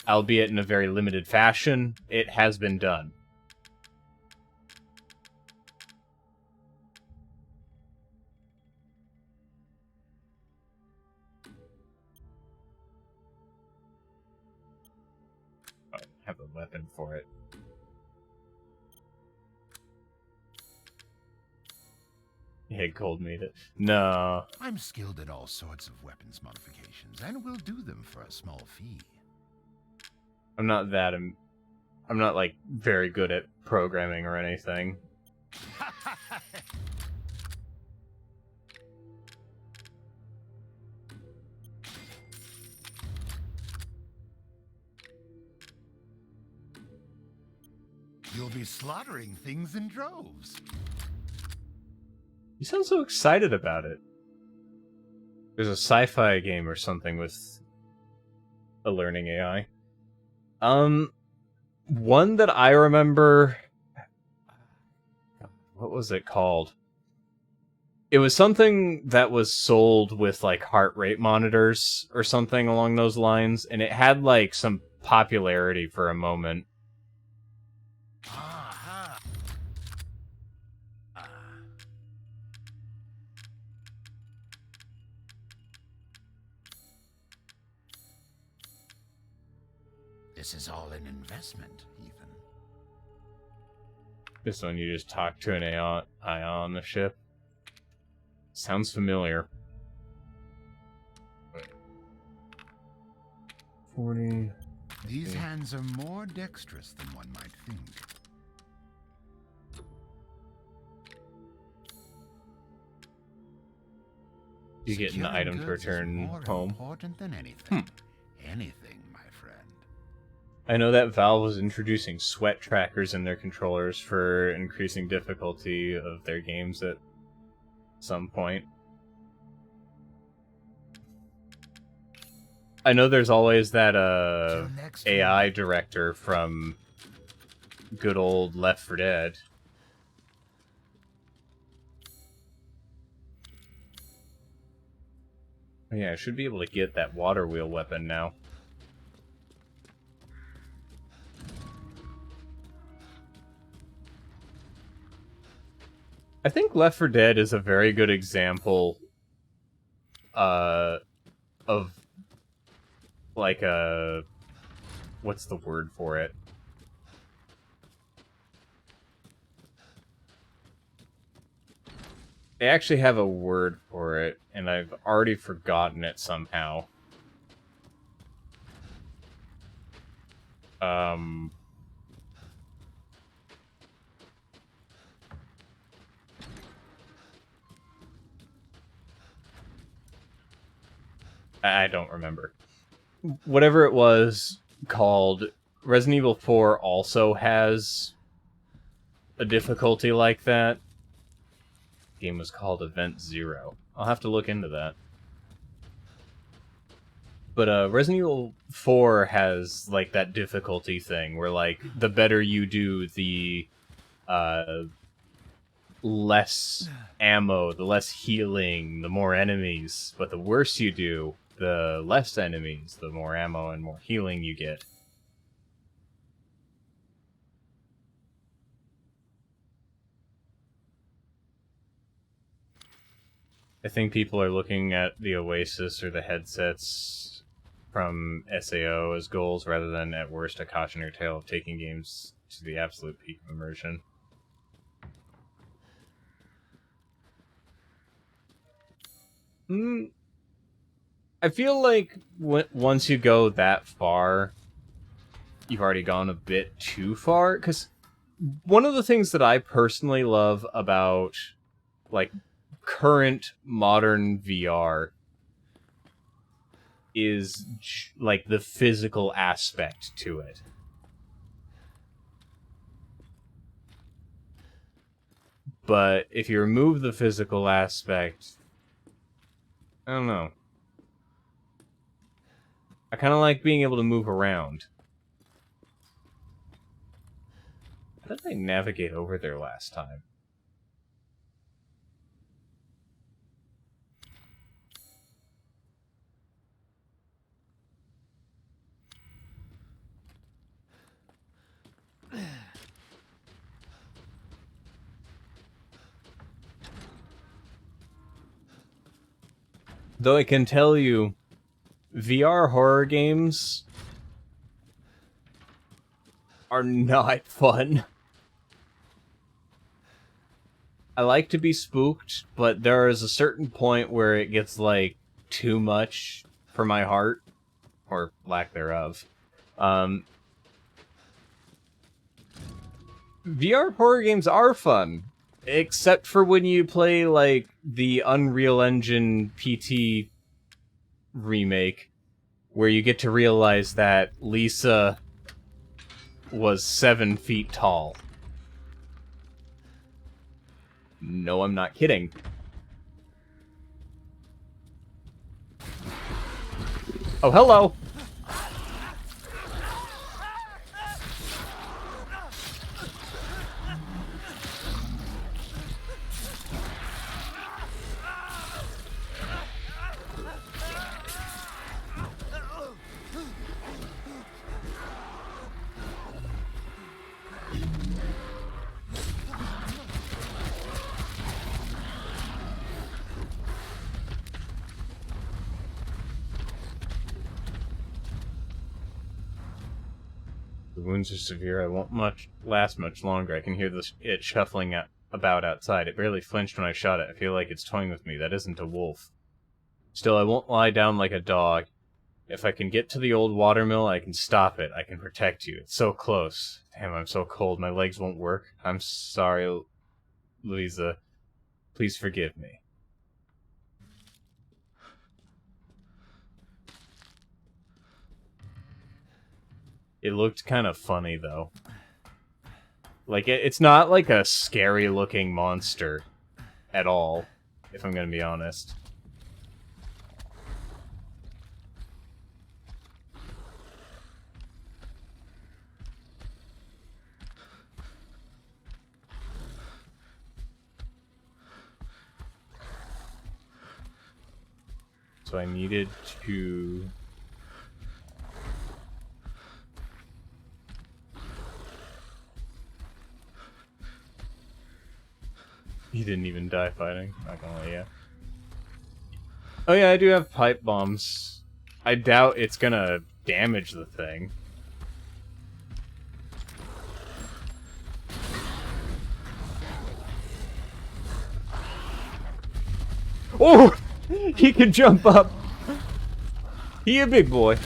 Albeit in a very limited fashion, it has been done. I have a weapon for it. Yeah, gold made it. No. I'm skilled at all sorts of weapons modifications, and will do them for a small fee. I'm not that. I'm not, like, very good at programming or anything. You'll be slaughtering things in droves. You sound so excited about it. There's a sci-fi game or something with a learning AI. One that I remember... What was it called? It was something that was sold with, like, heart rate monitors or something along those lines, and it had, like, some popularity for a moment. Aha. This is all an investment, even. This one you just talk to an AI on the ship. Sounds familiar. 40... These hands are more dexterous than one might think. You get an Securing item to goods is return more home. important than anything. Anything, my friend. I know that Valve was introducing sweat trackers in their controllers for increasing difficulty of their games at some point. I know there's always that Till next AI director from good old Left 4 Dead. Oh yeah, I should be able to get that water wheel weapon now. I think Left 4 Dead is a very good example of like a... what's the word for it? They actually have a word for it, and I've already forgotten it somehow. I don't remember. whatever it was called, Resident Evil 4 also has a difficulty like that. The game was called Event Zero. I'll have to look into that. But Resident Evil 4 has like that difficulty thing where like the better you do, the less ammo, the less healing, the more enemies. But the worse you do, the less enemies, the more ammo and more healing you get. I think people are looking at the Oasis or the headsets from SAO as goals rather than, at worst, a cautionary tale of taking games to the absolute peak of immersion. I feel like once you go that far, you've already gone a bit too far. Because one of the things that I personally love about, like, current modern VR is, like, the physical aspect to it. But if you remove the physical aspect, I don't know. I kind of like being able to move around. How did I navigate over there last time? Though I can tell you, VR horror games are not fun. I like to be spooked, but there is a certain point where it gets, like, too much for my heart, or lack thereof. VR horror games are fun, except for when you play, like, the Unreal Engine PT remake, where you get to realize that Lisa was 7 feet tall. No, I'm not kidding. Oh, hello! The wounds are severe. I won't last much longer. I can hear it shuffling about outside. It barely flinched when I shot it. I feel like it's toying with me. That isn't a wolf. Still, I won't lie down like a dog. If I can get to the old watermill, I can stop it. I can protect you. It's so close. Damn, I'm so cold. My legs won't work. I'm sorry, Louisa. Please forgive me. It looked kind of funny, though. Like, it's not like a scary-looking monster at all, if I'm gonna be honest. So I needed to... He didn't even die fighting, not gonna lie, yeah. Oh yeah, I do have pipe bombs. I doubt it's gonna damage the thing. Oh! He can jump up! He a big boy.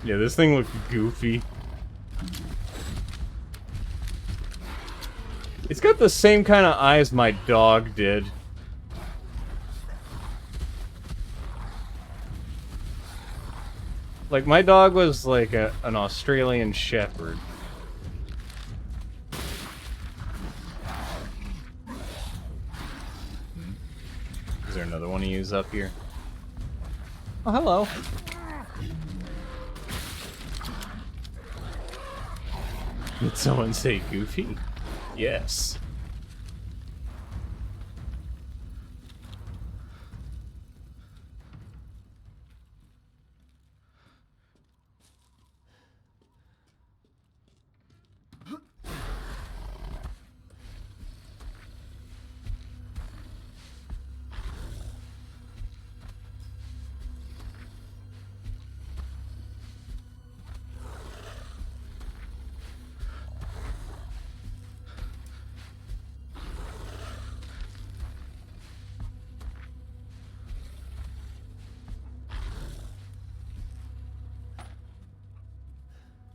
Yeah, this thing looked goofy. It's got the same kind of eyes my dog did. Like, my dog was like an Australian Shepherd. Is there another one to use up here? Oh, hello. Did someone say Goofy? Yes.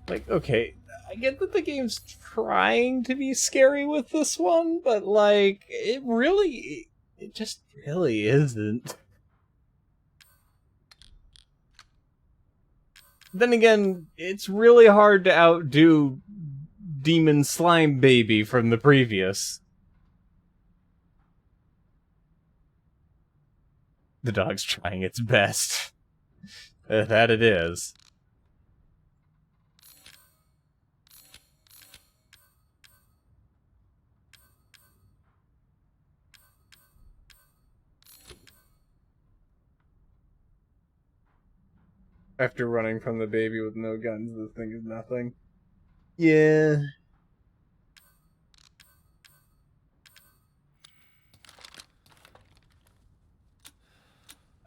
Like, okay, I get that the game's trying to be scary with this one, but, like, it just really isn't. Then again, it's really hard to outdo Demon Slime Baby from the previous. The dog's trying its best. That it is. After running from the baby with no guns, this thing is nothing. Yeah.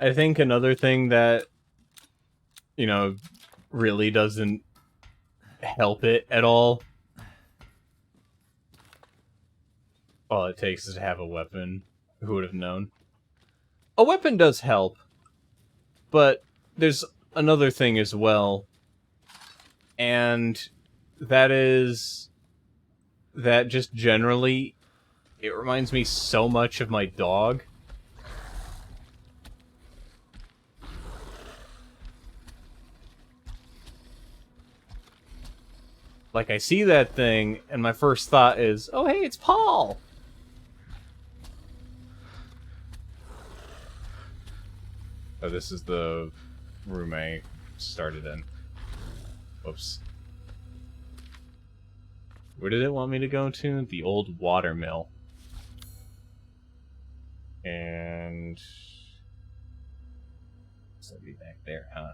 I think another thing that, you know, really doesn't help it at all. All it takes is to have a weapon. Who would have known? A weapon does help, but there's another thing as well, and that is that just generally, it reminds me so much of my dog. Like, I see that thing, and my first thought is, oh hey, it's Paul! Oh, this is the room I started in. Whoops. Where did it want me to go to? The old water mill. And... so be back there, huh?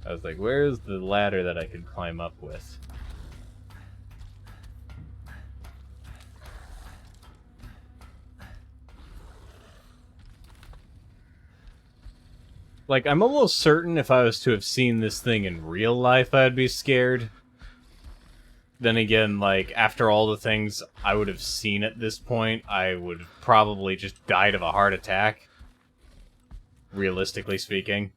I was like, where's the ladder that I could climb up with? Like, I'm almost certain if I was to have seen this thing in real life, I'd be scared. Then again, like, after all the things I would have seen at this point, I would have probably just died of a heart attack. Realistically speaking.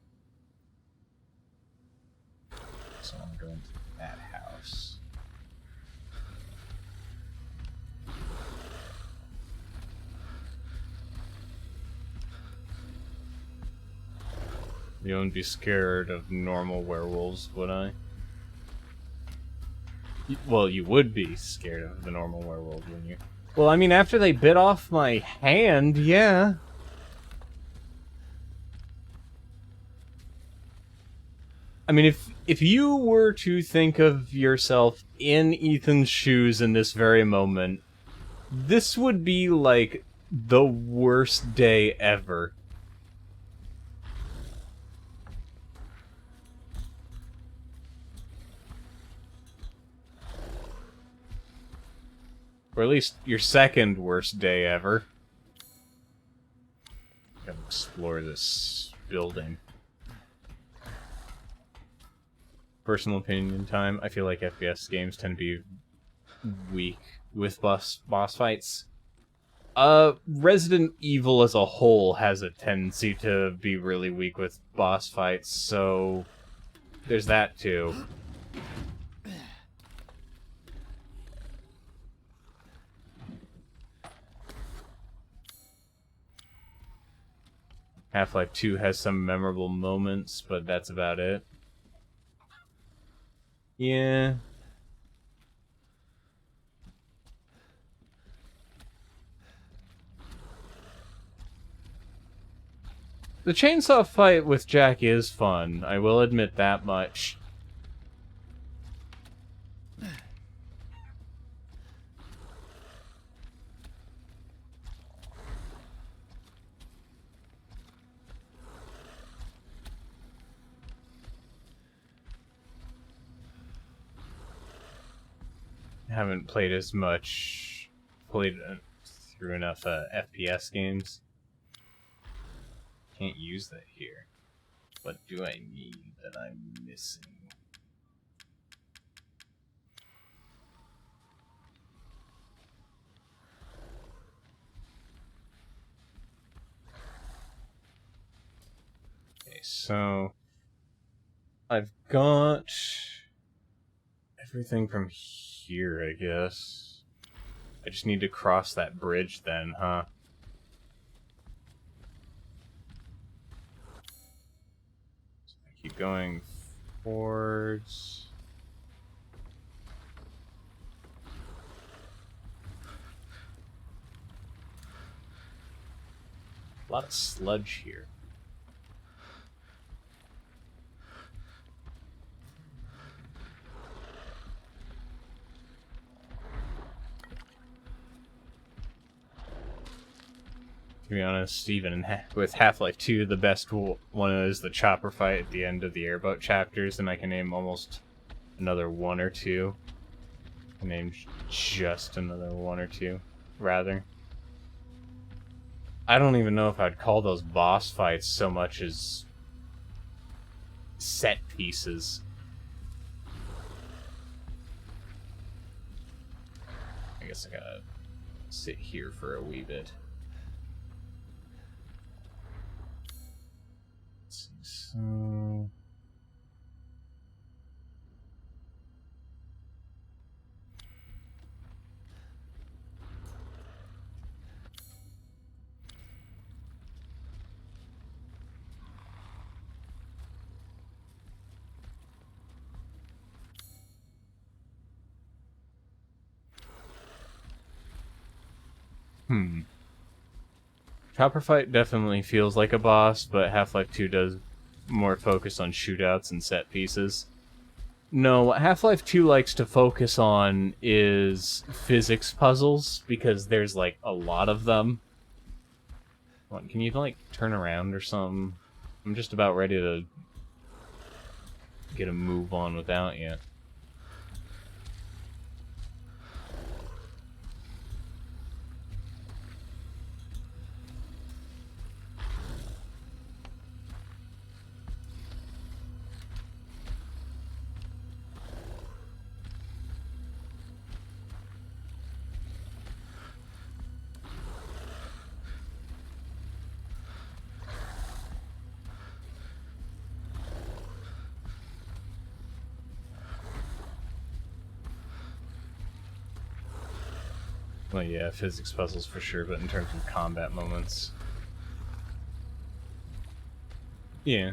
So I'm going to that house. You wouldn't be scared of normal werewolves, would I? Well, you would be scared of the normal werewolves, wouldn't you? Well, I mean, after they bit off my hand, yeah. I mean, if you were to think of yourself in Ethan's shoes in this very moment, this would be, like, the worst day ever. Or at least your second worst day ever. Gotta explore this building. personal opinion time. I feel like FPS games tend to be weak with boss fights. Resident Evil as a whole has a tendency to be really weak with boss fights, so there's that too. Half-Life 2 has some memorable moments, but that's about it. Yeah. The chainsaw fight with Jack is fun, I will admit that much. Haven't played as much, through enough FPS games. Can't use that here. What do I need that I'm missing? Okay, so I've got everything from here, I guess. I just need to cross that bridge then, huh? So I keep going forwards. A lot of sludge here. To be honest, even with Half-Life 2, the best one is the chopper fight at the end of the airboat chapters, and I can name almost another one or two. I can name just another one or two, rather. I don't even know if I'd call those boss fights so much as set pieces. I guess I gotta sit here for a wee bit. So Chopper fight definitely feels like a boss, but Half-Life 2 does more focus on shootouts and set pieces. No, what Half-Life 2 likes to focus on is physics puzzles, because there's, like, a lot of them. What, can you, like, turn around or something? I'm just about ready to get a move on without you. Well, yeah, physics puzzles for sure, but in terms of combat moments... Yeah.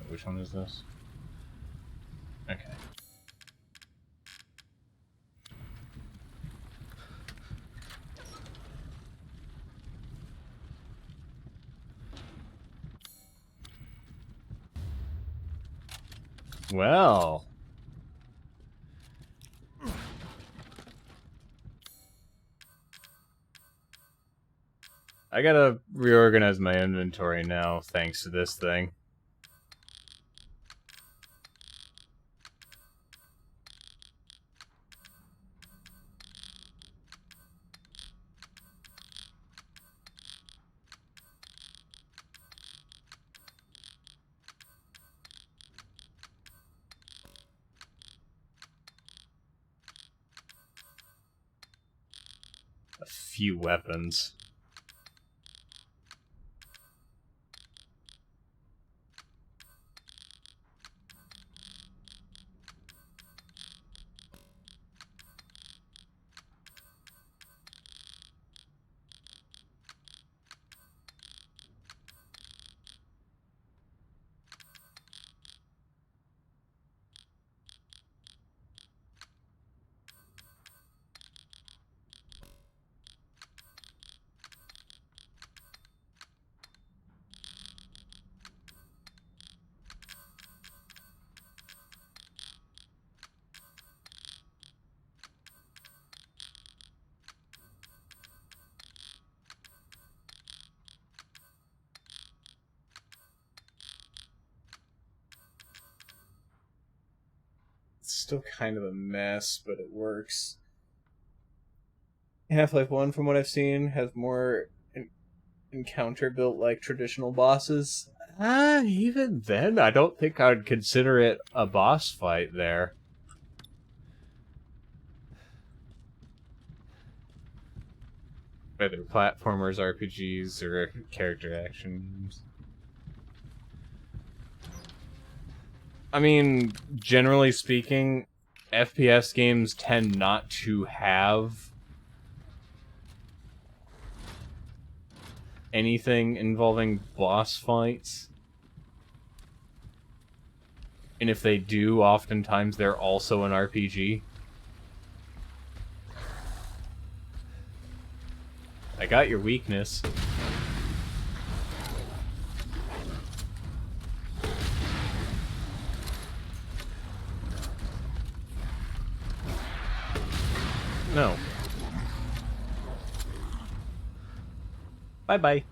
Which one is this? Okay. Well... I gotta reorganize my inventory now, thanks to this thing. A few weapons. It's still kind of a mess, but it works. Half-Life 1, from what I've seen, has more encounter built like traditional bosses. Even then, I don't think I'd consider it a boss fight there. Whether platformers, RPGs, or character actions. I mean, generally speaking, FPS games tend not to have anything involving boss fights. And if they do, oftentimes they're also an RPG. I got your weakness. No. Bye-bye. I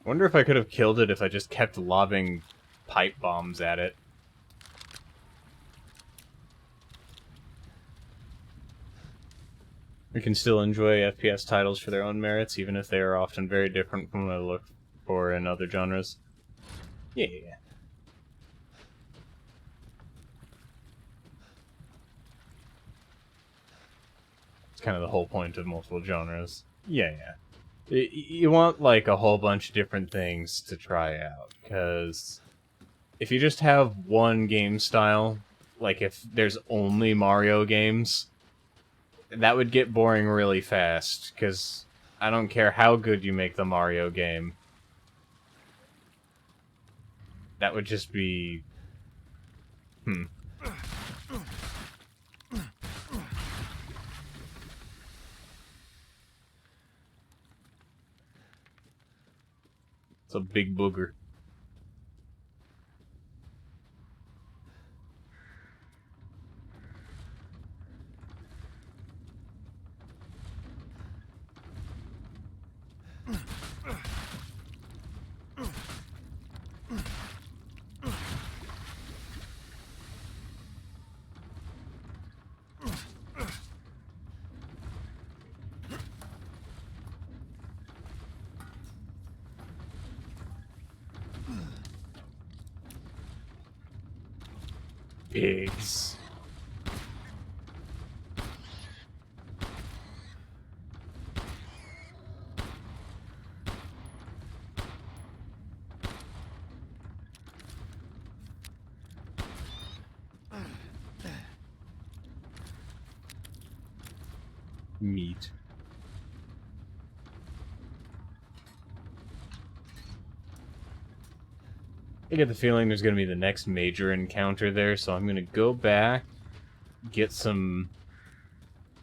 wonder if I could have killed it if I just kept lobbing pipe bombs at it. We can still enjoy FPS titles for their own merits, even if they are often very different from what I look for in other genres. Yeah. It's kind of the whole point of multiple genres. Yeah. You want, like, a whole bunch of different things to try out, because if you just have one game style, like if there's only Mario games, that would get boring really fast, because I don't care how good you make the Mario game. That would just be... It's a big booger. Pigs. Meat. I get the feeling there's going to be the next major encounter there, so I'm going to go back, get some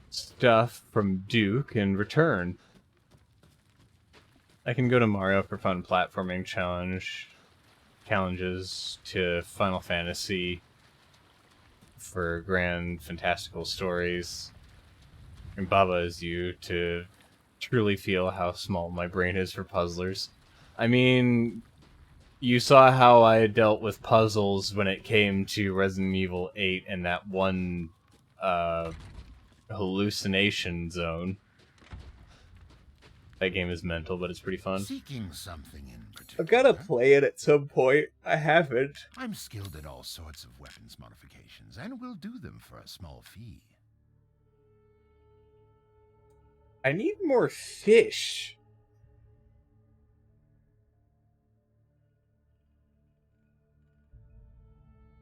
stuff from Duke, and return. I can go to Mario for fun platforming challenges, to Final Fantasy for grand fantastical stories, and Baba Is You to truly feel how small my brain is for puzzlers. I mean, you saw how I dealt with puzzles when it came to Resident Evil 8 and that one hallucination zone. That game is mental, but it's pretty fun. Seeking something in particular. I've got to play it at some point. I haven't. I'm skilled at all sorts of weapons modifications, and will do them for a small fee. I need more fish.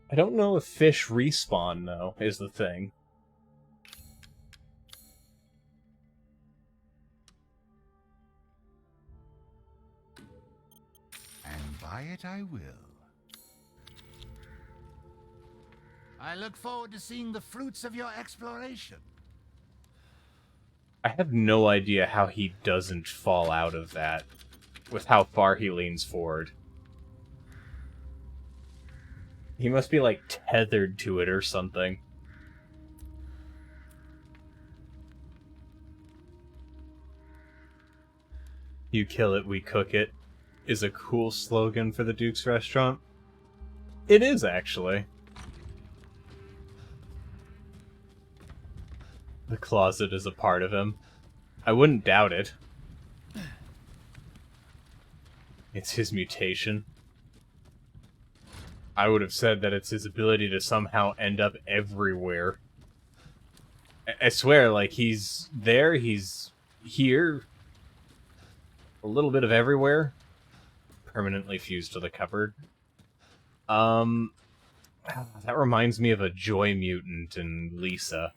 I don't know if fish respawn, though, is the thing. And buy it I will. I look forward to seeing the fruits of your exploration. I have no idea how he doesn't fall out of that, with how far he leans forward. He must be, like, tethered to it or something. You kill it, we cook it, is a cool slogan for the Duke's restaurant. It is, actually. The closet is a part of him. I wouldn't doubt it. It's his mutation. I would have said that it's his ability to somehow end up everywhere. I swear, like, he's there, he's here. A little bit of everywhere. Permanently fused to the cupboard. That reminds me of a Joy Mutant in Lisa.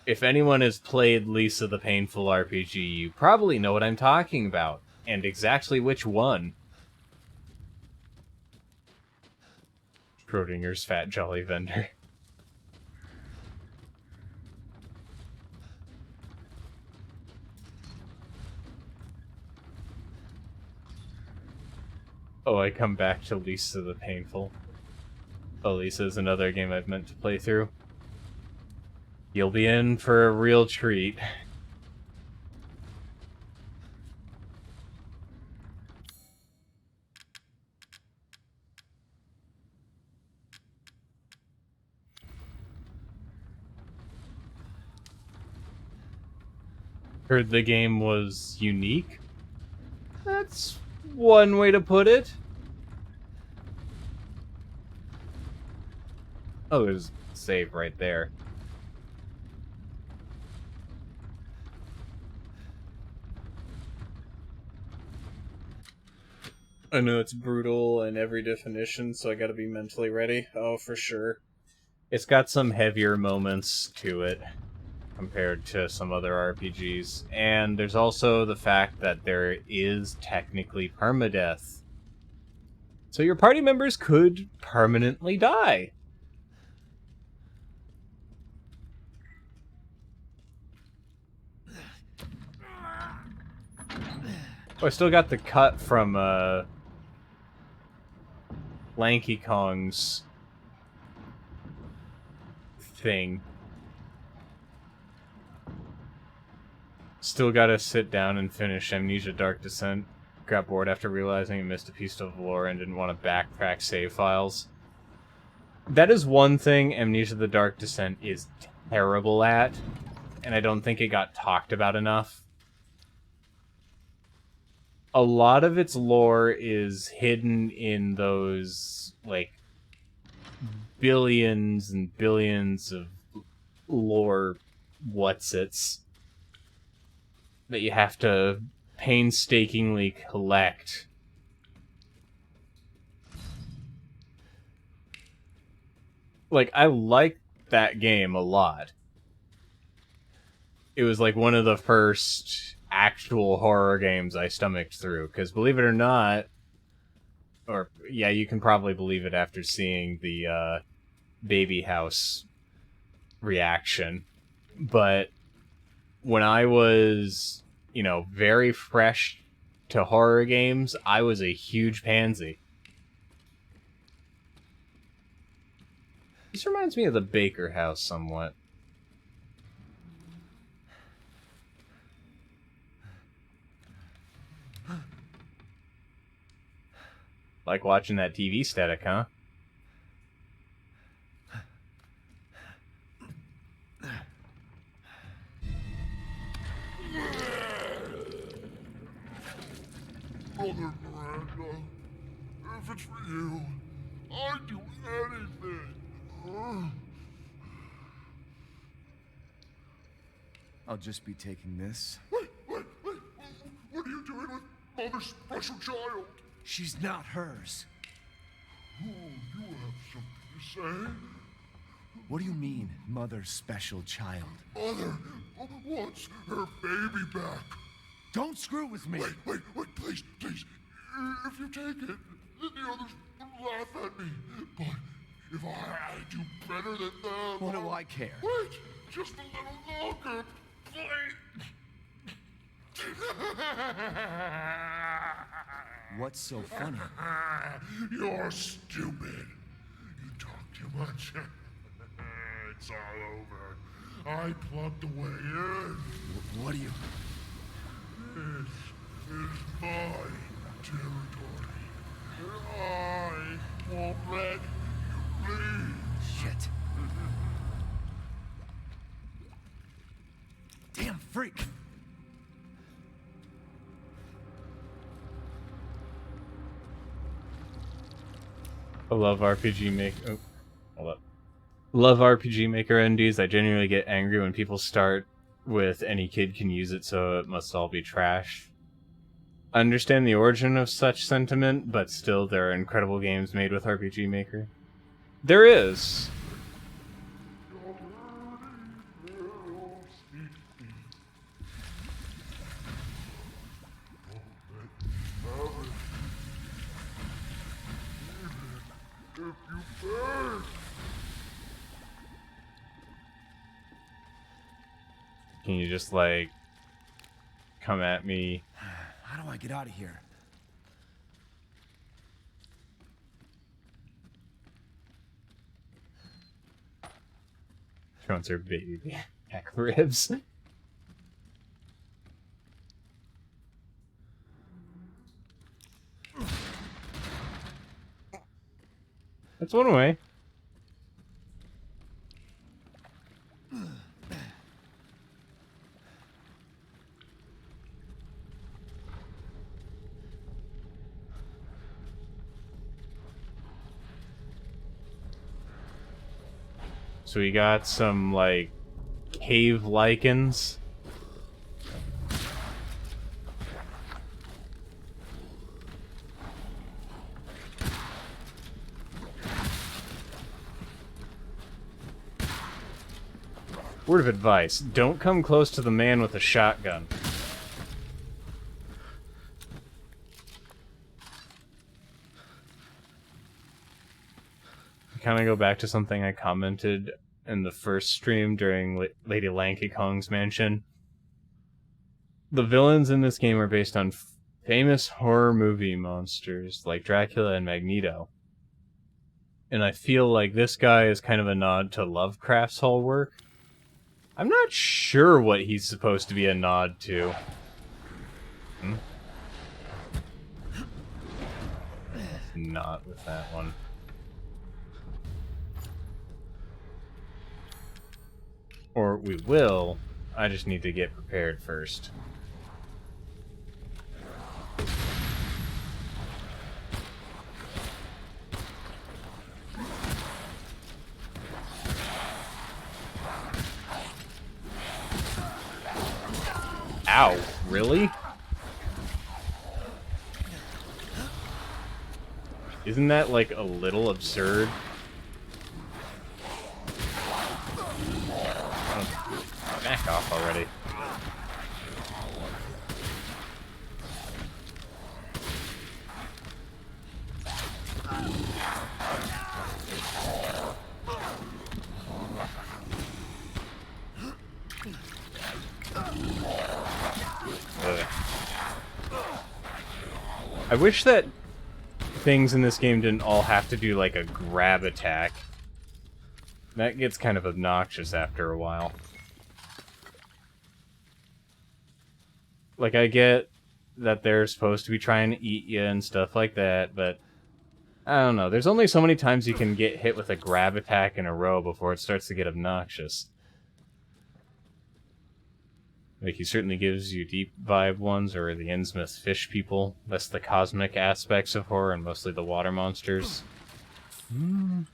If anyone has played Lisa the Painful RPG, you probably know what I'm talking about, and exactly which one. Schrodinger's Fat Jolly Vendor. Oh, I come back to Lisa the Painful. Oh, Lisa is another game I've meant to play through. You'll be in for a real treat. Heard the game was unique? That's one way to put it. Oh, there's a save right there. I know it's brutal in every definition, so I gotta be mentally ready. Oh, for sure. It's got some heavier moments to it compared to some other RPGs. And there's also the fact that there is technically permadeath. So your party members could permanently die. Oh, I still got the cut from Lanky Kong's thing. Still gotta sit down and finish Amnesia Dark Descent. Got bored after realizing I missed a piece of lore and didn't want to backtrack save files. That is one thing Amnesia the Dark Descent is terrible at, and I don't think it got talked about enough. A lot of its lore is hidden in those, like, billions and billions of lore whatsits that you have to painstakingly collect. Like, I liked that game a lot. It was like one of the first actual horror games I stomached through, because believe it or not, or yeah, you can probably believe it after seeing the Baby House reaction, but when I was, you know, very fresh to horror games, I was a huge pansy. This reminds me of the Baker House somewhat. Like watching that TV static, huh? Mother Miranda, if it's for you, I'd do anything. I'll just be taking this. Wait. What are you doing with Mother's special child? She's not hers. Oh, you have something to say? What do you mean, Mother's special child? Mother wants her baby back. Don't screw with me! Wait, please. If you take it, then the others will laugh at me. But if I do better than them... What do I care? Wait, just a little longer, please. What's so funny? You're stupid. You talk too much. It's all over. I plugged the way in. What do you... This is my territory. I won't let you leave. Shit. Damn freak! I love RPG Maker. Oh, hold up. Love RPG Maker NDs. I genuinely get angry when people start with any kid can use it, so it must all be trash. I understand the origin of such sentiment, but still, there are incredible games made with RPG Maker. There is. Can you just, like, come at me? How do I get out of here? She wants her baby back ribs. That's one way. So we got some, like, cave lichens. Word of advice, don't come close to the man with a shotgun. Kind of go back to something I commented in the first stream during Lady Lanky Kong's mansion. The villains in this game are based on famous horror movie monsters like Dracula and Magneto. And I feel like this guy is kind of a nod to Lovecraft's whole work. I'm not sure what he's supposed to be a nod to. Not with that one. Or we will. I just need to get prepared first. Ow, really? Isn't that, like, a little absurd? Back off already. I wish that things in this game didn't all have to do like a grab attack. That gets kind of obnoxious after a while. Like, I get that they're supposed to be trying to eat you and stuff like that, but I don't know. There's only so many times you can get hit with a grab attack in a row before it starts to get obnoxious. Like, he certainly gives you deep vibe ones, or the Innsmouth fish people. That's the cosmic aspects of horror, and mostly the water monsters. I'm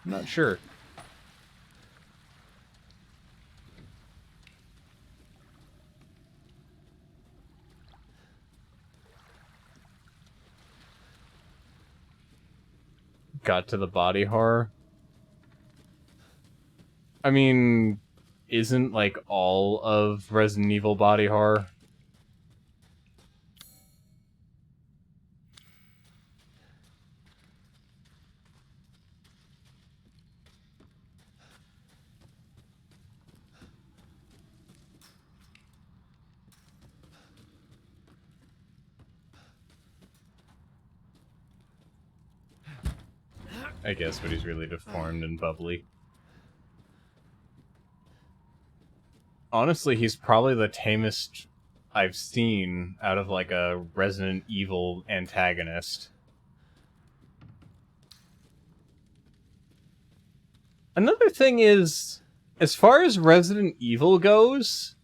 not sure. Got to the body horror. I mean, isn't like all of Resident Evil body horror? I guess, but he's really deformed and bubbly. Honestly, he's probably the tamest I've seen out of like a Resident Evil antagonist. Another thing is, as far as Resident Evil goes,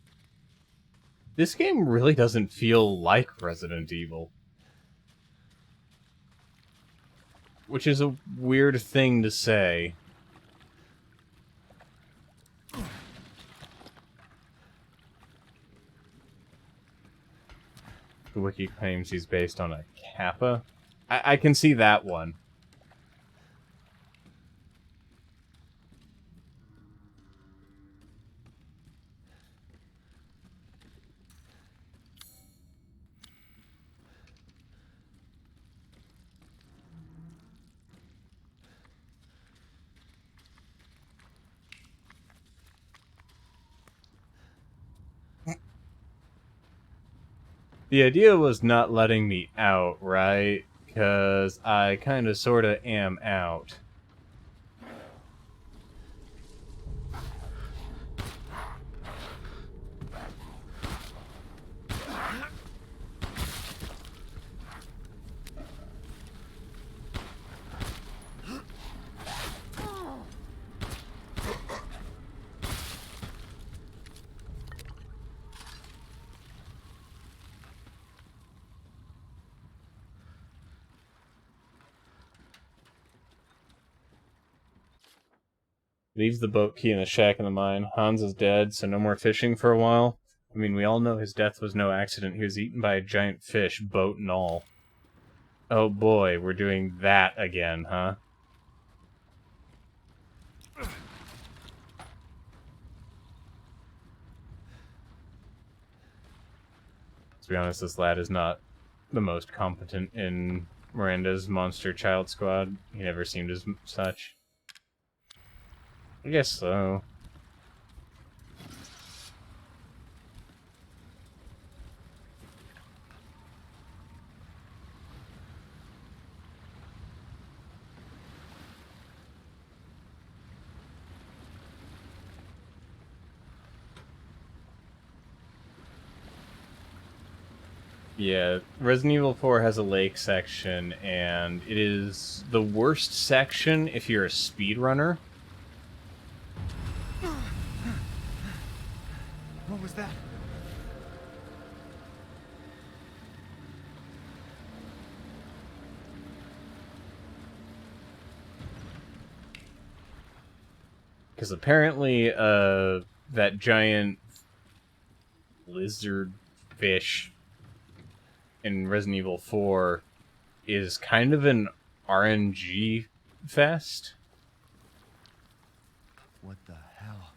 this game really doesn't feel like Resident Evil. Which is a weird thing to say. The wiki claims he's based on a Kappa. I can see that one. The idea was not letting me out, right? Because I kinda sorta am out. Leaves the boat key in the shack in the mine. Hans is dead, so no more fishing for a while. I mean, we all know his death was no accident. He was eaten by a giant fish, boat and all. Oh boy, we're doing that again, huh? To be honest, this lad is not the most competent in Miranda's monster child squad. He never seemed as such. I guess so. Yeah, Resident Evil 4 has a lake section, and it is the worst section if you're a speedrunner. What was that? Because apparently, that giant lizard fish in Resident Evil 4 is kind of an RNG fest. What the hell?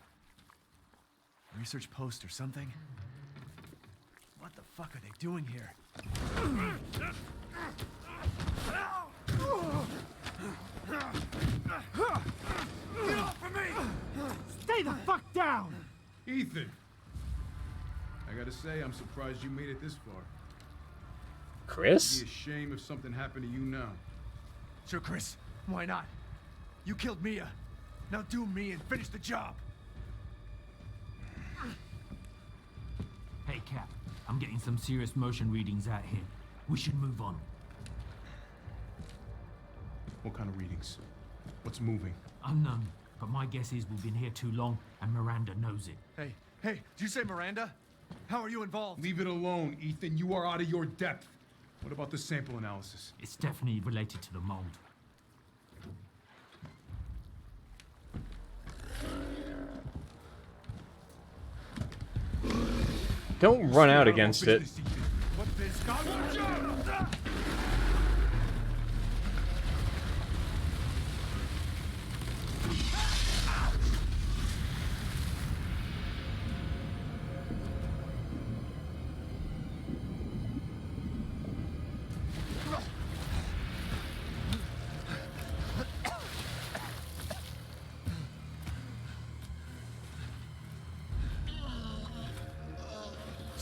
Research post or something? What the fuck are they doing here? Get off of me! Stay the fuck down! Ethan! I gotta say, I'm surprised you made it this far. Chris? It'd be a shame if something happened to you now. Sure, Chris. Why not? You killed Mia. Now do me and finish the job. Hey, Cap. I'm getting some serious motion readings out here. We should move on. What kind of readings? What's moving? Unknown, but my guess is we've been here too long and Miranda knows it. Hey, did you say Miranda? How are you involved? Leave it alone, Ethan. You are out of your depth. What about the sample analysis? It's definitely related to the mold. Don't run out against it.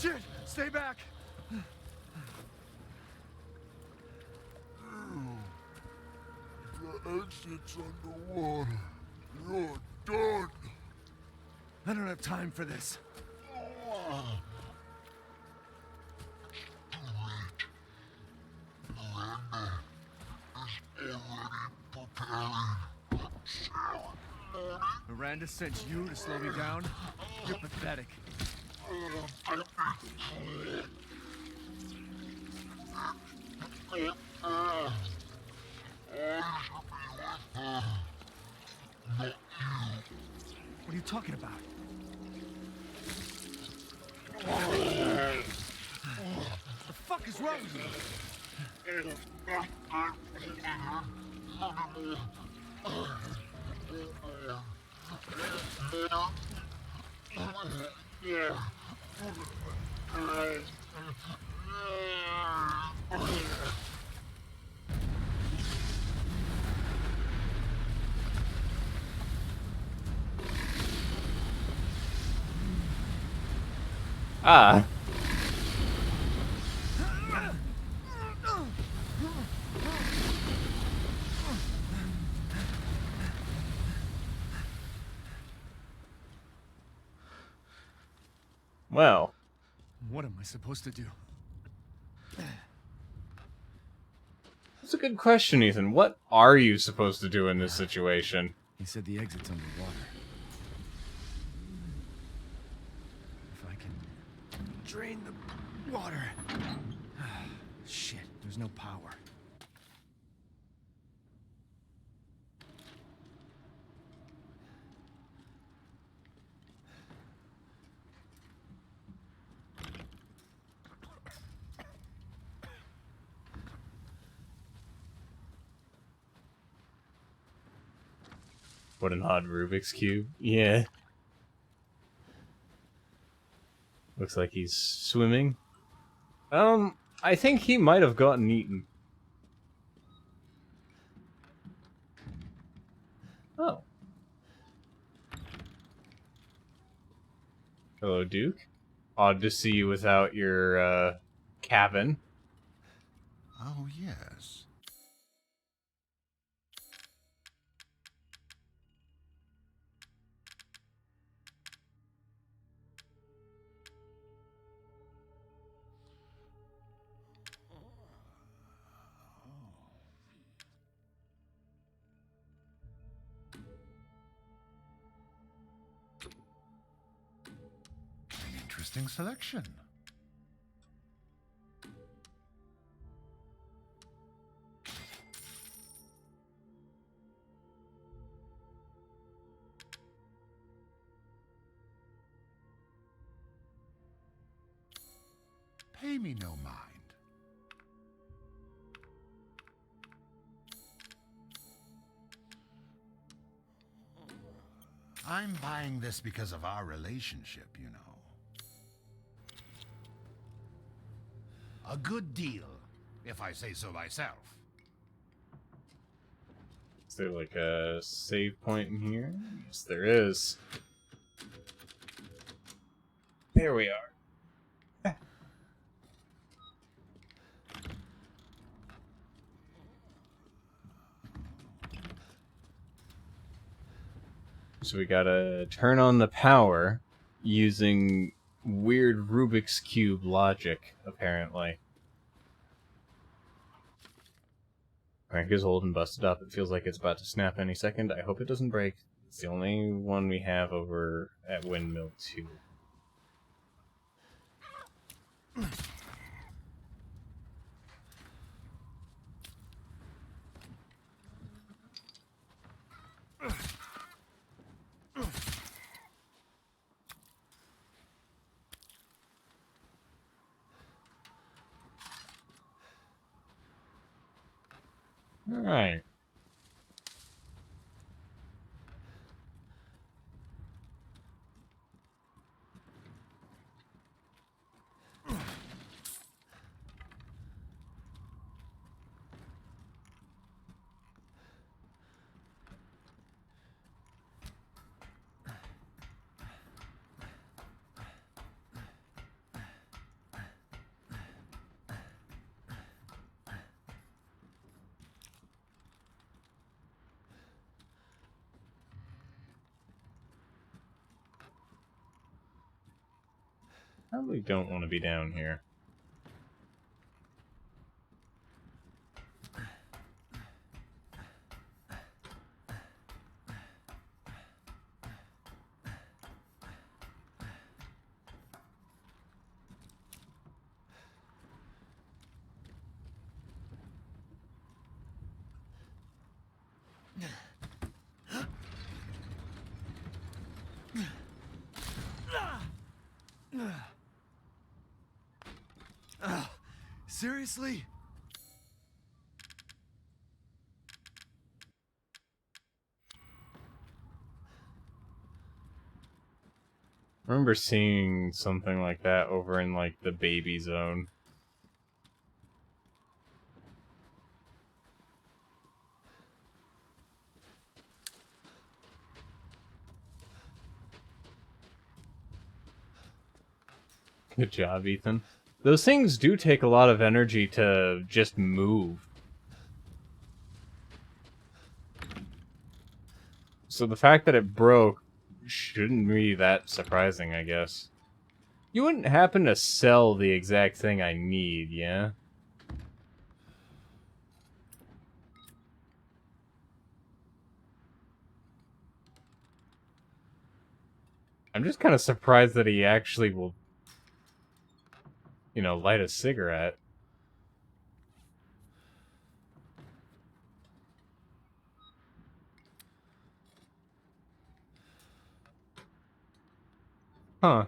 Shit! Stay back! The exit's underwater. You're done. I don't have time for this. Miranda sent you to slow me down? You're pathetic. What are you talking about? What the fuck is wrong with you? Ah. Well. What am I supposed to do? That's a good question, Ethan. What are you supposed to do in this situation? He said the exit's underwater. If I can drain the water. Shit, there's no power. What an odd Rubik's Cube. Yeah. Looks like he's swimming. I think he might have gotten eaten. Oh. Hello, Duke. Odd to see you without your, cabin. Oh, yes. An interesting selection. Pay me no mind. I'm buying this because of our relationship, you know. A good deal, if I say so myself. Is there like a save point in here? Yes, there is. There we are. So we gotta turn on the power using weird Rubik's Cube logic, apparently. Crank is old and busted up. It feels like it's about to snap any second. I hope it doesn't break. It's the only one we have over at Windmill 2. All right. Probably don't want to be down here. Seriously? I remember seeing something like that over in, like, the baby zone. Good job, Ethan. Those things do take a lot of energy to just move. So the fact that it broke shouldn't be that surprising, I guess. You wouldn't happen to sell the exact thing I need, yeah? I'm just kind of surprised that he actually will, you know, light a cigarette. Huh.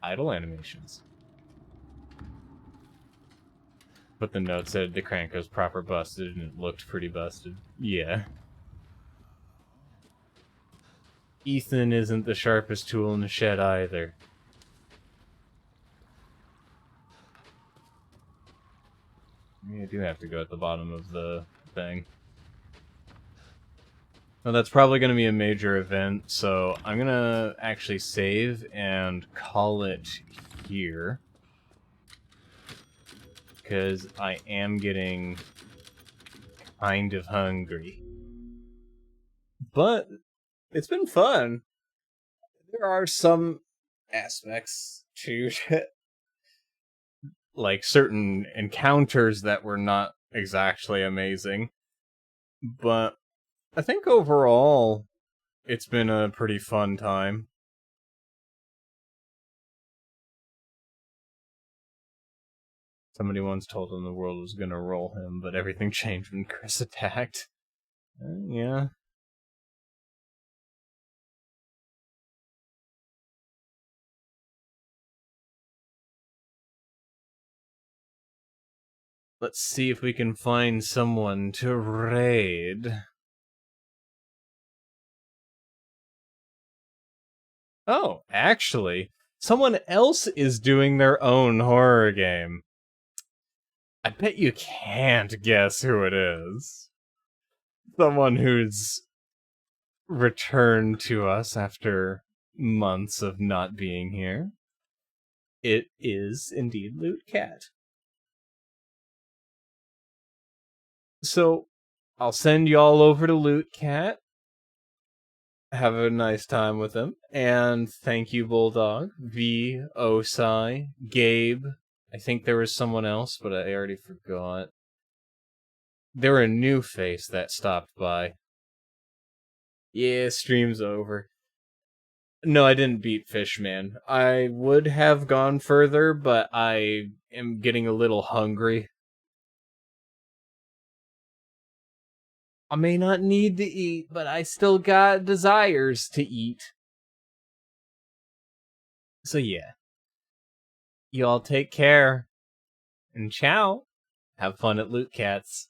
Idle animations. But the note said the crank was proper busted and it looked pretty busted. Yeah. Ethan isn't the sharpest tool in the shed either. Maybe I do have to go at the bottom of the thing. Well, that's probably going to be a major event, so I'm going to actually save and call it here. Because I am getting kind of hungry. But it's been fun. There are some aspects to it, like certain encounters that were not exactly amazing. But I think overall, it's been a pretty fun time. Somebody once told him the world was gonna roll him, but everything changed when Chris attacked. Yeah. Let's see if we can find someone to raid. Oh, actually, someone else is doing their own horror game. I bet you can't guess who it is. Someone who's returned to us after months of not being here. It is indeed Loot Cat. So, I'll send y'all over to Loot Cat. Have a nice time with him. And thank you, Bulldog, V, Osai, Gabe. I think there was someone else, but I already forgot. There were a new face that stopped by. Yeah, stream's over. No, I didn't beat Fishman. I would have gone further, but I am getting a little hungry. I may not need to eat, but I still got desires to eat. So yeah. You all take care. And ciao. Have fun at Loot Cats.